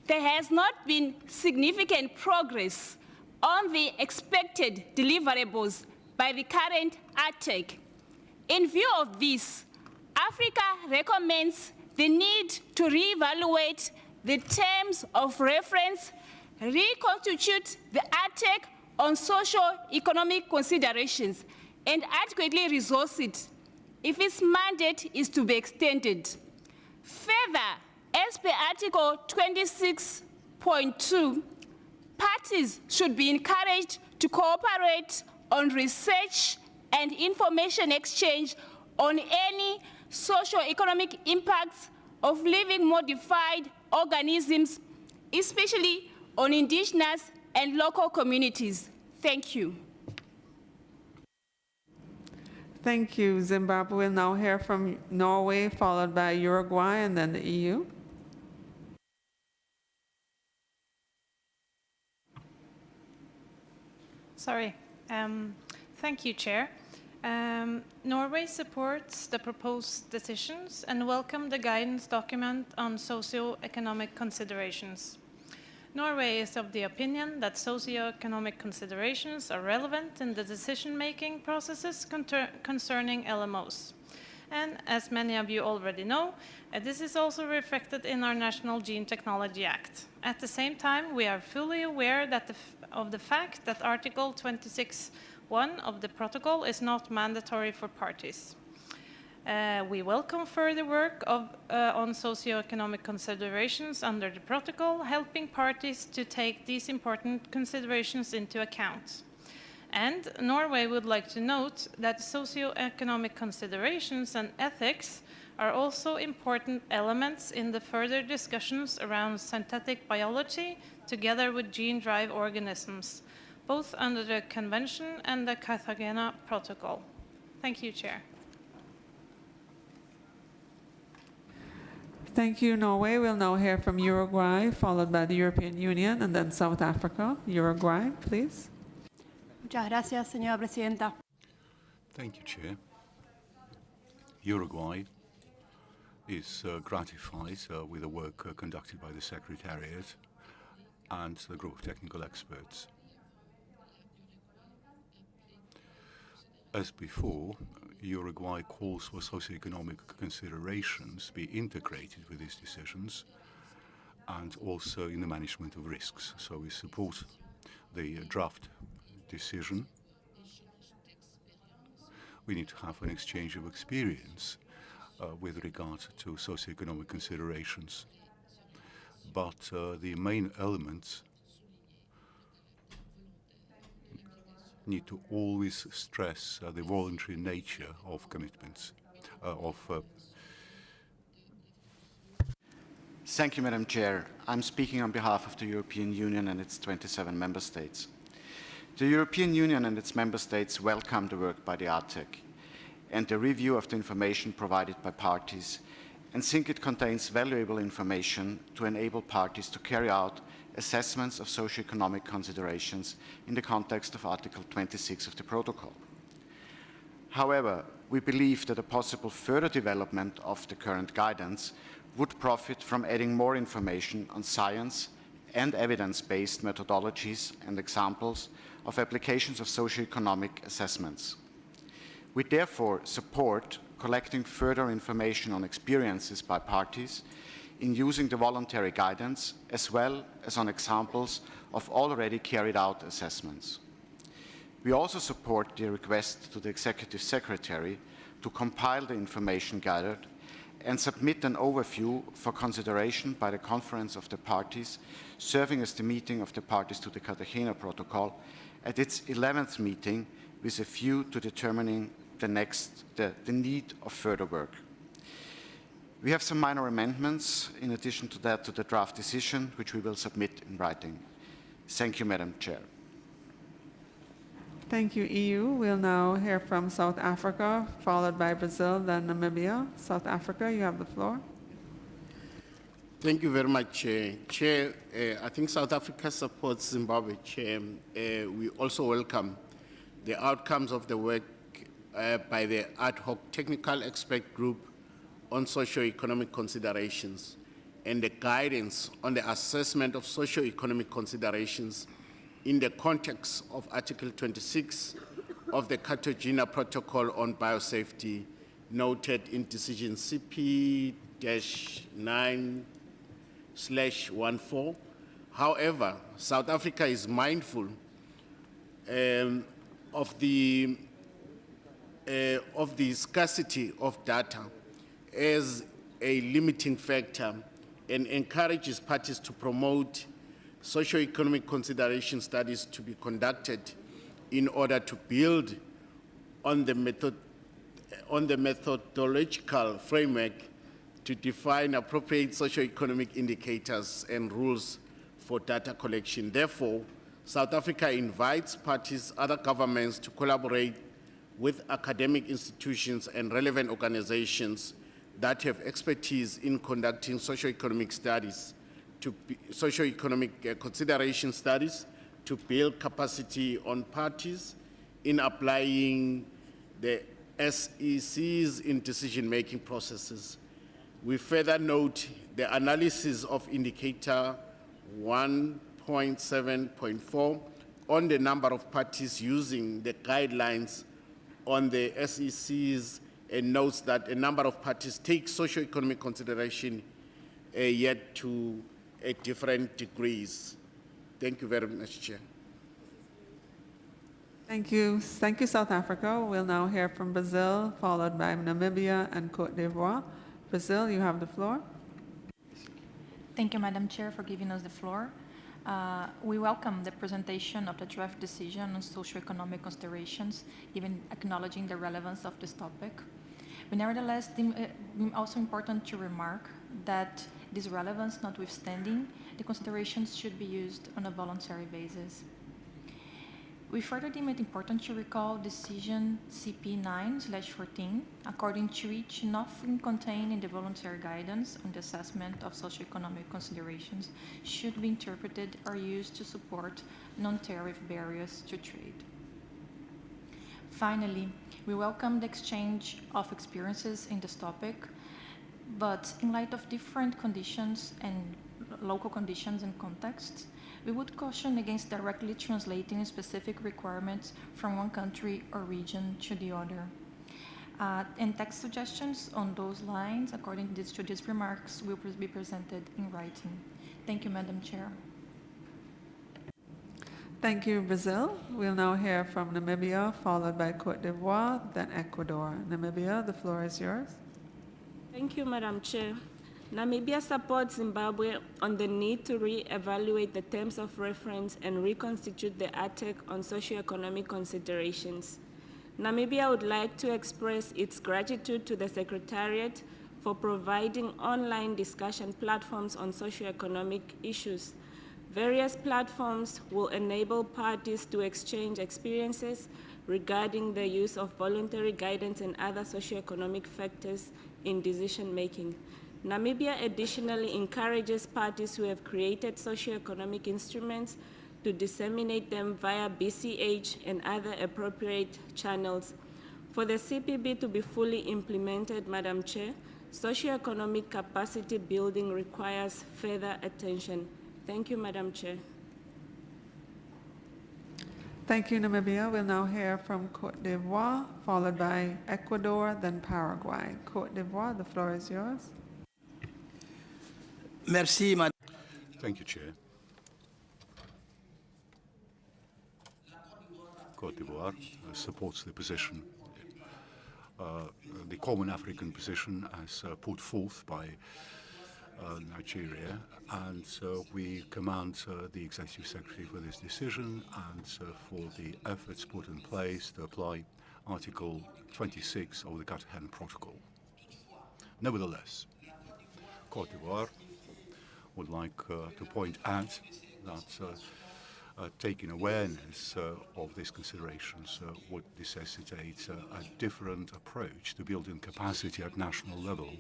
Speaker 20: There has not been significant progress on the expected deliverables by the current ATEC. In view of this, Africa recommends the need to reevaluate the terms of reference, reconstitute the ATEC on socio-economic considerations, and adequately resource it if its mandate is to be extended. Further, as per Article 26.2, parties should be encouraged to cooperate on research and information exchange on any socio-economic impacts of living modified organisms, especially on indigenous and local communities. Thank you.
Speaker 1: Thank you, Zimbabwe. We'll now hear from Norway, followed by Uruguay, and then the EU.
Speaker 21: Sorry. Thank you, Chair. Norway supports the proposed decisions and welcomes the guidance document on socio-economic considerations. Norway is of the opinion that socio-economic considerations are relevant in the decision-making processes concerning LMOs, And as many of you already know, this is also reflected in our National Gene Technology Act. At the same time, we are fully aware that of the fact that Article 26(1) of the protocol is not mandatory for parties. We welcome further work on socioeconomic considerations under the protocol, helping parties to take these important considerations into account. And Norway would like to note that socioeconomic considerations and ethics are also important elements in the further discussions around synthetic biology together with gene-drive organisms, both under the Convention and the Cartagena Protocol. Thank you, Chair.
Speaker 1: Thank you, Norway. We'll now hear from Uruguay, followed by the European Union, and then South Africa. Uruguay, please.
Speaker 4: Muchas gracias, señora presidenta.
Speaker 5: Thank you, Chair. Uruguay is gratified with the work conducted by the Secretariat and the group of technical experts. As before, Uruguay calls for socioeconomic considerations be integrated with these decisions and also in the management of risks. So we support the draft decision. We need to have an exchange of experience with regard to socioeconomic considerations. But the main elements need to always stress the voluntary nature of commitments,
Speaker 7: Thank you, Madam Chair. I'm speaking on behalf of the European Union and its 27 member states. The European Union and its member states welcome the work by the ATEC and the review of the information provided by parties and think it contains valuable information to enable parties to carry out assessments of socioeconomic considerations in the context of Article 26 of the Protocol. However, we believe that a possible further development of the current guidance would profit from adding more information on science and evidence-based methodologies and examples of applications of socioeconomic assessments. We therefore support collecting further information on experiences by parties in using the voluntary guidance, as well as on examples of already carried out assessments. We also support the request to the Executive Secretary to compile the information gathered and submit an overview for consideration by the Conference of the Parties, serving as the meeting of the parties to the Cartagena Protocol at its 11th meeting, with a view to determining the need of further work. We have some minor amendments in addition to that to the draft decision, which we will submit in writing. Thank you, Madam Chair.
Speaker 1: Thank you, EU. We'll now hear from South Africa, followed by Brazil, then Namibia. South Africa, you have the floor.
Speaker 23: Thank you very much, Chair. Chair, I think South Africa supports Zimbabwe, Chair. We also welcome the outcomes of the work by the ad hoc technical expert group on socio-economic considerations and the guidance on the assessment of socio-economic considerations in the context of Article 26 of the Cartagena Protocol on Biosafety, noted in decision CP-9/14. However, South Africa is mindful of the scarcity of data as a limiting factor and encourages parties to promote socio-economic consideration studies to be conducted in order to build on the methodological framework to define appropriate socio-economic indicators and rules for data collection. Therefore, South Africa invites parties, other governments to collaborate with academic institutions and relevant organizations that have expertise in conducting socio-economic studies, socio-economic consideration studies to build capacity on parties in applying the SECs in decision-making processes. We further note the analysis of indicator 1.7.4 on the number of parties using the guidelines on the SECs
Speaker 8: and notes that a number of parties take socio-economic consideration yet to different degrees. Thank you very much, Chair.
Speaker 1: Thank you. Thank you, South Africa. We'll now hear from Brazil, followed by Namibia and Cote d'Ivoire. Brazil, you have the floor.
Speaker 9: Thank you, Madam Chair, for giving us the floor. We welcome the presentation of the draft decision on socioeconomic considerations, even acknowledging the relevance of this topic. But nevertheless, it's also important to remark that this relevance notwithstanding, the considerations should be used on a voluntary basis. We further deem it important to recall decision CP-9/14, according to which nothing contained in the voluntary guidance on the assessment of socioeconomic considerations should be interpreted or used to support non-tariff barriers to trade. Finally, we welcome the exchange of experiences in this topic, but in light of different conditions and local conditions and contexts, we would caution against directly translating specific requirements from one country or region to the other. And text suggestions on those lines, according to these remarks, will be presented in writing. Thank you, Madam Chair.
Speaker 1: Thank you, Brazil. We'll now hear from Namibia, followed by Cote d'Ivoire, then Ecuador. Namibia, the floor is yours.
Speaker 22: Thank you, Madam Chair. Namibia supports Zimbabwe on the need to re-evaluate the terms of reference and reconstitute the ATEC on socioeconomic considerations. Namibia would like to express its gratitude to the Secretariat for providing online discussion platforms on socioeconomic issues. Various platforms will enable parties to exchange experiences regarding the use of voluntary guidance and other socioeconomic factors in decision-making. Namibia additionally encourages parties who have created socioeconomic instruments to disseminate them via BCH and other appropriate channels. For the CPB to be fully implemented, Madam Chair, socioeconomic capacity building requires further attention. Thank you, Madam Chair.
Speaker 1: Thank you, Namibia. We'll now hear from Cote d'Ivoire, followed by Ecuador, then Paraguay. Cote d'Ivoire, the floor is yours.
Speaker 24: Merci, Madame.
Speaker 5: Thank you, Chair. Cote d'Ivoire supports the position, the common African position as put forth by Nigeria, and we commend the Executive Secretary for this decision and for the efforts put in place to apply Article 26 of the Cartagena Protocol. Nevertheless, Cote d'Ivoire would like to point out that taking awareness of these considerations would necessitate a different approach to building capacity at national level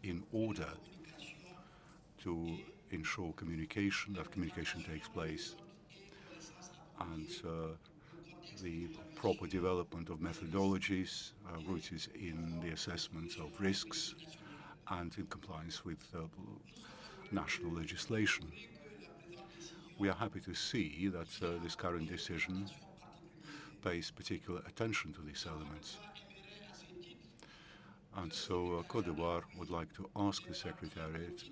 Speaker 5: in order to ensure communication, that communication takes place, and the proper development of methodologies rooted in the assessment of risks and in compliance with national legislation. We are happy to see that this current decision pays particular attention to these elements. And so Cote d'Ivoire would like to ask the Secretariat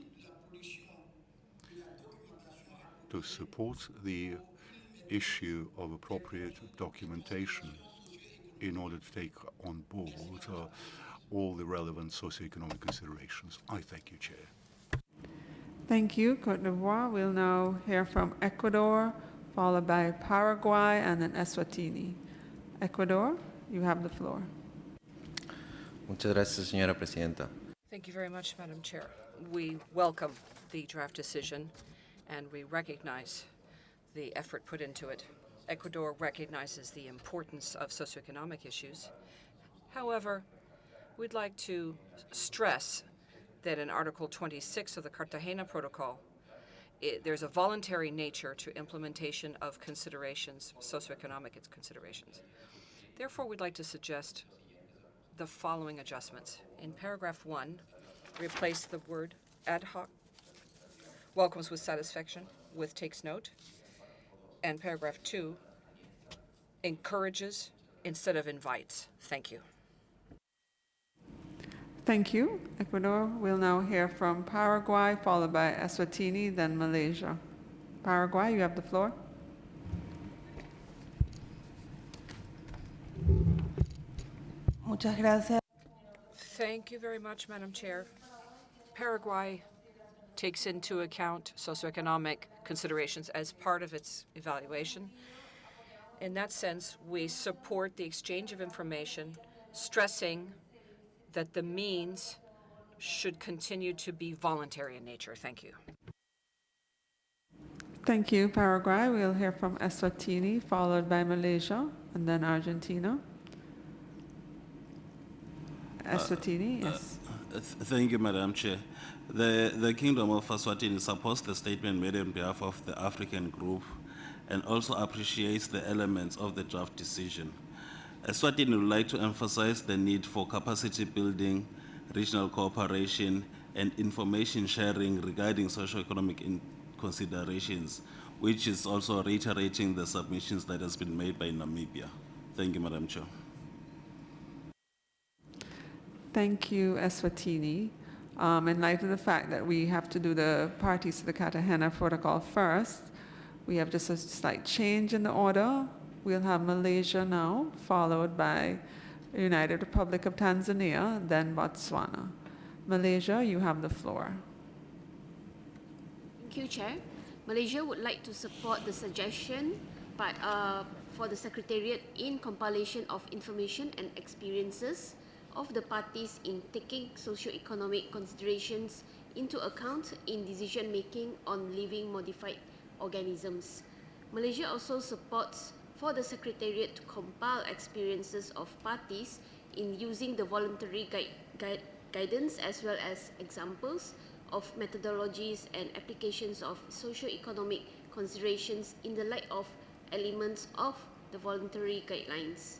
Speaker 5: to support the issue of appropriate documentation in order to take on board all the relevant socioeconomic considerations. I thank you, Chair.
Speaker 1: Thank you, Cote d'Ivoire. We'll now hear from Ecuador, followed by Paraguay, and then Eswatini. Ecuador, you have the floor.
Speaker 25: Muchas gracias, señora presidenta.
Speaker 26: Thank you very much, Madam Chair. We welcome the draft decision, and we recognize the effort put into it. Ecuador recognizes the importance of socioeconomic issues. However, we'd like to stress that in Article 26 of the Cartagena Protocol, there's a voluntary nature to implementation of considerations, socioeconomic considerations. Therefore, we'd like to suggest the following adjustments. In paragraph 1, replace the word ad hoc, welcomes with satisfaction, with takes note. And paragraph 2, encourages instead of invites. Thank you.
Speaker 1: Thank you, Ecuador. We'll now hear from Paraguay, followed by Eswatini, then Malaysia. Paraguay, you have the floor.
Speaker 17: Muchas gracias.
Speaker 26: Thank you very much, Madam Chair. Paraguay takes into account socioeconomic considerations as part of its evaluation. In that sense, we support the exchange of information, stressing that the means should continue to be voluntary in nature. Thank you.
Speaker 1: Thank you, Paraguay. We'll hear from Eswatini, followed by Malaysia, and then Argentina. Eswatini, yes.
Speaker 3: Thank you, Madam Chair. The Kingdom of Eswatini supports the statement made on behalf of the African group and also appreciates the elements of the draft decision. Eswatini would like to emphasize the need for capacity building, regional cooperation, and information sharing regarding socioeconomic considerations, which is also reiterating the submissions that has been made by Namibia. Thank you, Madam Chair.
Speaker 1: Thank you, Eswatini. In light of the fact that we have to do the parties to the Cartagena Protocol first, we have just a slight change in the order. We'll have Malaysia now, followed by United Republic of Tanzania, then Botswana. Malaysia, you have the floor.
Speaker 4: Thank you, Chair. Malaysia would like to support the suggestion for the Secretariat in compilation of information and experiences of the parties in taking socio-economic considerations into account in decision-making on living modified organisms. Malaysia also supports for the Secretariat to compile experiences of parties in using the voluntary guidance as well as examples of methodologies and applications of socio-economic considerations in the light of elements of the voluntary guidelines.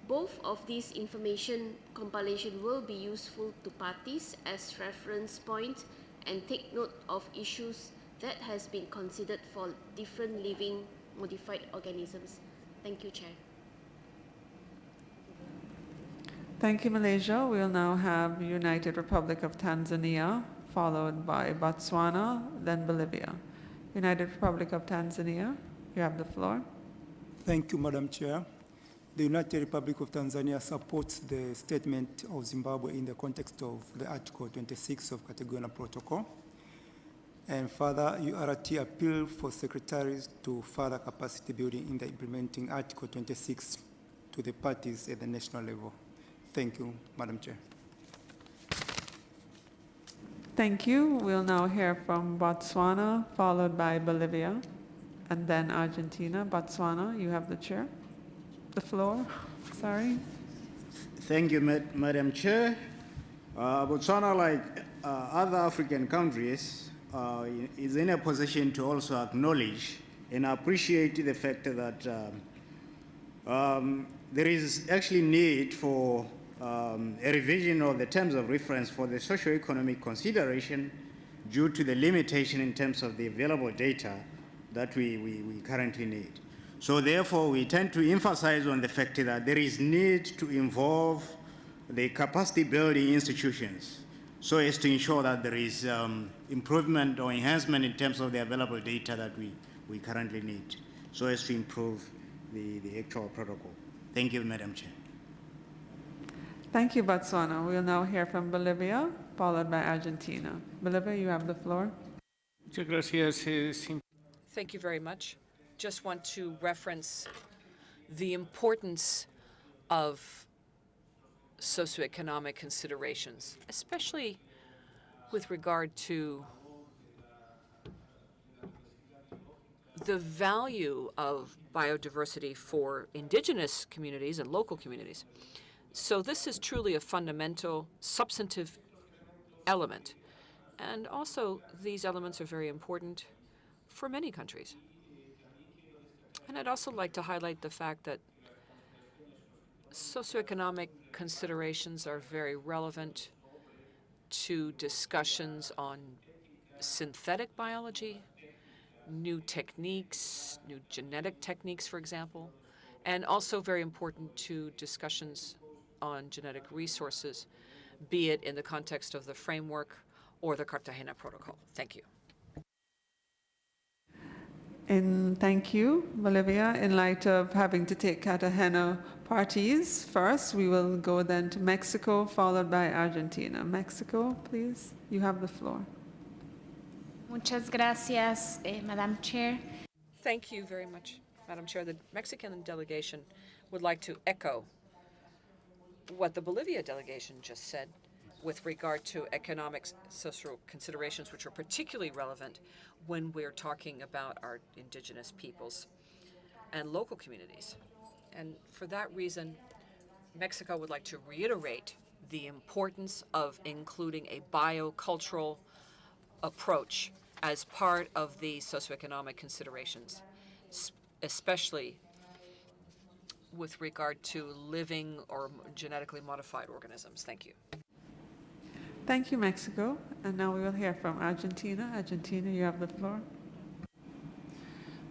Speaker 4: Both of these information compilation will be useful to parties as reference point and take note of issues that has been considered for different living modified organisms. Thank you, Chair.
Speaker 1: Thank you, Malaysia. We'll now have United Republic of Tanzania, followed by Botswana, then Bolivia. United Republic of Tanzania, you have the floor.
Speaker 10: Thank you, Madam Chair. The United Republic of Tanzania supports the statement of Zimbabwe in the context of the Article 26 of Cartagena Protocol. And further, URT appeal for secretaries to further capacity building in the implementing Article 26 to the parties at the national level. Thank you, Madam Chair.
Speaker 1: Thank you. We'll now hear from Botswana, followed by Bolivia, and then Argentina. Botswana, you have the chair. The floor, sorry.
Speaker 11: Thank you, Madam Chair. Botswana, like other African countries, is in a position to also acknowledge and appreciate the fact that there is actually need for a revision of the terms of reference for the socio-economic consideration due to the limitation in terms of the available data that we currently need. So therefore, we tend to emphasize on the fact that there is need to involve the capacity building institutions so as to ensure that there is improvement or enhancement in terms of the available data that we currently need so as to improve the actual protocol. Thank you, Madam Chair.
Speaker 1: Thank you, Botswana. We'll now hear from Bolivia, followed by Argentina. Bolivia, you have the floor.
Speaker 26: Thank you very much. Just want to reference the importance of socioeconomic considerations, especially with regard to the value of biodiversity for indigenous communities and local communities. So this is truly a fundamental, substantive element. And also, these elements are very important for many countries. And I'd also like to highlight the fact that socioeconomic considerations are very relevant to discussions on synthetic biology, new techniques, new genetic techniques, for example, and also very important to discussions on genetic resources. be it in the context of the framework or the Cartagena Protocol. Thank you.
Speaker 1: And thank you, Bolivia. In light of having to take Cartagena parties first, we will go then to Mexico, followed by Argentina. Mexico, please, you have the floor.
Speaker 6: Muchas gracias, Madam Chair.
Speaker 26: Thank you very much, Madam Chair. The Mexican delegation would like to echo what the Bolivia delegation just said with regard to economic social considerations, which are particularly relevant when we're talking about our indigenous peoples and local communities. And for that reason, Mexico would like to reiterate the importance of including a biocultural approach as part of the socioeconomic considerations, especially with regard to living or genetically modified organisms. Thank you.
Speaker 1: Thank you, Mexico. And now we will hear from Argentina. Argentina, you have the floor.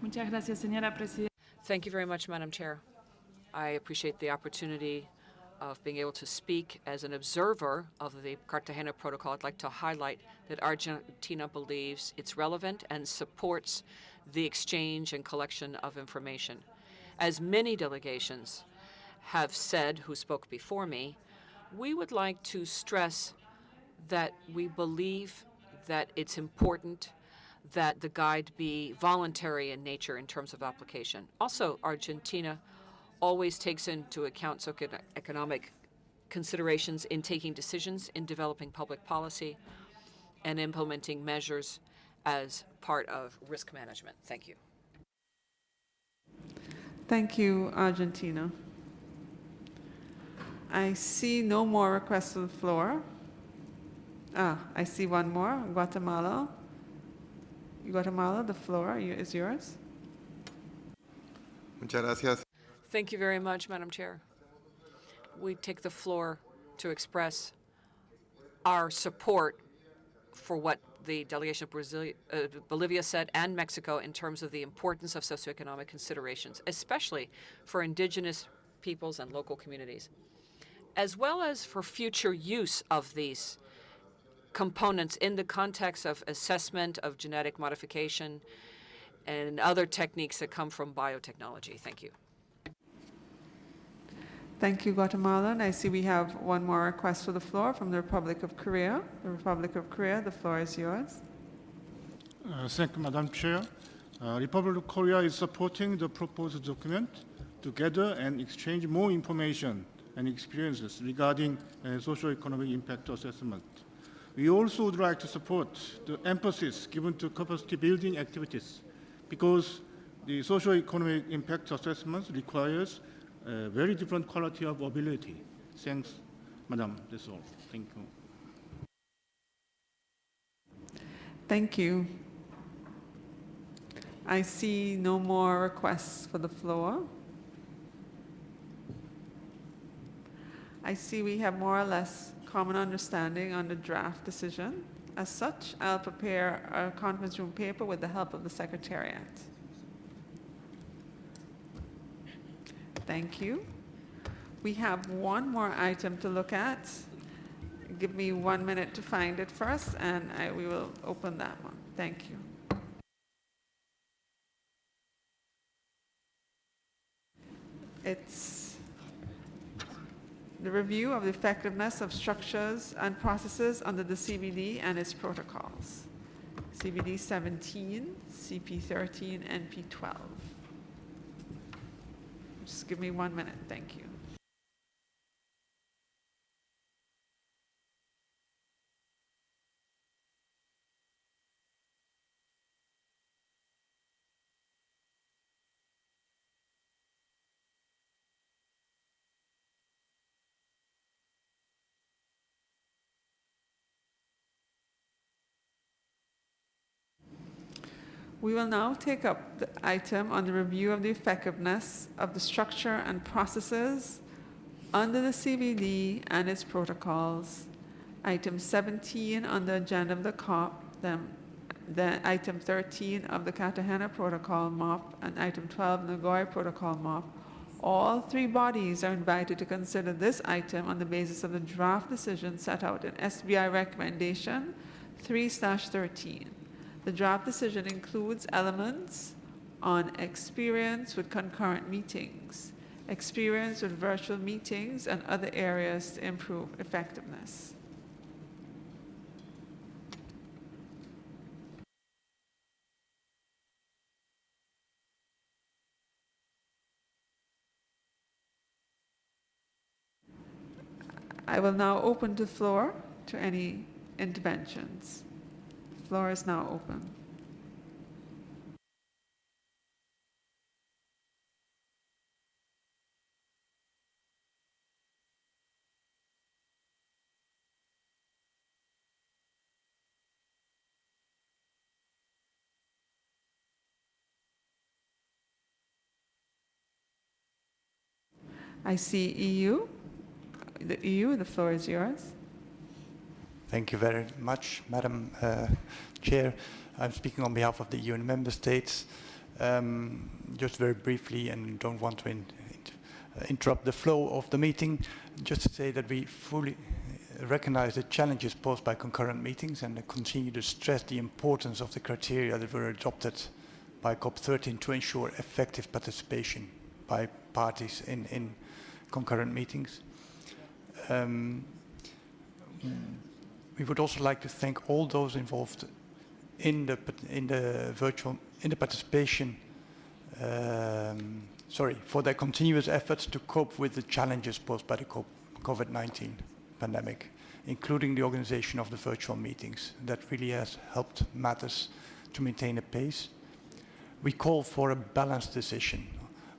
Speaker 12: Muchas gracias, señora presidenta.
Speaker 26: Thank you very much, Madam Chair. I appreciate the opportunity of being able to speak as an observer of the Cartagena Protocol. I'd like to highlight that Argentina believes it's relevant and supports the exchange and collection of information. As many delegations have said who spoke before me, we would like to stress that we believe that it's important that the guide be voluntary in nature in terms of application. Also, Argentina always takes into account socioeconomic considerations in taking decisions in developing public policy and implementing measures as part of risk management. Thank you.
Speaker 1: Thank you, Argentina. I see no more requests for the floor. I see one more, Guatemala. Guatemala, the floor is yours.
Speaker 13: Muchas gracias.
Speaker 26: Thank you very much, Madam Chair. We take the floor to express our support for what the delegation of Bolivia said and Mexico in terms of the importance of socioeconomic considerations, especially for indigenous peoples and local communities, as well as for future use of these components in the context of assessment of genetic modification and other techniques that come from biotechnology. Thank you.
Speaker 1: Thank you, Guatemala. And I see we have one more request for the floor from the Republic of Korea. The Republic of Korea, the floor is yours.
Speaker 14: Thank you, Madam Chair. Republic of Korea is supporting the proposed document to gather and exchange more information and experiences regarding socio-economic impact assessment. We also would like to support the emphasis given to capacity building activities because the socio-economic impact assessment requires a very different quality of ability. Thanks, Madam. That's all. Thank you.
Speaker 1: Thank you. I see no more requests for the floor. I see we have more or less common understanding on the draft decision. As such, I'll prepare a conference room paper with the help of the Secretariat. Thank you. We have one more item to look at. Give me 1 minute to find it first, and we will open that one. Thank you. It's the review of the effectiveness of structures and processes under the CBD and its protocols. CBD-17, CP-13, NP-12. Just give me 1 minute, thank you. We will now take up the item on the review of the effectiveness of the structure and processes under the CBD and its protocols. Item 17 on the agenda of the COP, then item 13 of the Cartagena Protocol MOP, and item 12 Nagoya Protocol MOP, All three bodies are invited to consider this item on the basis of the draft decision set out in SBI Recommendation 3/13. The draft decision includes elements on experience with concurrent meetings, experience with virtual meetings, and other areas to improve effectiveness. I will now open the floor to any interventions. The floor is now open. I see EU. The EU, the floor is yours.
Speaker 2: Thank you very much, Madam Chair. I'm speaking on behalf of the EU and member states. Just very briefly, and don't want to interrupt the flow of the meeting, just to say that we fully recognize the challenges posed by concurrent meetings and continue to stress the importance of the criteria that were adopted by COP13 to ensure effective participation by parties in concurrent meetings. We would also like to thank all those involved in the participation, for their continuous efforts to cope with the challenges posed by the COVID-19 pandemic, including the organization of the virtual meetings. That really has helped matters to maintain a pace. We call for a balanced decision.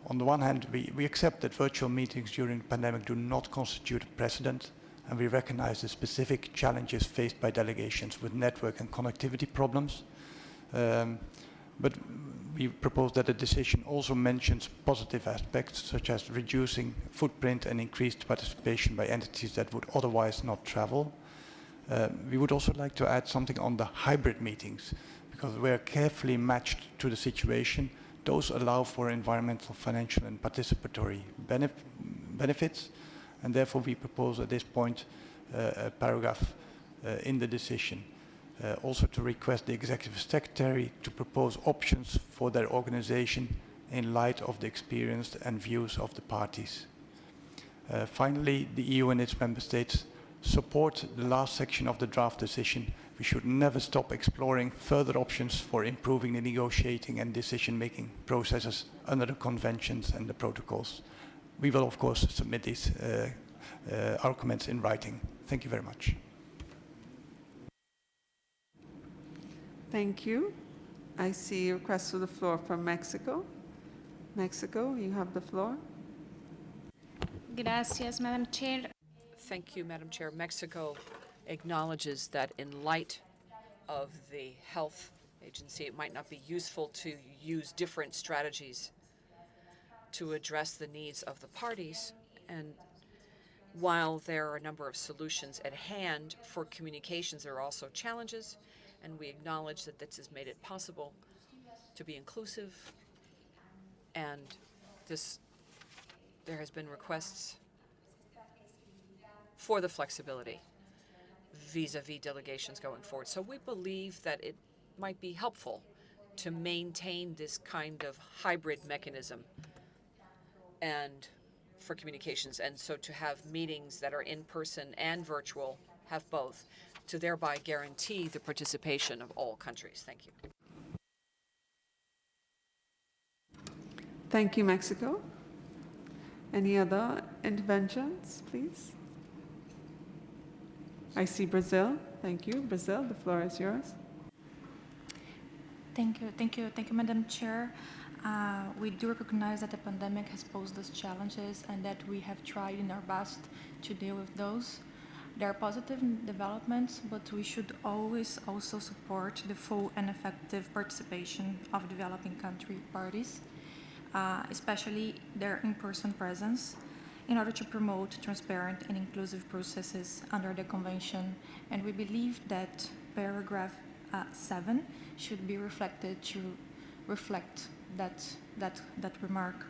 Speaker 2: On the one hand, we accept that virtual meetings during the pandemic do not constitute a precedent, and we recognize the specific challenges faced by delegations with network and connectivity problems. But we propose that the decision also mentions positive aspects, such as reducing footprint and increased participation by entities that would otherwise not travel. We would also like to add something on the hybrid meetings, because we are carefully matched to the situation. Those allow for environmental, financial, and participatory benefits, and therefore we propose at this point a paragraph in the decision. Also to request the Executive Secretary to propose options for their organization in light of the experience and views of the parties. Finally, the EU and its member states support the last section of the draft decision. We should never stop exploring further options for improving the negotiating and decision-making processes under the conventions and the protocols. We will, of course, submit these our comments in writing. Thank you very much.
Speaker 1: Thank you. I see a request for the floor from Mexico. Mexico, you have the floor.
Speaker 6: Gracias, Madam Chair.
Speaker 12: Thank you, Madam Chair. Mexico acknowledges that in light of the health agency, it might not be useful to use different strategies to address the needs of the parties. And while there are a number of solutions at hand for communications, there are also challenges, and we acknowledge that this has made it possible to be inclusive, and there has been requests for the flexibility vis-a-vis delegations going forward. So we believe that it might be helpful to maintain this kind of hybrid mechanism and for communications, and so to have meetings that are in person and virtual, have both, to thereby guarantee the participation of all countries. Thank you.
Speaker 1: Thank you, Mexico. Any other interventions, please? I see Brazil. Thank you. Brazil, the floor is yours.
Speaker 9: Thank you, Madam Chair. We do recognize that the pandemic has posed us challenges and that we have tried in our best to deal with those. There are positive developments, but we should always also support the full and effective participation of developing country parties, especially their in-person presence, in order to promote transparent and inclusive processes under the Convention. And we believe that paragraph 7 should be reflected to reflect that remark.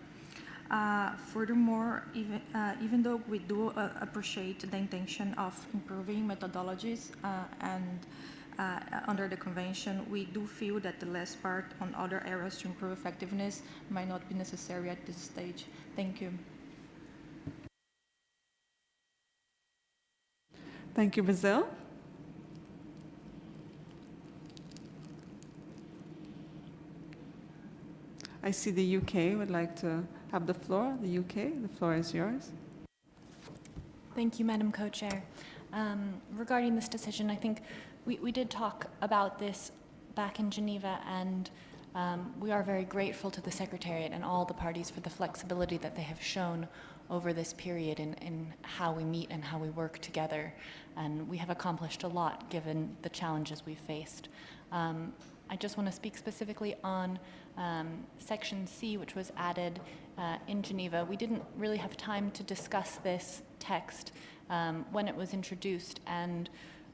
Speaker 9: Furthermore, even though we do appreciate the intention of improving methodologies and under the convention, we do feel that the last part on other areas to improve effectiveness might not be necessary at this stage. Thank you.
Speaker 1: Thank you, Brazil. I see the UK would like to have the floor. The UK, the floor is yours.
Speaker 13: Thank you, Madam Co-Chair. Regarding this decision, I think we did talk about this back in Geneva, and we are very grateful to the Secretariat and all the parties for the flexibility that they have shown over this period in how we meet and how we work together. And we have accomplished a lot given the challenges we've faced. I just want to speak specifically on Section C, which was added in Geneva. We didn't really have time to discuss this text when it was introduced, and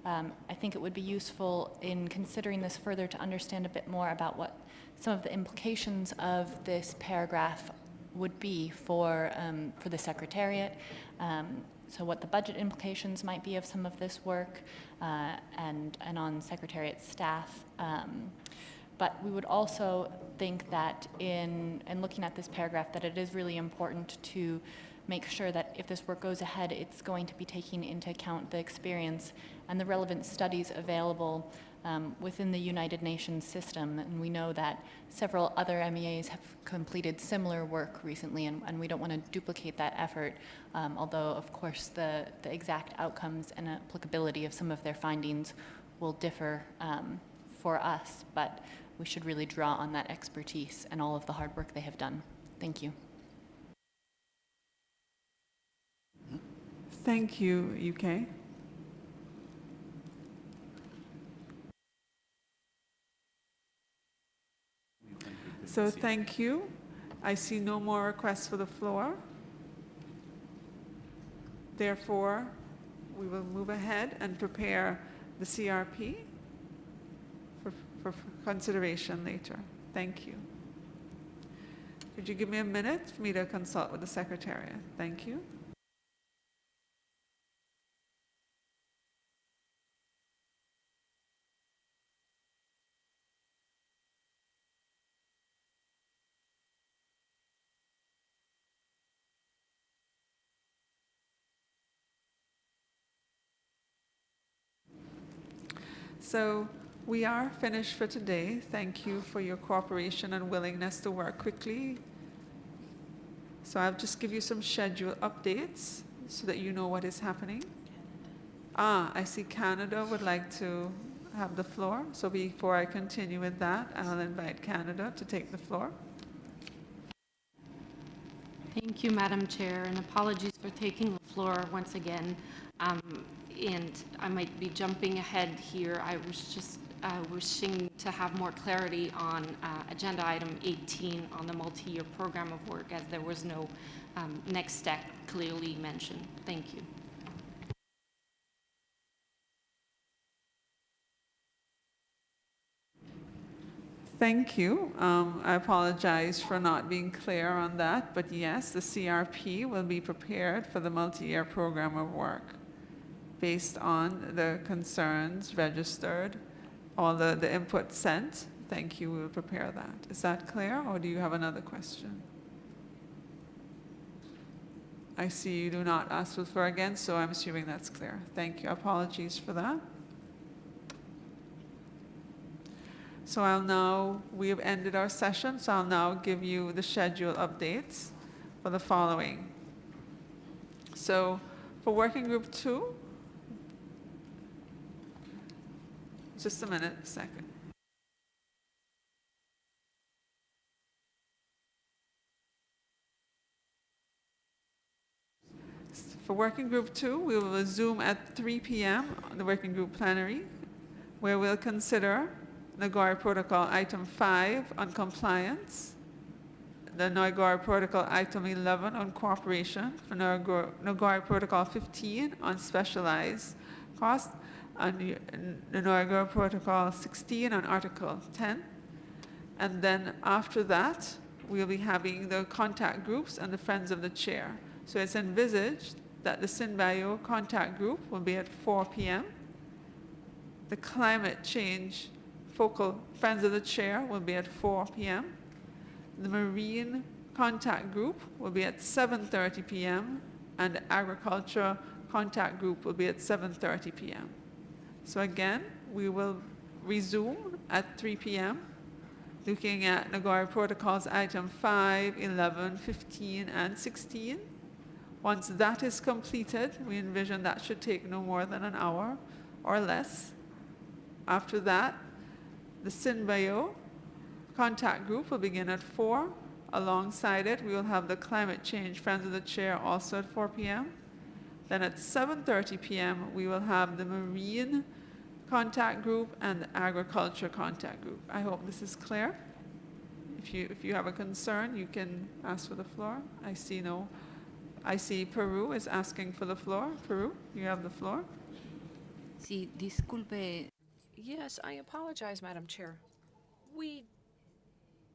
Speaker 13: I think it would be useful in considering this further to understand a bit more about what some of the implications of this paragraph would be for the Secretariat, so what the budget implications might be of some of this work and on Secretariat staff. But we would also think that in looking at this paragraph that it is really important to make sure that if this work goes ahead, it's going to be taking into account the experience and the relevant studies available within the United Nations system. And we know that several other MEAs have completed similar work recently, and we don't want to duplicate that effort, although of course the exact outcomes and applicability of some of their findings will differ for us, but we should really draw on that expertise and all of the hard work they have done. Thank you.
Speaker 1: Thank you, UK. So thank you. I see no more requests for the floor. Therefore, we will move ahead and prepare the CRP for consideration later. Thank you. Could you give me a minute for me to consult with the Secretariat? Thank you. So we are finished for today. Thank you for your cooperation and willingness to work quickly. So I'll just give you some schedule updates so that you know what is happening. I see Canada would like to have the floor. So before I continue with that, I'll invite Canada to take the floor.
Speaker 15: Thank you, Madam Chair, and apologies for taking the floor once again. And I might be jumping ahead here. I was just wishing to have more clarity on agenda item 18 on the multi-year program of work, as there was no next step clearly mentioned. Thank you.
Speaker 1: Thank you. I apologize for not being clear on that, but yes, the CRP will be prepared for the multi-year program of work based on the concerns registered, all the input sent. Thank you, we will prepare that. Is that clear, or do you have another question? I see you do not ask for the floor again, so I'm assuming that's clear. Thank you. Apologies for that. So we have ended our session, so I'll now give you the schedule updates for the following. So for working group 2, just a second. For working group 2, we will resume at 3 p.m. on the working group plenary, where we'll consider Nagoya Protocol Item 5 on compliance, the Nagoya Protocol Item 11 on cooperation, for Nagoya Protocol 15 on specialized costs, and the Nagoya Protocol 16 on Article 10. And then after that, we'll be having the contact groups and the Friends of the Chair. So it's envisaged that the Sinbayo contact group will be at 4 p.m. The climate change focal Friends of the Chair will be at 4 p.m. The marine contact group will be at 7:30 p.m. and the agriculture contact group will be at 7:30 p.m. So again, we will resume at 3 p.m. looking at Nagoya Protocols item 5, 11, 15, and 16. Once that is completed, we envision that should take no more than an hour or less. After that, the Sinbayo contact group will begin at 4. Alongside it, we will have the Climate Change Friends of the Chair also at 4 p.m. Then at 7:30 p.m., we will have the Marine contact group and the Agriculture contact group. I hope this is clear. If you have a concern, you can ask for the floor. I see Peru is asking for the floor. Peru, you have the floor.
Speaker 16: Sí, disculpe.
Speaker 12: Yes, I apologize, Madam Chair. We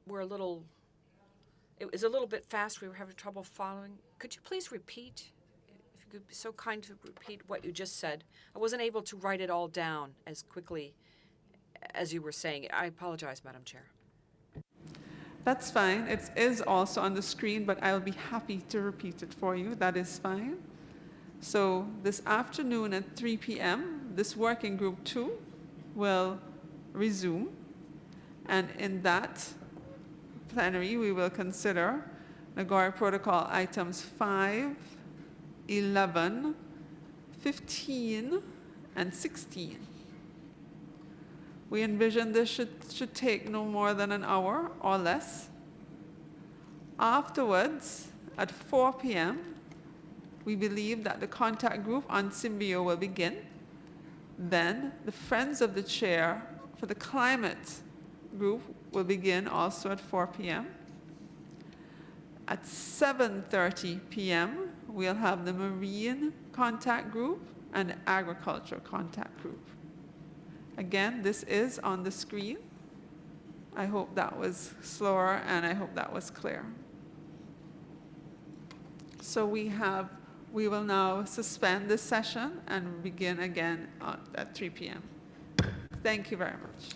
Speaker 12: were a little, it was a little bit fast. We were having trouble following. Could you please repeat? If you could be so kind to repeat what you just said. I wasn't able to write it all down as quickly as you were saying it. I apologize, Madam Chair.
Speaker 1: That's fine. It is also on the screen, but I'll be happy to repeat it for you. That is fine. So this afternoon at 3 p.m., this working group 2 will resume. And in that plenary, we will consider Nagoya Protocol items 5, 11, 15, and 16. We envision this should take no more than an hour or less. Afterwards, at 4 p.m., we believe that the contact group on Symbio will begin. Then the Friends of the Chair for the climate group will begin also at 4 p.m. At 7:30 p.m., we'll have the Marine contact group and the Agriculture contact group. Again, this is on the screen. I hope that was slower and I hope that was clear. So we will now suspend this session and begin again at 3 p.m. Thank you very much.